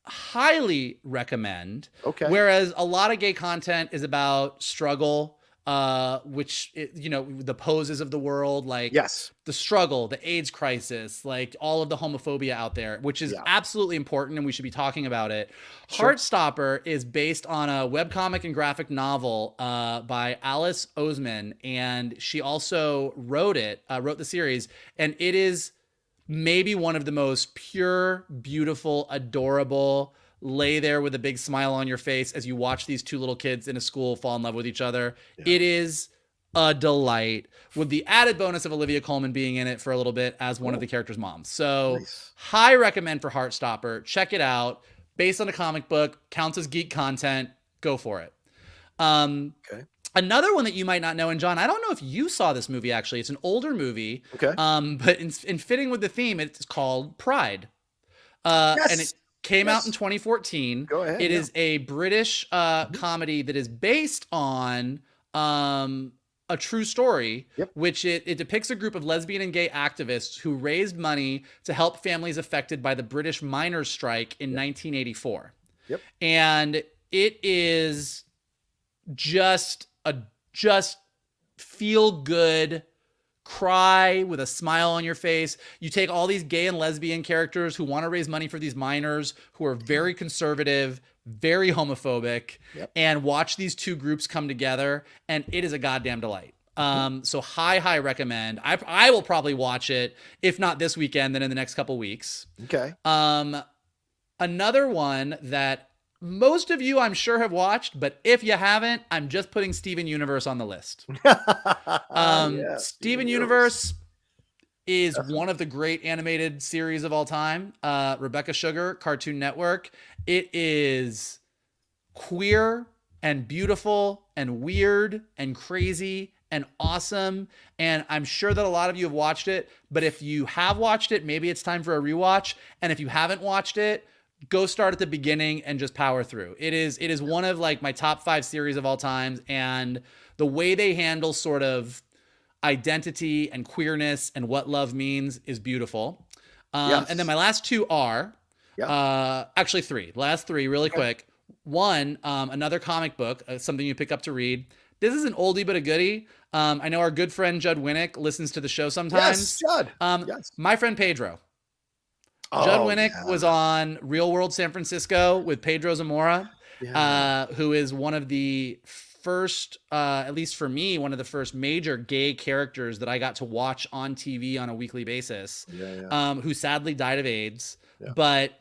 highly recommend. Whereas a lot of gay content is about struggle, which the poses of the world, like the struggle, the AIDS crisis, like all of the homophobia out there, which is absolutely important, and we should be talking about it. Heartstopper is based on a webcomic and graphic novel by Alice Oseman, and she also wrote the series, and it is maybe one of the most pure, beautiful, adorable, lay there with a big smile on your face as you watch these two little kids in a school fall in love with each other. It is a delight, with the added bonus of Olivia Colman being in it for a little bit as one of the characters' moms. So high recommend for Heartstopper. Check it out. Based on a comic book, counts as geek content. Go for it. Another one that you might not know, and John, I don't know if you saw this movie, actually. It's an older movie. But in fitting with the theme, it's called Pride. And it came out in 2014. Go ahead. It is a British comedy that is based on a true story, which it depicts a group of lesbian and gay activists who raised money to help families affected by the British miners' strike in 1984. And it is just feel good, cry with a smile on your face. You take all these gay and lesbian characters who want to raise money for these minors who are very conservative, very homophobic, and watch these two groups come together, and it is a goddamn delight. So high recommend. I will probably watch it, if not this weekend, then in the next couple weeks. Okay. Another one that most of you, I'm sure, have watched, but if you haven't, I'm just putting Steven Universe on the list. Steven Universe is one of the great animated series of all time. Rebecca Sugar, Cartoon Network. It is queer and beautiful and weird and crazy and awesome. And I'm sure that a lot of you have watched it, but if you have watched it, maybe it's time for a rewatch. And if you haven't watched it, go start at the beginning and just power through. It is one of like my top 5 series of all time. And the way they handle sort of identity and queerness and what love means is beautiful. And then my last 2 are actually 3. Last 3 really quick. One, another comic book, something you pick up to read. This is an oldie but a goodie. I know our good friend Judd Winnick listens to the show sometimes. Yes, Judd. My Friend Pedro. Judd Winnick was on Real World San Francisco with Pedro Zamora, who is one of the first, at least for me, one of the first major gay characters that I got to watch on TV on a weekly basis, who sadly died of AIDS. But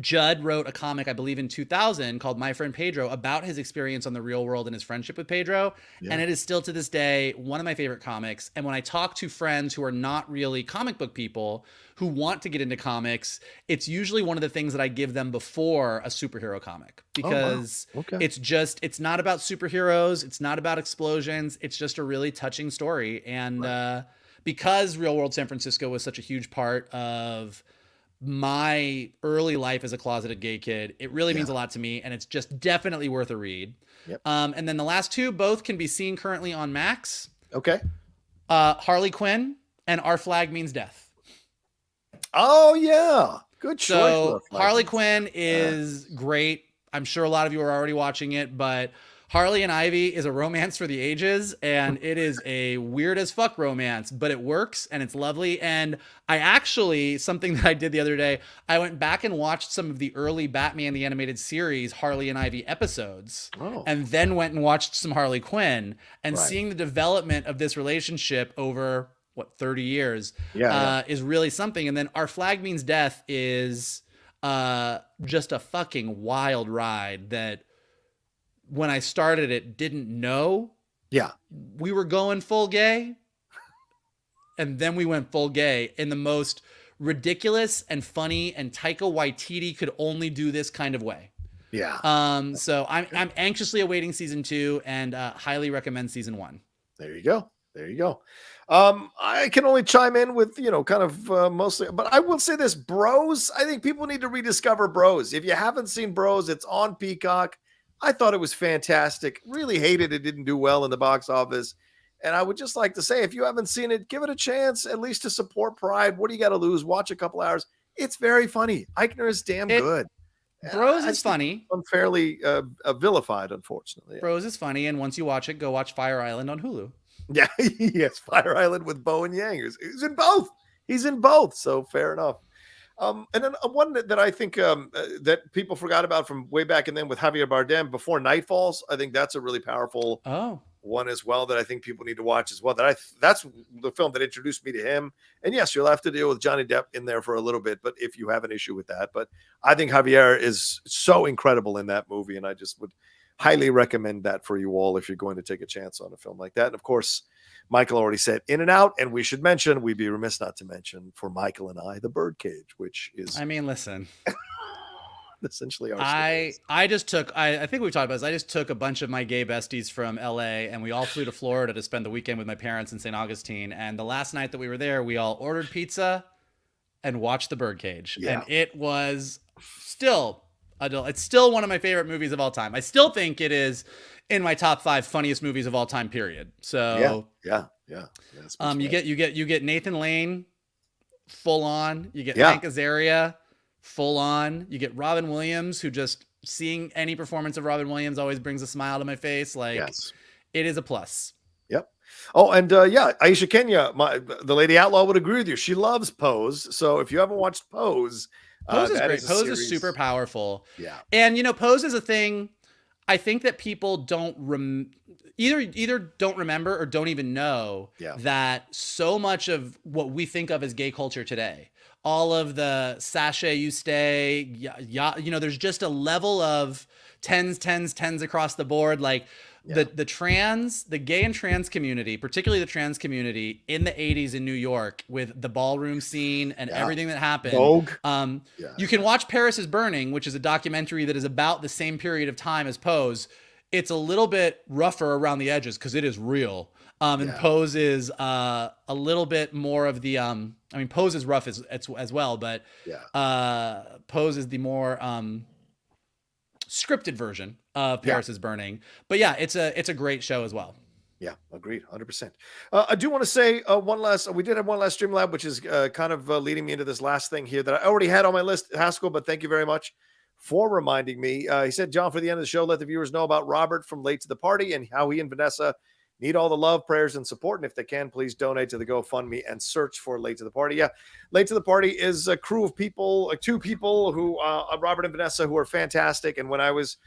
Judd wrote a comic, I believe in 2000, called My Friend Pedro, about his experience on the real world and his friendship with Pedro. And it is still to this day one of my favorite comics. And when I talk to friends who are not really comic book people who want to get into comics, it's usually one of the things that I give them before a superhero comic, because it's not about superheroes. It's not about explosions. It's just a really touching story. And because Real World San Francisco was such a huge part of my early life as a closeted gay kid, it really means a lot to me, and it's just definitely worth a read. And then the last 2 both can be seen currently on Max. Harley Quinn and Our Flag Means Death. Oh yeah, good choice. So Harley Quinn is great. I'm sure a lot of you are already watching it, but Harley and Ivy is a romance for the ages, and it is a weird as fuck romance, but it works and it's lovely. And I actually, something that I did the other day, I went back and watched some of the early Batman the Animated Series Harley and Ivy episodes, and then went and watched some Harley Quinn, and seeing the development of this relationship over 30 years is really something. And then Our Flag Means Death is just a fucking wild ride that, when I started it, didn't know we were going full gay. And then we went full gay in the most ridiculous and funny, and Taika Waititi could only do this kind of way. So I'm anxiously awaiting season 2, and highly recommend season 1. There you go. I can only chime in with, kind of mostly, but I will say this, Bros. I think people need to rediscover Bros. If you haven't seen Bros, it's on Peacock. I thought it was fantastic. Really hated it didn't do well in the box office. And I would just like to say, if you haven't seen it, give it a chance, at least to support Pride. What do you got to lose? Watch a couple hours. It's very funny. Eichner is damn good. Bros is funny. Unfairly vilified, unfortunately. Bros is funny. And once you watch it, go watch Fire Island on Hulu. Yeah, yes, Fire Island with Bowen Yang. He's in both. So fair enough. And then one that I think that people forgot about from way back, and then with Javier Bardem, Before Night Falls. I think that's a really powerful one as well that I think people need to watch as well. That's the film that introduced me to him. And yes, you'll have to deal with Johnny Depp in there for a little bit, but if you have an issue with that, but I think Javier is so incredible in that movie, and I just would highly recommend that for you all if you're going to take a chance on a film like that. And of course, Michael already said In and Out, and we should mention, we'd be remiss not to mention, for Michael and I, The Birdcage, which is, listen, essentially our I just took, I think we've talked about this. I just took a bunch of my gay besties from LA, and we all flew to Florida to spend the weekend with my parents in St. Augustine. And the last night that we were there, we all ordered pizza and watched The Birdcage. And it was still it's still one of my favorite movies of all time. I still think it is in my top 5 funniest movies of all time, period. So you get Nathan Lane full on, you get Hank Azaria full on, you get Robin Williams, who just seeing any performance of Robin Williams always brings a smile to my face. Like it is a plus. Yep. Oh, and yeah, Aisha Kenya, the Lady Outlaw would agree with you. She loves Pose. So if you haven't watched Pose, Pose is that great. is Pose is super powerful. Yeah. And, Pose is a thing I think that people don't either don't remember or don't even know that so much of what we think of as gay culture today, all of the sachet you stay, there's just a level of tens across the board. Like the gay and trans community, particularly the trans community in the 80s in New York with the ballroom scene and everything that happened. Vogue. You can watch Paris is Burning, which is a documentary that is about the same period of time as Pose. It's a little bit rougher around the edges because it is real. And Pose is a little bit more of the, Pose is rough as well, but Pose is the more scripted version of Paris is Burning. But yeah, it's a great show as well. Yeah, agreed, 100%. I do want to say we did have one last Streamlab, which is kind of leading me into this last thing here that I already had on my list, Haskell, but thank you very much for reminding me. He said, John, for the end of the show, let the viewers know about Robert from Late to the Party and how he and Vanessa need all the love, prayers, and support. And if they can, please donate to the GoFundMe and search for Late to the Party. Yeah, Late to the Party is a crew of people, two people who, Robert and Vanessa, who are fantastic. And when I was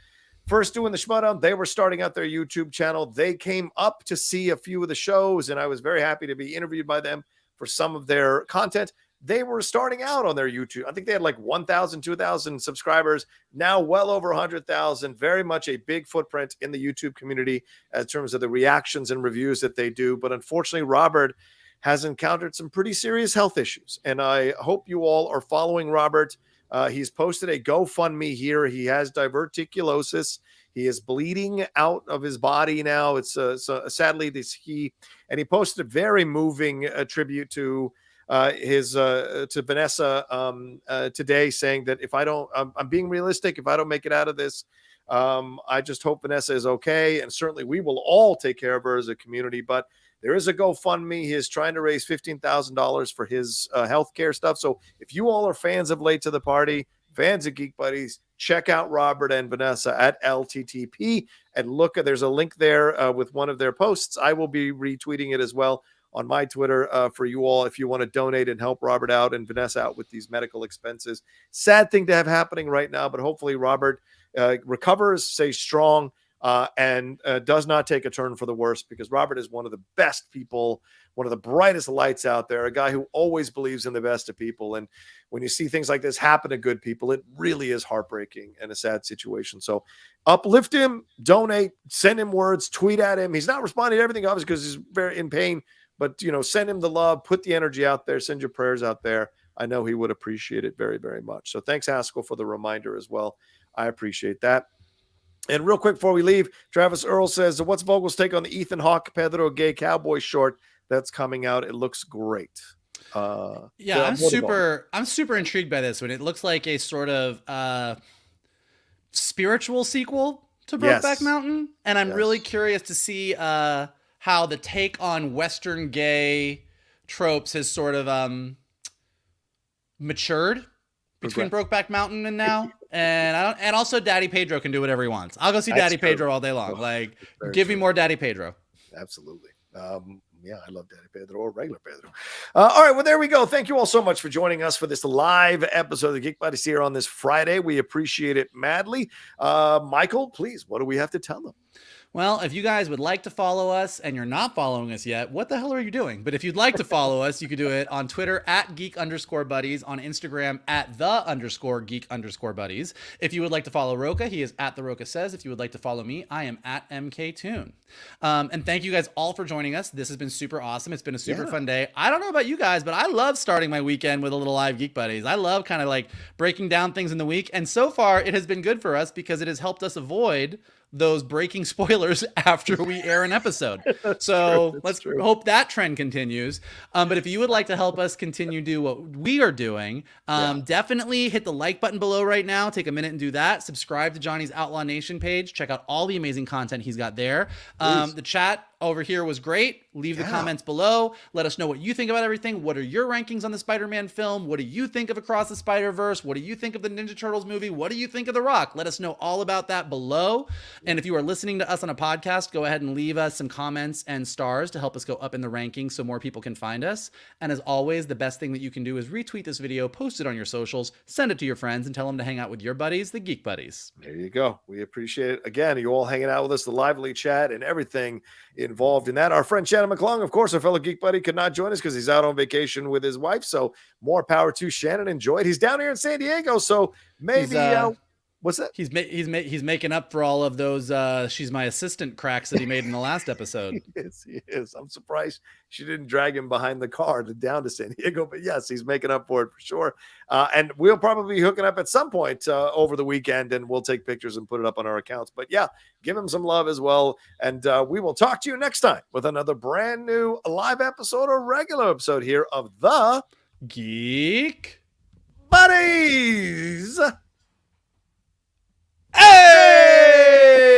first doing the Shmutdown, they were starting out their YouTube channel. They came up to see a few of the shows, and I was very happy to be interviewed by them for some of their content. They were starting out on their YouTube. I think they had like 1,000, 2,000 subscribers, now well over 100,000, very much a big footprint in the YouTube community in terms of the reactions and reviews that they do. But unfortunately, Robert has encountered some pretty serious health issues. And I hope you all are following Robert. He's posted a GoFundMe here. He has diverticulosis. He is bleeding out of his body now. It's sadly he posted a very moving tribute to Vanessa today, saying that if I don't, I'm being realistic. If I don't make it out of this, I just hope Vanessa is okay, and certainly we will all take care of her as a community. But there is a GoFundMe. He is trying to raise $15,000 for his healthcare stuff. So if you all are fans of Late to the Party, fans of Geek Buddies, check out Robert and Vanessa at LTTP and look. There's a link there with one of their posts. I will be retweeting it as well on my Twitter for you all if you want to donate and help Robert out and Vanessa out with these medical expenses. Sad thing to have happening right now, but hopefully Robert recovers, stays strong, and does not take a turn for the worse, because Robert is one of the best people, one of the brightest lights out there, a guy who always believes in the best of people. And when you see things like this happen to good people, it really is heartbreaking and a sad situation. So uplift him, donate, send him words, tweet at him. He's not responding to everything, obviously, because he's very in pain. But, send him the love, put the energy out there, send your prayers out there. I know he would appreciate it very, very much. So thanks, Haskell, for the reminder as well. I appreciate that. And real quick before we leave, Travis Earl says, what's Vogel's take on the Ethan Hawke Pedro Gay Cowboy short that's coming out? It looks great. I'm super intrigued by this one. It looks like a sort of spiritual sequel to Brokeback Mountain. And I'm really curious to see how the take on Western gay tropes has sort of matured between Brokeback Mountain and now. And also Daddy Pedro can do whatever he wants. I'll go see Daddy Pedro all day long. Give me more Daddy Pedro. Absolutely. I love Daddy Pedro or regular Pedro. All right, well, there we go. Thank you all so much for joining us for this live episode of the Geek Buddies here on this Friday. We appreciate it madly. Michael, please, what do we have to tell them? Well, if you guys would like to follow us and you're not following us yet, what the hell are you doing? But if you'd like to follow us, you can do it on Twitter at @geek_buddies, on Instagram at @the_geek_buddies. If you would like to follow Rocha, he is at the Rocha Says. If you would like to follow me, I am at MKToon. And thank you guys all for joining us. This has been super awesome. It's been a super fun day. I don't know about you guys, but I love starting my weekend with a little live Geek Buddies. I love kind of like breaking down things in the week. And so far, it has been good for us because it has helped us avoid those breaking spoilers after we air an episode. So let's hope that trend continues. But if you would like to help us continue do what we are doing, definitely hit the like button below right now. Take a minute and do that. Subscribe to Johnny's Outlaw Nation page. Check out all the amazing content he's got there. The chat over here was great. Leave the comments below. Let us know what you think about everything. What are your rankings on the Spider-Man film? What do you think of Across the Spider-Verse? What do you think of the Ninja Turtles movie? What do you think of The Rock? Let us know all about that below. And if you are listening to us on a podcast, go ahead and leave us some comments and stars to help us go up in the rankings so more people can find us. And as always, the best thing that you can do is retweet this video, post it on your socials, send it to your friends, and tell them to hang out with your buddies, the Geek Buddies. There you go. We appreciate it. Again, you all hanging out with us, the lively chat and everything involved in that. Our friend Shannon McClung, of course, our fellow Geek Buddy, could not join us because he's out on vacation with his wife. So more power to Shannon. Enjoy it. He's down here in San Diego, so maybe what's that? He's making up for all of those she's my assistant cracks that he made in the last episode. He is. I'm surprised she didn't drag him behind the car down to San Diego, but yes, he's making up for it for sure. And we'll probably be hooking up at some point over the weekend, and we'll take pictures and put it up on our accounts. But yeah, give him some love as well. And we will talk to you next time with another brand new live episode or regular episode here of the Geek Buddies. Hey!